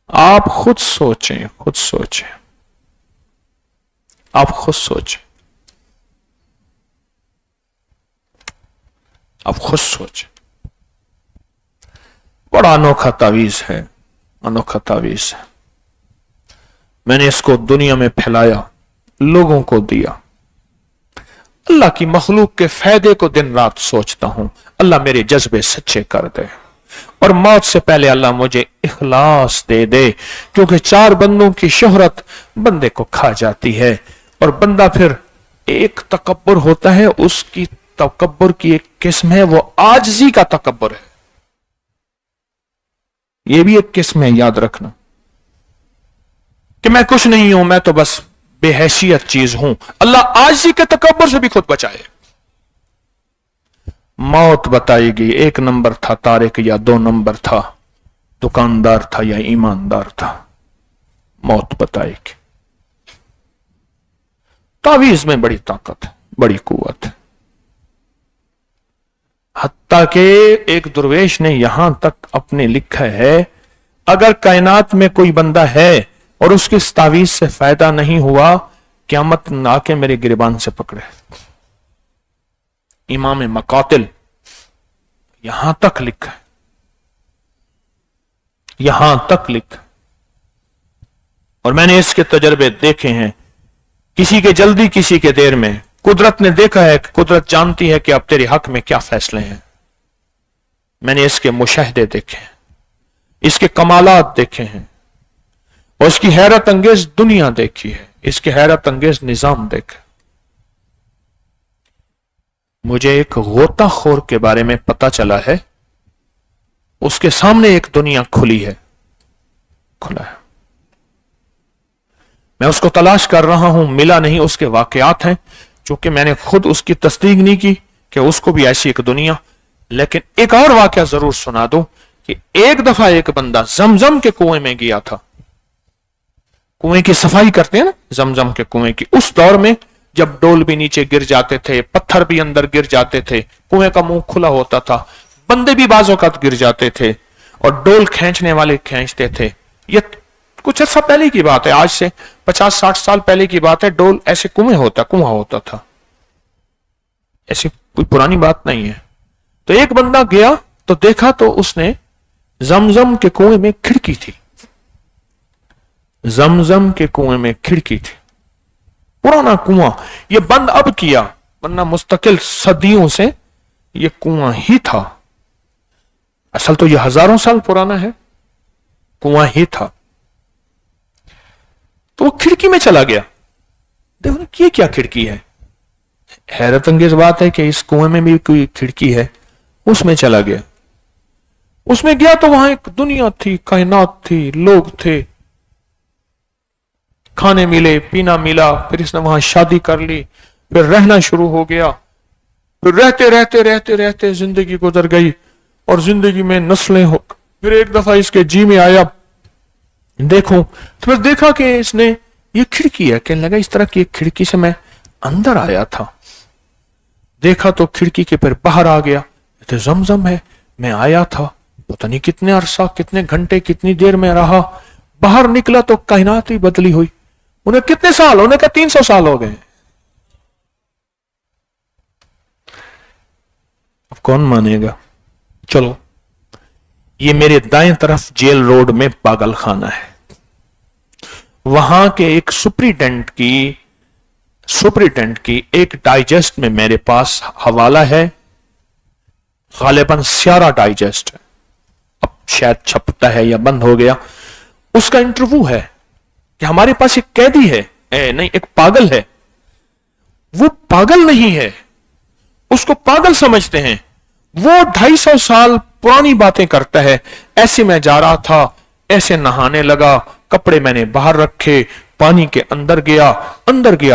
आप खुद सोचें, खुद सोचें, आप खुद सोचें, आप खुद सोचें। बड़ा अनोखा तावीज है, अनोखा तावीज है। मैंने इसको दुनिया में फैलाया, लोगों को दिया। अल्लाह की मखलूक के फायदे को दिन रात सोचता हूं, अल्लाह मेरे जज्बे सच्चे कर दे और मौत से पहले अल्लाह मुझे इखलास दे दे, क्योंकि चार बंदों की शोहरत बंदे को खा जाती है और बंदा फिर एक तकब्बुर होता है, उसकी तकब्बुर की एक किस्म है, वो आजजी का तकब्बुर है। ये भी एक किस्म है, याद रखना कि मैं कुछ नहीं हूं, मैं तो बस बेहैसियत चीज हूं। अल्लाह आजजी के तकब्बुर से भी खुद बचाए। मौत बताएगी, एक नंबर था तारिक या दो नंबर था, दुकानदार था या ईमानदार था, मौत बताएगी। तावीज में बड़ी ताकत है, बड़ी कुव्वत है। हत्ता के एक दुर्वेश ने यहां तक अपने लिखा है, अगर कायनात में कोई बंदा है और उसकी इस तावीज से फायदा नहीं हुआ, क़यामत ना के मेरे गिरबान से पकड़े। इमाम मकातिल यहां तक लिखा है, यहां तक लिखा। और मैंने इसके तजर्बे देखे हैं, किसी के जल्दी किसी के देर में। कुदरत ने देखा है, कुदरत जानती है कि अब तेरे हक में क्या फैसले हैं। मैंने इसके मुशाहदे देखे हैं, इसके कमालात देखे हैं और इसकी हैरत अंगेज दुनिया देखी है, इसके हैरत अंगेज निजाम देखे। मुझे एक गोताखोर के बारे में पता चला है, उसके सामने एक दुनिया खुली है, खुला है। मैं उसको तलाश कर रहा हूं, मिला नहीं। उसके वाकयात हैं, चूंकि मैंने खुद उसकी तस्दीक नहीं की कि उसको भी ऐसी एक दुनिया। लेकिन एक और वाकया जरूर सुना दूं कि एक दफा एक बंदा जमजम के कुएं में गया था। कुएं की सफाई करते हैं ना, जमजम के कुएं की। उस दौर में जब डोल भी नीचे गिर जाते थे, पत्थर भी अंदर गिर जाते थे, कुएं का मुंह खुला होता था, बंदे भी बाज़ औक़ात गिर जाते थे। और डोल खींचने वाले खींचते थे। ये कुछ अर्सा पहले की बात है, आज से 50-60 साल पहले की बात है। डोल ऐसे कुआं होता था, ऐसी कोई पुरानी बात नहीं है। तो एक बंदा गया तो देखा तो उसने जमजम के कुएं में खिड़की थी, जमजम के कुएं में खिड़की थी, पुराना कुआं। ये बंद अब किया, वरना मुस्तकिल सदियों से ये कुआं ही था। असल तो ये हजारों साल पुराना है, कुआं ही था। तो वो खिड़की में चला गया। देखो ना, ये क्या खिड़की है। हैरत अंगेज बात है कि इस कुएं में भी कोई खिड़की है। उसमें चला गया, उसमें गया तो वहां एक दुनिया थी, कायनात थी, लोग थे, खाने मिले, पीना मिला। फिर इसने वहां शादी कर ली, फिर रहना शुरू हो गया। फिर रहते रहते रहते रहते जिंदगी गुजर गई और जिंदगी में नस्लें हो। फिर एक दफा इसके जी में आया, देखो तो फिर देखा कि इसने ये खिड़की है, कहने लगा इस तरह की एक खिड़की से मैं अंदर आया था। देखा तो खिड़की के फिर बाहर आ गया, तो जमजम है, मैं आया था, पता नहीं कितने अरसा, कितने घंटे, कितनी देर में रहा। बाहर निकला तो कायनात ही बदली हुई। उन्हें कितने साल, उन्हें कहा 300 साल हो गए। अब कौन मानेगा। चलो, ये मेरे दाएं तरफ जेल रोड में पागल खाना है। वहां के एक सुपरिटेंडेंट की एक डाइजेस्ट में मेरे पास हवाला है, गालिबन स्यारा डाइजेस्ट है, अब शायद छपता है या बंद हो गया। उसका इंटरव्यू है कि हमारे पास एक कैदी है, नहीं एक पागल है। वो पागल नहीं है, उसको पागल समझते हैं। वो 250 साल पुरानी बातें करता है। ऐसे मैं जा रहा था, ऐसे नहाने लगा, कपड़े मैंने बाहर रखे, पानी के अंदर गया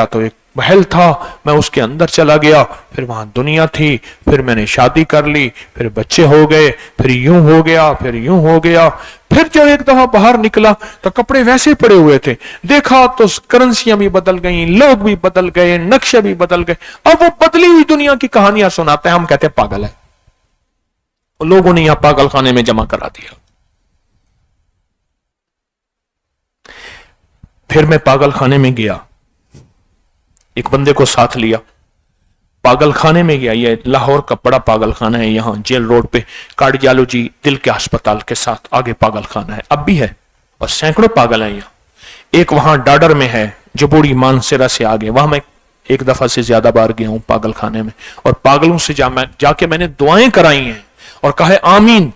तो एक महल था, मैं उसके अंदर चला गया, फिर वहां दुनिया थी, फिर मैंने शादी कर ली, फिर बच्चे हो गए, फिर यूं हो गया, फिर यूं हो गया। फिर जो एक दफा बाहर निकला तो कपड़े वैसे पड़े हुए थे, देखा तो करेंसियां भी बदल गई, लोग भी बदल गए, नक्शे भी बदल गए। अब वो बदली हुई दुनिया की कहानियां सुनाते हैं, हम कहते हैं पागल है। लोगों ने यहां पागल खाने में जमा करा दिया। फिर मैं पागल खाने में गया, एक बंदे को साथ लिया, पागल खाने में गया। ये लाहौर का बड़ा पागल खाना है, यहां जेल रोड पे कार्डियोलॉजी दिल के अस्पताल के साथ आगे पागल खाना है, अब भी है, और सैकड़ों पागल हैं यहां। एक वहां डाडर में है, जो बूढ़ी मानसेरा से आगे, वहां मैं एक दफा से ज्यादा बार गया हूं पागल खाने में, और पागलों से जाके मैंने दुआएं कराई हैं और कहा है आमीन,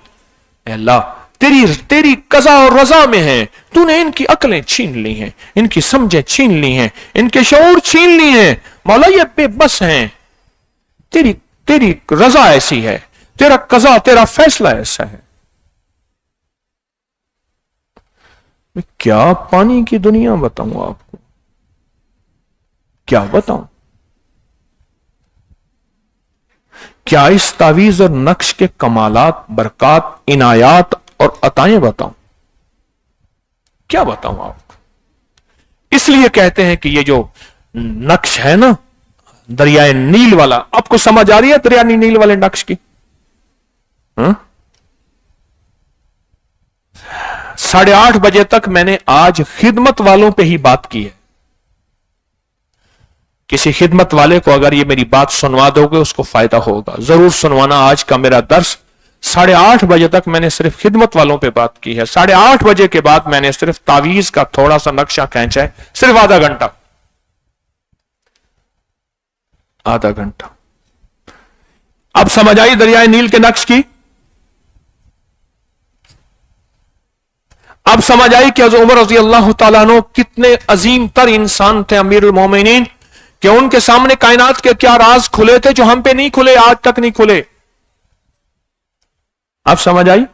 अल्लाह तेरी कज़ा और रज़ा में है, तूने इनकी अकलें छीन ली हैं, इनकी समझें छीन ली हैं, इनके शऊर छीन ली हैं, मौला ये बेबस हैं, तेरी रज़ा ऐसी है, तेरा कज़ा, तेरा फैसला ऐसा है। मैं क्या पानी की दुनिया बताऊं आपको, क्या बताऊं, क्या इस तावीज और नक्श के कमालात, बरकात, इनायात और अताएं बताऊं, क्या बताऊं आपको। इसलिए कहते हैं कि ये जो नक्श है ना दरियाए नील वाला, आपको समझ आ रही है दरिया नील वाले नक्श की? 8:30 बजे तक मैंने आज खिदमत वालों पे ही बात की है। किसी खिदमत वाले को अगर ये मेरी बात सुनवा दोगे उसको फायदा होगा, जरूर सुनवाना। आज का मेरा दर्स 8:30 बजे तक मैंने सिर्फ खिदमत वालों पे बात की है। 8:30 बजे के बाद मैंने सिर्फ तावीज का थोड़ा सा नक्शा खींचा है, सिर्फ आधा घंटा। अब समझ आई दरियाए नील के नक्श की? अब समझ आई कि हज़रत उमर रज़ी अल्लाह तआला अन्हु कितने अजीम तर इंसान थे, अमीरुल मोमिनीन, कि उनके सामने कायनात के क्या राज खुले थे जो हम पे नहीं खुले, आज तक नहीं खुले। अब समझ आई?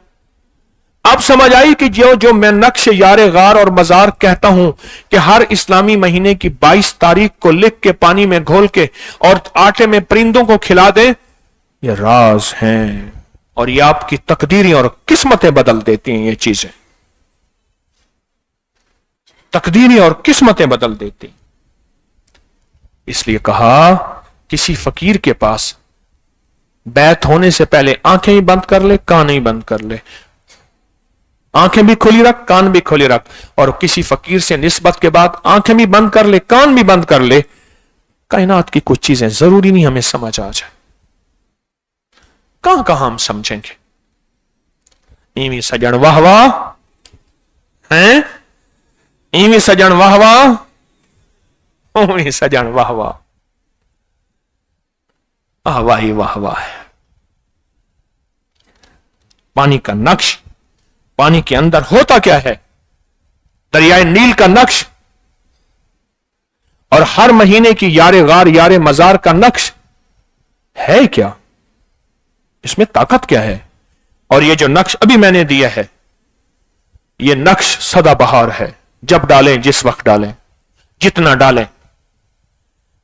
अब समझ आई कि जो मैं नक्श यार गार और मजार कहता हूं कि हर इस्लामी महीने की 22 तारीख को लिख के पानी में घोल के और आटे में परिंदों को खिला दे, ये राज हैं और ये आपकी तकदीरें और किस्मतें बदल देती हैं। ये चीजें तकदीरें और किस्मतें बदल देती। इसलिए कहा किसी फकीर के पास बैत होने से पहले आंखें ही बंद कर ले, कान ही बंद कर ले, आंखें भी खुली रख, कान भी खुली रख, और किसी फकीर से निस्बत के बाद आंखें भी बंद कर ले, कान भी बंद कर ले, कायनात की कुछ चीजें जरूरी नहीं हमें समझ आ जाए। कहां कहां हम समझेंगे? इवी सजन वाह वाह हैं, इवी सजन वाह वाह, ओवी सजन वाह वाह, वाह ही वाह वाह। पानी का नक्श, पानी के अंदर होता क्या है, दरियाए नील का नक्श, और हर महीने की यारे गार यारे मजार का नक्श है क्या? इसमें ताकत क्या है? और ये जो नक्श अभी मैंने दिया है, ये नक्श सदाबहार है, जब डालें जिस वक्त डालें, जितना डालें।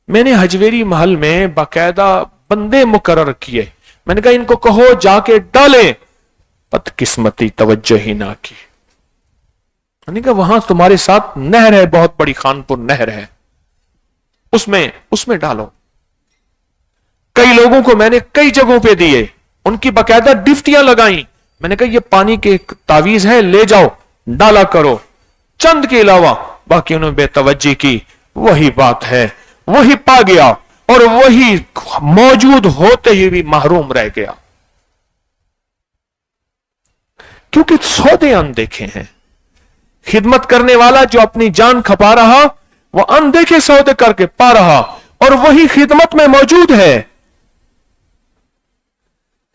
मैंने हजवेरी महल में बाकायदा बंदे मुकर्रर किए, मैंने कहा इनको कहो जाके डालें, बदकिस्मती तवज्जो ही ना की। मैंने कहा वहां तुम्हारे साथ नहर है, बहुत बड़ी खानपुर नहर है, उसमें डालो। कई लोगों को मैंने कई जगहों पे दिए, उनकी बाकायदा डिफ्टियां लगाई, मैंने कहा ये पानी के तावीज है, ले जाओ डाला करो, चंद के अलावा बाकी उन्होंने बेतवज्जी की। वही बात है, वही पा गया और वही मौजूद होते ही भी महरूम रह गया, क्योंकि सौदे अनदेखे हैं। खिदमत करने वाला जो अपनी जान खपा रहा, वो अनदेखे सौदे करके पा रहा, और वही खिदमत में मौजूद है।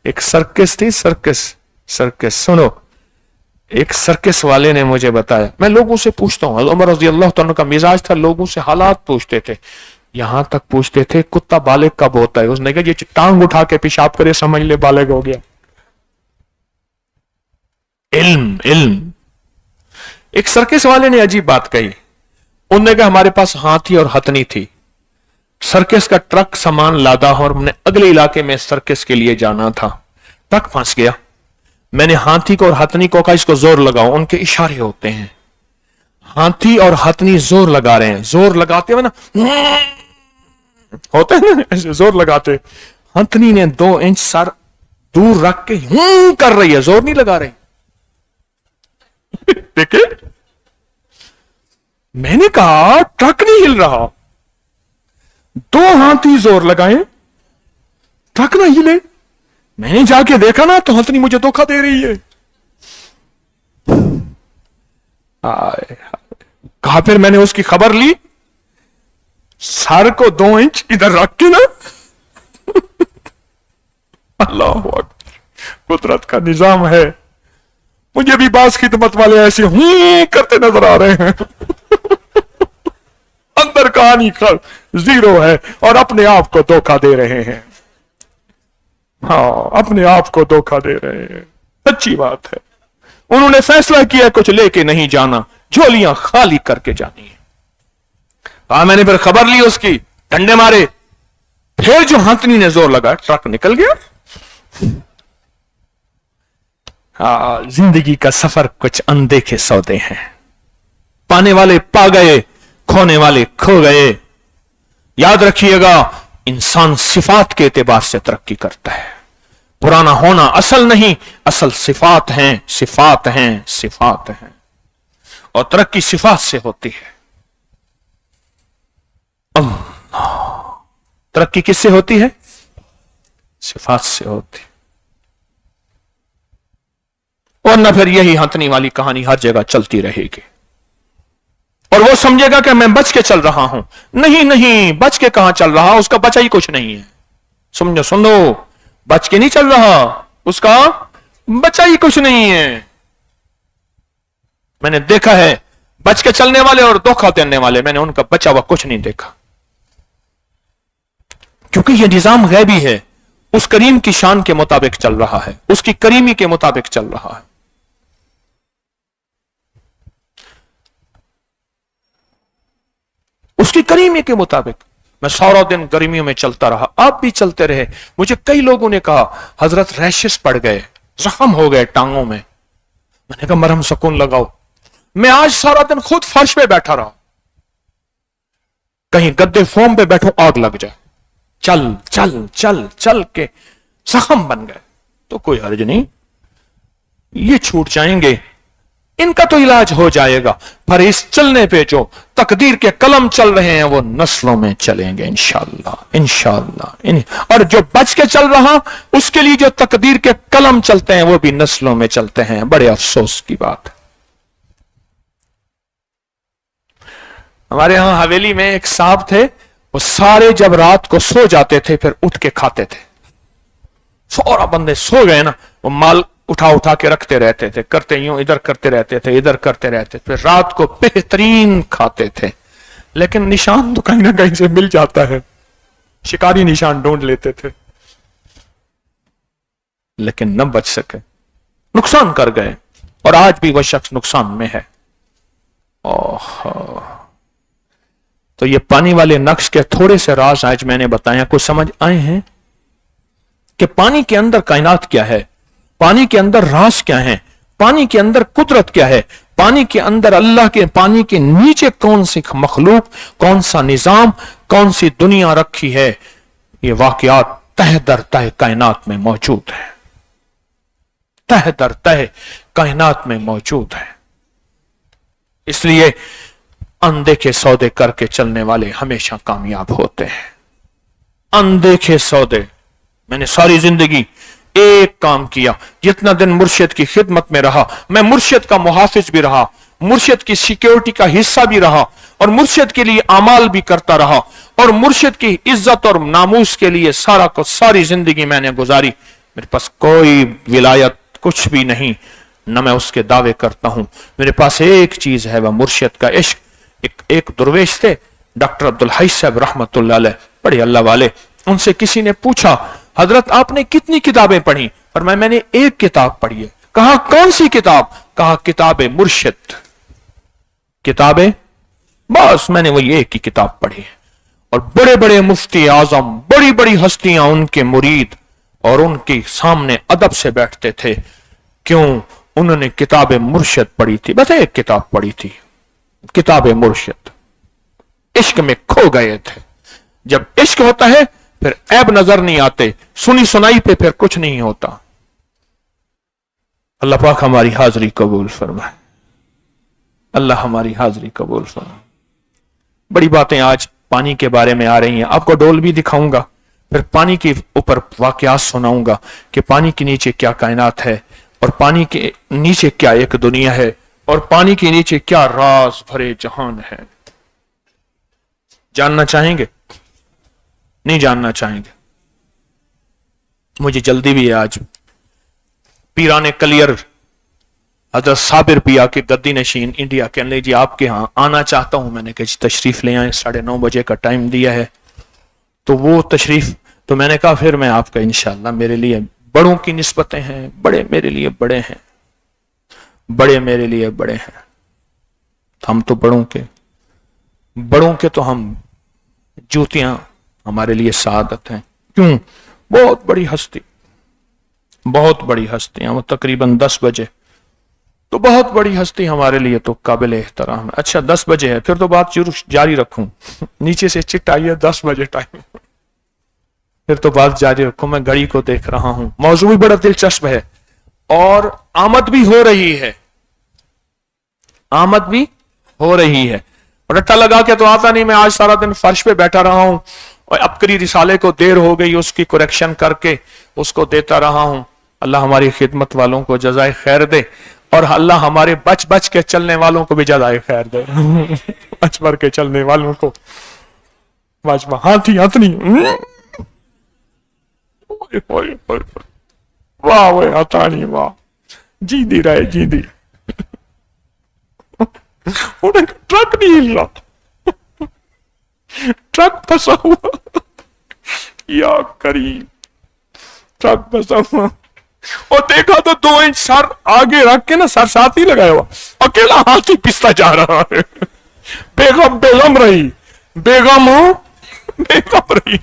एक सर्कस थी, सर्कस सुनो, एक सर्कस वाले ने मुझे बताया, मैं लोगों से पूछता हूं, उमर रज़ी अल्लाह तआला का मिजाज था, लोगों से हालात पूछते थे, यहां तक पूछते थे कुत्ता बालिग कब होता है। उसने कहा ये टांग उठा के पेशाब करे समझ ले बालिग हो गया। इल्म। एक सर्कस वाले ने अजीब बात कही, उन्होंने कहा हमारे पास हाथी और हथनी थी, सर्कस का ट्रक सामान लादा और हमने अगले इलाके में सर्कस के लिए जाना था, ट्रक फंस गया। मैंने हाथी को और हथनी को कहा इसको जोर लगाओ, उनके इशारे होते हैं, हाथी और हथनी जोर लगा रहे हैं, जोर लगाते हुए ना होते हैं ना ऐसे जोर लगाते, हथनी ने 2 इंच सर दूर रख के कर रही है, जोर नहीं लगा रही। देखे, मैंने कहा ट्रक नहीं हिल रहा, 2 हाथी जोर लगाए, ट्रक ना हिले। मैंने जाके देखा ना तो हथनी मुझे धोखा दे रही है। कहा फिर मैंने उसकी खबर ली, सर को 2 इंच इधर रख के ना अल्लाह अकबर, कुदरत का निजाम है। मुझे भी बास खिदमत वाले ऐसे करते नजर आ रहे हैं अंदर कहानी का जीरो है और अपने आप को धोखा दे रहे हैं। हाँ, अपने आप को धोखा दे रहे हैं, अच्छी बात है। उन्होंने फैसला किया कुछ लेके नहीं जाना, झोलियां खाली करके जानी है। मैंने फिर खबर ली उसकी, डंडे मारे, फिर जो हथनी ने जोर लगा, ट्रक निकल गया। हाँ, जिंदगी का सफर कुछ अनदेखे सौदे हैं, पाने वाले पा गए, खोने वाले खो गए। याद रखिएगा, इंसान सिफात के एतबार से तरक्की करता है, पुराना होना असल नहीं, असल सिफात हैं, सिफात हैं, सिफात हैं, और तरक्की सिफात से होती है। तरक्की किससे होती है? सिफात से होती है। और ना फिर यही हथनी वाली कहानी हर जगह चलती रहेगी, और वो समझेगा कि मैं बच के चल रहा हूं। नहीं नहीं, बच के कहां चल रहा, उसका बचा ही कुछ नहीं है। समझो, सुनो, बच के नहीं चल रहा, उसका बचा ही कुछ नहीं है। मैंने देखा है बच के चलने वाले और धोखा देने वाले, मैंने उनका बचा हुआ कुछ नहीं देखा, क्योंकि यह निजाम गैबी है, उस करीम की शान के मुताबिक चल रहा है, उसकी करीमी के मुताबिक चल रहा है। उसकी करीमी के मुताबिक। मैं सारा दिन गर्मियों में चलता रहा, आप भी चलते रहे। मुझे कई लोगों ने कहा हजरत रैशेस पड़ गए, जख्म हो गए टांगों में। मैंने कहा मरहम सुकून लगाओ। मैं आज सारा दिन खुद फर्श पे बैठा रहा, कहीं गद्दे फोम पे बैठो आग लग जाए, चल चल चल चल के जख्म बन गए, तो कोई हर्ज नहीं, ये छूट जाएंगे। इनका तो इलाज हो जाएगा, पर इस चलने पे जो तकदीर के कलम चल रहे हैं वो नस्लों में चलेंगे इंशाअल्लाह इंशाअल्लाह। और जो बच के चल रहा उसके लिए जो तकदीर के कलम चलते हैं वो भी नस्लों में चलते हैं। बड़े अफसोस की बात है। हमारे यहां हवेली में एक साहब थे, वो सारे जब रात को सो जाते थे फिर उठ के खाते थे। सारा बंदे सो गए ना, वो माल उठा उठा के रखते रहते थे, करते यूं इधर करते रहते थे, इधर करते रहते थे, फिर रात को बेहतरीन खाते थे। लेकिन निशान तो कहीं ना कहीं से मिल जाता है, शिकारी निशान ढूंढ लेते थे, लेकिन न बच सके, नुकसान कर गए। और आज भी वह शख्स नुकसान में है। ओह, तो ये पानी वाले नक्श के थोड़े से राज आज मैंने बताया, कुछ समझ आए हैं कि पानी के अंदर कायनात क्या है, पानी के अंदर राज क्या है, पानी के अंदर कुदरत क्या है, पानी के अंदर अल्लाह के, पानी के नीचे कौन सी मखलूक, कौन सा निजाम, कौन सी दुनिया रखी है, ये वाकयात तह दर तह कायनात में मौजूद है, तह दर तह कायनात में मौजूद है। इसलिए अनदेखे सौदे करके चलने वाले हमेशा कामयाब होते हैं। अनदेखे सौदे, मैंने सारी जिंदगी एक काम किया, जितना दिन मुर्शिद की खिदमत में रहा, मैं मुर्शिद का मुहाफिज भी रहा, मुर्शिद की सिक्योरिटी का हिस्सा भी रहा, और मुर्शिद के लिए अमाल भी करता रहा, और मुर्शिद की इज्जत और नामूस के लिए सारा को सारी जिंदगी मैंने गुजारी। मेरे पास कोई विलायत कुछ भी नहीं, न मैं उसके दावे करता हूं। मेरे पास एक चीज है, वह मुर्शिद का इश्क। एक दुर्वेश थे डॉक्टर अब्दुल हई साहब रहमतुल्लाह अलैह, बड़े अल्लाह वाले। उनसे किसी ने पूछा, हजरत आपने कितनी किताबें पढ़ी? और मैंने एक किताब पढ़ी है। कहा कौन सी किताब? कहा किताब मुर्शिद। किताबें, बस मैंने वही एक ही किताब पढ़ी है। और बड़े बड़े मुफ्ती आजम, बड़ी बड़ी हस्तियां उनके मुरीद और उनके सामने अदब से बैठते थे। क्यों? उन्होंने किताब मुर्शिद पढ़ी थी, बस एक किताब पढ़ी थी, किताब मुर्शिद। इश्क में खो गए थे। जब इश्क होता है फिर ऐब नजर नहीं आते, सुनी सुनाई पे फिर कुछ नहीं होता। अल्लाह पाक हमारी हाजिरी कबूल फरमाए, अल्लाह हमारी हाजिरी कबूल फरमाए। बड़ी बातें आज पानी के बारे में आ रही हैं। आपको डोल भी दिखाऊंगा, फिर पानी के ऊपर वाकयात सुनाऊंगा कि पानी के नीचे क्या कायनात है, और पानी के नीचे क्या एक दुनिया है, और पानी के नीचे क्या राज भरे जहान है। जानना चाहेंगे? नहीं जानना चाहेंगे? मुझे जल्दी भी है आज। पीराने कलियर हजरत साबिर पिया के गद्दी नशीन इंडिया कहने लगे जी आपके यहां आना चाहता हूं। मैंने कहा जी तशरीफ ले आए, 9:30 बजे का टाइम दिया है। तो वो तशरीफ, तो मैंने कहा फिर मैं आपका इंशाअल्लाह, मेरे लिए बड़ों की निस्बतें हैं, बड़े मेरे लिए बड़े हैं, बड़े मेरे लिए बड़े हैं। हम तो बड़ों के तो हम जूतियां हमारे लिए सादत हैं। क्यों? बहुत बड़ी हस्ती, बहुत बड़ी हस्तियां, वो तकरीबन 10 बजे, तो बहुत बड़ी हस्ती हमारे लिए तो काबिल एहतराम है। अच्छा 10 बजे है, फिर तो बात जारी रखूं, नीचे से चिट आई है 10 बजे टाइम, फिर तो बात जारी रखूं। मैं घड़ी को देख रहा हूं, मौजू भी बड़ा दिलचस्प है और आमद भी हो रही है, आमद भी हो रही है। रट्टा लगा के तो आता नहीं। मैं आज सारा दिन फर्श पे बैठा रहा हूं और अबकरी रिसाले को देर हो गई, उसकी करेक्शन करके उसको देता रहा हूं। अल्लाह हमारी खिदमत वालों को जज़ाए खैर दे, और अल्लाह हमारे बच बच के चलने वालों को भी जज़ाए खैर दे। बच भर के चलने वालों को हाथी हथनी, वाह वाह हथानी वाह, जीदी रहे जीदी। ट्रक नहीं हिल रहा, ट्रक फंसा हुआ, या करीम ट्रक फंसा हुआ। और देखा तो 2 इंच सर आगे रख के ना, सर साथ ही लगाया हुआ, अकेला हाथी पिसता जा रहा है। बेगम रही, बेगम रही,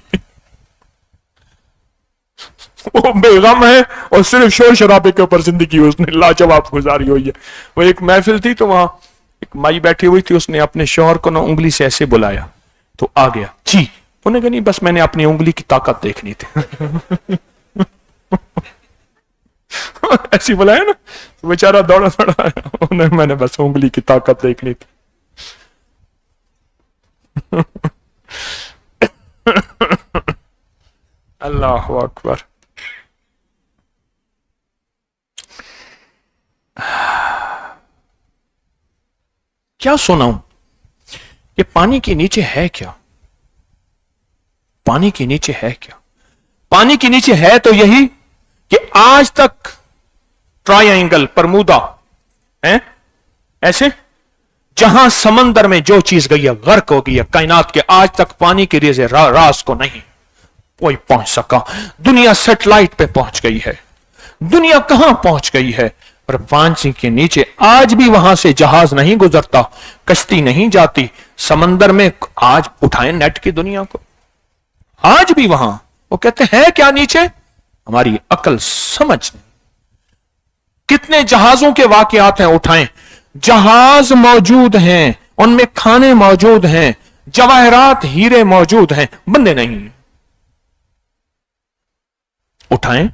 वो बेगम है और सिर्फ शोर शराबे के ऊपर जिंदगी उसने लाजवाब गुजारी हुई है। वो एक महफिल थी तो वहां एक माई बैठी हुई थी, उसने अपने शौहर को ना उंगली से ऐसे बुलाया तो आ गया जी। उन्हें कहा नहीं, बस मैंने अपनी उंगली की ताकत देखनी थी। ऐसी बुलाया ना, बेचारा दौड़ा दौड़ा आया, उन्हें मैंने बस उंगली की ताकत देखनी थी। अल्लाह अकबर। क्या सुनाऊं कि पानी के नीचे है क्या? पानी के नीचे है क्या? पानी के नीचे है तो यही कि आज तक ट्रायंगल परमुदा है ऐसे, जहां समंदर में जो चीज गई है गर्क हो गई है कायनात के, आज तक पानी के रेजे राज को नहीं कोई पहुंच सका। दुनिया सैटेलाइट पे पहुंच गई है, दुनिया कहां पहुंच गई है, पर पानी के नीचे आज भी वहां से जहाज नहीं गुजरता, कश्ती नहीं जाती समंदर में। आज उठाएं नेट की दुनिया को, आज भी वहां वो कहते हैं क्या नीचे, हमारी अकल समझ नहीं। कितने जहाजों के वाकयात हैं, उठाएं, जहाज मौजूद हैं, उनमें खाने मौजूद हैं, जवाहरात हीरे मौजूद हैं, बंदे नहीं। उठाएं,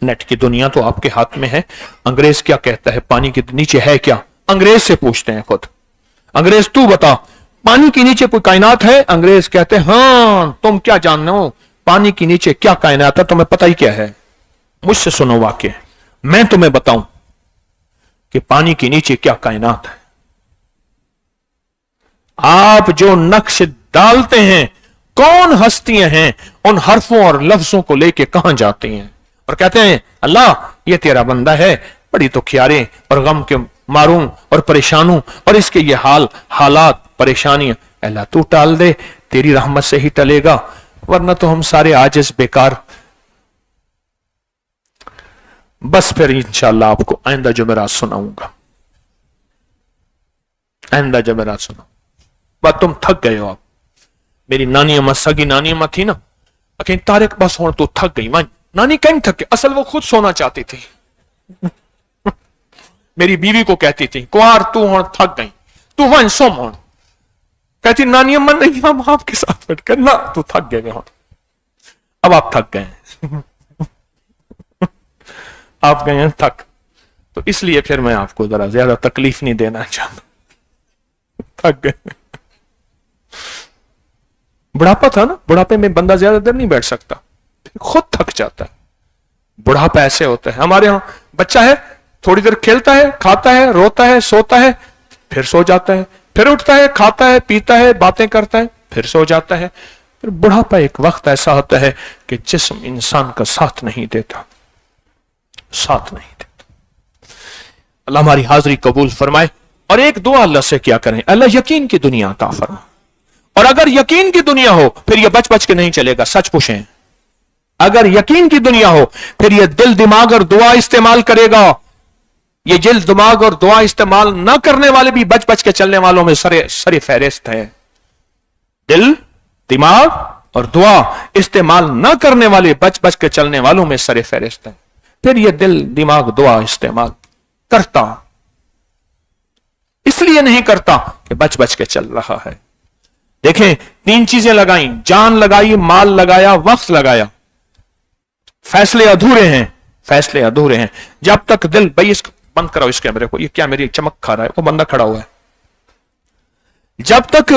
नेट की दुनिया तो आपके हाथ में है। अंग्रेज क्या कहता है पानी के नीचे है क्या? अंग्रेज से पूछते हैं खुद, अंग्रेज तू बता पानी के नीचे कोई कायनात है? अंग्रेज कहते हैं हां, तुम क्या जानते हो पानी के नीचे क्या कायनात है, तुम्हें पता ही क्या है? मुझसे सुनो वाक्य, मैं तुम्हें बताऊं कि पानी के नीचे क्या कायनात है। आप जो नक्श डालते हैं, कौन हस्तियां हैं, उन हरफों और लफ्जों को लेके कहां जाती हैं और कहते हैं अल्लाह ये तेरा बंदा है, बड़ी तो ख्यारे और गम के मारूं और परेशानों, और इसके ये हालात परेशानियां, अल्लाह तू टाल दे, तेरी रहमत से ही टलेगा, वरना तो हम सारे आजिज बेकार। बस फिर इंशाअल्लाह आपको आइंदा जुमेरात सुनाऊंगा, आइंदा जुमेरात सुनाऊंगा। बस तुम थक गए हो। आप मेरी नानी अम्मा, सगी नानी अम्मा थी ना, अकें तारिक बस हुण तू थक गई। मान नानी कहीं थके, असल वो खुद सोना चाहती थी। मेरी बीवी को कहती थी कुआर तू हुण थक गई, तू वन सोम हुण। कहती नानी अम्मा नहीं, हम आपके साथ बैठ कर ना, तू थक गए हुण, अब आप थक गए आप गए हैं थक, तो इसलिए फिर मैं आपको जरा ज्यादा तकलीफ नहीं देना चाहता, थक गए। बुढ़ापा था ना, बुढ़ापे में बंदा ज्यादा देर नहीं बैठ सकता, खुद थक जाता है। बुढ़ापा ऐसे होता है, हमारे यहां बच्चा है, थोड़ी देर खेलता है, खाता है, रोता है, सोता है, फिर सो जाता है, फिर उठता है, खाता है, पीता है, बातें करता है, फिर सो जाता है। फिर बुढ़ापा एक वक्त ऐसा होता है कि जिस्म इंसान का साथ नहीं देता, साथ नहीं देता। अल्लाह हमारी हाजिरी कबूल फरमाए। और एक दुआ अल्लाह से क्या करें, अल्लाह यकीन की दुनिया अता फरमा। और अगर यकीन की दुनिया हो फिर यह बच बच के नहीं चलेगा, सच पूछें, अगर यकीन की दुनिया हो फिर यह दिल दिमाग और दुआ इस्तेमाल करेगा। ये दिल दिमाग और दुआ इस्तेमाल ना करने वाले भी बच बच के चलने वालों में सरे फहरिस्त है। दिल दिमाग और दुआ इस्तेमाल ना करने वाले बच बच के चलने वालों में सरे फहरिस्त है। फिर यह दिल दिमाग दुआ इस्तेमाल करता, इसलिए नहीं करता कि बच बच के चल रहा है। देखें, तीन चीजें लगाई, जान लगाई, माल लगाया, वक्त लगाया, फैसले अधूरे हैं, फैसले अधूरे हैं। जब तक दिल, भाई इसको बंद कराओ इस कैमरे को, ये क्या मेरी चमक खा रहा है, वो बंदा खड़ा हुआ है। जब तक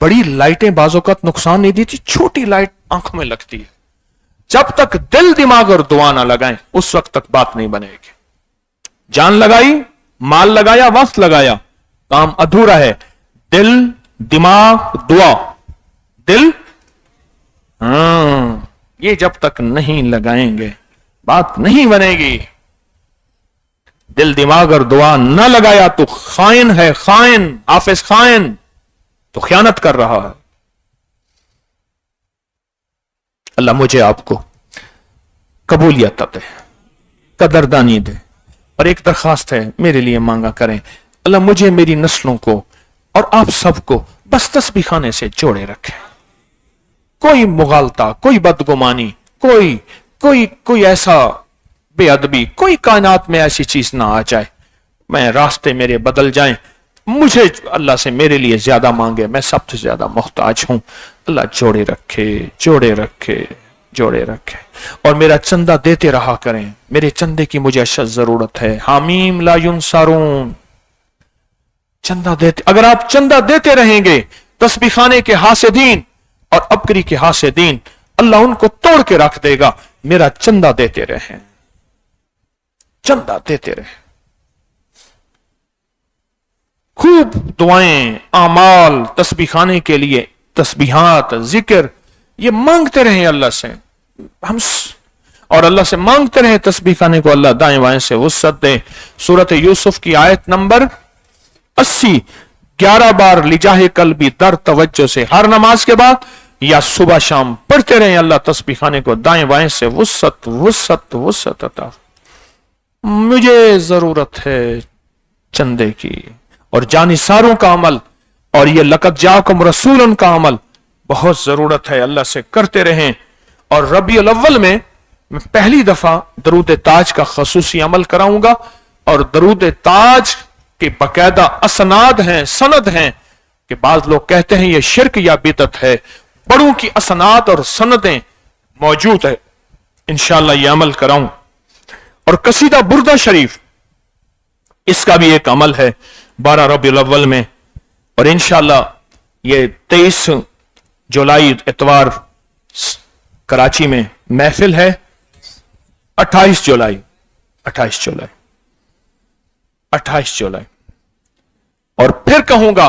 बड़ी लाइटें बाज़ोकत नुकसान नहीं देती, छोटी लाइट आंखों में लगती है। जब तक दिल दिमाग और दुआ ना लगाएं उस वक्त तक बात नहीं बनेगी। जान लगाई, माल लगाया, वक्त लगाया, काम अधूरा है। दिल दिमाग दुआ, दिल ये जब तक नहीं लगाएंगे बात नहीं बनेगी। दिल दिमाग और दुआ न लगाया तो खाइन है, खाइन, हाफिज खाइन, तो खयानत कर रहा है। अल्लाह मुझे आपको कबूलियत दे, कदरदानी दे। और एक दरखास्त है, मेरे लिए मांगा करें, अल्लाह मुझे, मेरी नस्लों को और आप सबको बस तस्बीह खाने से जोड़े रखे। कोई मुगालता, कोई बदगुमानी, कोई ऐसा बेअदबी, कोई कायनात में ऐसी चीज ना आ जाए, मैं रास्ते मेरे बदल जाएं, मुझे अल्लाह से मेरे लिए ज्यादा मांगे, मैं सबसे ज्यादा मोहताज हूं। अल्लाह जोड़े रखे, जोड़े रखे, जोड़े रखे और मेरा चंदा देते रहा करें। मेरे चंदे की मुझे अशद जरूरत है। हामीम ला युनसारून, चंदा देते, अगर आप चंदा देते रहेंगे तस्बीह खाने के हासिदीन और अबकरी के हासिदीन, अल्लाह उनको तोड़ के रख देगा। मेरा चंदा देते रहें, चंदा देते रहें। खूब दुआएं, आमाल तस्बीह खाने के लिए, तस्बीहात, जिक्र, ये मांगते रहें अल्लाह से हम, और अल्लाह से मांगते रहें तस्बीह खाने को अल्लाह दाएं बाएं से वुसअत दे। सूरत यूसुफ की आयत नंबर 80, 11 बार लिजाहे कल्बी दर तवज्जो से हर नमाज के बाद या सुबह शाम पढ़ते रहें अल्लाह तस्बीह खाने को दाएं बाएं से वुसअत वुसअत वुसअत अता। मुझे जरूरत है चंदे की और जानिसारों का अमल, और ये लक़द जाकुम रसूलन का अमल बहुत जरूरत है, अल्लाह से करते रहें। और रबीउल अव्वल में मैं पहली दफा दरूद ताज का खसूसी अमल कराऊंगा, और दरूद ताज के बाकायदा असनाद हैं, सनद हैं कि बाज लोग कहते हैं ये शिरक या बिदअत है, बड़ों की असनाद और सनदें मौजूद है। इंशाअल्लाह ये अमल कराऊं। और कसीदा बुर्दा शरीफ, इसका भी एक अमल है 12 रबीउल अव्वल में, और इंशाअल्लाह ये 23 जुलाई इतवार कराची में महफिल है। 28 जुलाई 28 जुलाई 28 जुलाई। और फिर कहूंगा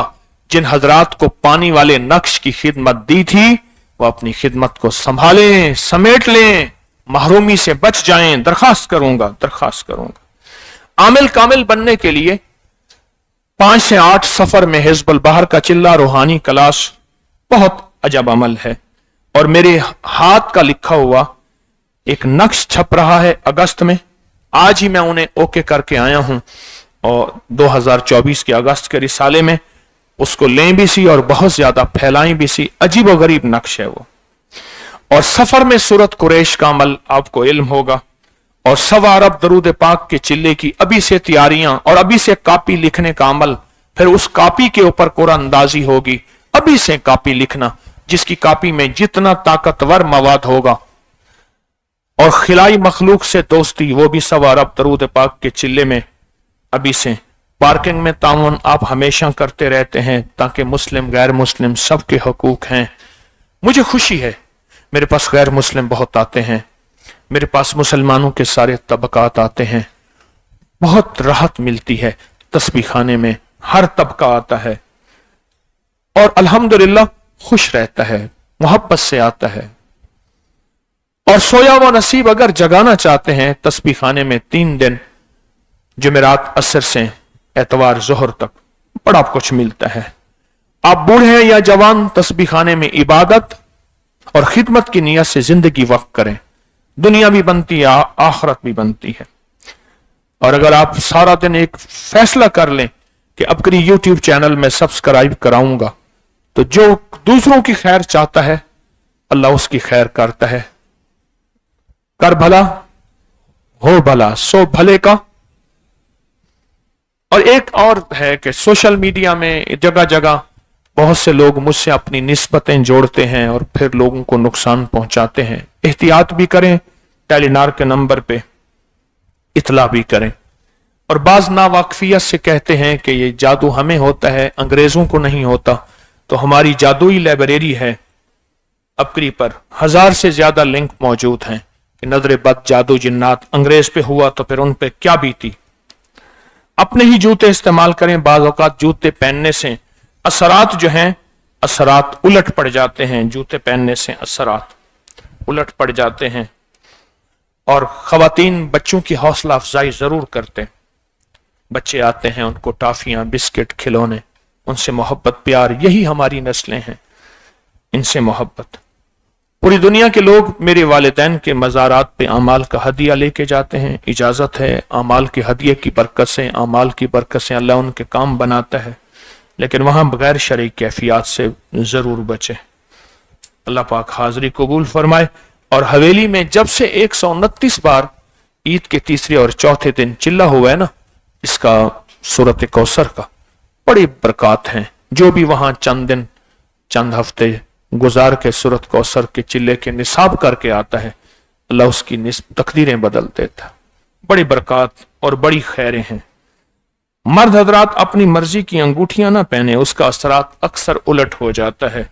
जिन हजरात को पानी वाले नक्श की खिदमत दी थी वो अपनी खिदमत को संभालें, समेट लें, महरूमी से बच जाएं। दरखास्त करूंगा। आमिल कामिल बनने के लिए 5 से 8 सफर में हिज़्बुल बहर का चिल्ला रूहानी क्लास बहुत अजब अमल है, और मेरे हाथ का लिखा हुआ एक नक्श छप रहा है अगस्त में। आज ही मैं उन्हें ओके करके आया हूं, और 2024 के अगस्त के रिसाले में उसको लें भी सी और बहुत ज्यादा फैलाएं भी सी। अजीब और गरीब नक्श है वो। और सफर में सूरत कुरैश का अमल आपको इल्म होगा, और 1.25 अरब दरूद पाक के चिल्ले की अभी से तैयारियां, और अभी से कापी लिखने का अमल, फिर उस कापी के ऊपर कुरान अंदाजी होगी। अभी से कापी लिखना, जिसकी कापी में जितना ताकतवर मवाद होगा, और खिलाई मखलूक से दोस्ती, वो भी 1.25 अरब दरूद पाक के चिल्ले में अभी से। पार्किंग में ताउन आप हमेशा करते रहते हैं, ताकि मुस्लिम गैर मुस्लिम सबके हकूक हैं। मुझे खुशी है, मेरे पास गैर मुस्लिम बहुत आते हैं, मेरे पास मुसलमानों के सारे तबकात आते हैं। बहुत राहत मिलती है तस्बीह खाने में, हर तबका आता है और अल्हम्दुलिल्लाह खुश रहता है, मोहब्बत से आता है। और सोया हुआ नसीब अगर जगाना चाहते हैं तस्बीह खाने में 3 दिन, जुमेरात असर से एतवार जोहर तक, बड़ा कुछ मिलता है। आप बूढ़े हैं या जवान, तस्बीह खाने में इबादत और खिदमत की नियत से जिंदगी वक्त करें। दुनिया भी बनती है, आखिरत भी बनती है। और अगर आप सारा दिन एक फैसला कर लें कि अपनी यूट्यूब चैनल में सब्सक्राइब कराऊंगा, तो जो दूसरों की खैर चाहता है अल्लाह उसकी खैर करता है। कर भला हो भला, सो भले का। और एक और है कि सोशल मीडिया में जगह जगह बहुत से लोग मुझसे अपनी निस्बतें जोड़ते हैं और फिर लोगों को नुकसान पहुंचाते हैं। एहतियात भी करें, टेलीनार के नंबर पे इतला भी करें। और बाज नावाकफियत से कहते हैं कि ये जादू हमें होता है, अंग्रेजों को नहीं होता। तो हमारी जादुई लाइब्रेरी है अपकरी पर 1000 से ज्यादा लिंक मौजूद हैं कि नजर बद, जादू, जिन्नात अंग्रेज पे हुआ तो फिर उन पे क्या बीती। अपने ही जूते इस्तेमाल करें। बाज औकात जूते पहनने से असरात जो हैं, असरात उलट पड़ जाते हैं। जूते पहनने से असरात उलट पड़ जाते हैं। और खवातीन बच्चों की हौसला अफजाई जरूर करते। बच्चे आते हैं, उनको टाफियां, बिस्किट, खिलौने, उनसे मोहब्बत, प्यार, यही हमारी नस्लें हैं, इनसे मोहब्बत। पूरी दुनिया के लोग मेरे वालिदैन के मज़ारात पे अमाल का हदिया लेके जाते हैं। इजाजत है, अमाल के हदिये की बरकत से, अमाल की बरकत से अल्लाह उनके काम बनाता है, लेकिन वहां बगैर शरई कैफियत से जरूर बचे। अल्लाह पाक हाजिरी कबूल फरमाए। और हवेली में जब से 129 बार ईद के तीसरे और चौथे दिन चिल्ला हुआ है ना, इसका सूरत कौसर का, बड़ी बरकत हैं। जो भी वहां चंद दिन, चंद हफ्ते गुजार के सूरत कौसर के चिल्ले के निसाब करके आता है, अल्लाह उसकी तकदीरें बदल देता। बड़ी बरकत और बड़ी खैरें हैं। मर्द हजरात अपनी मर्जी की अंगूठियां ना पहने, उसका असरात अक्सर उलट हो जाता है।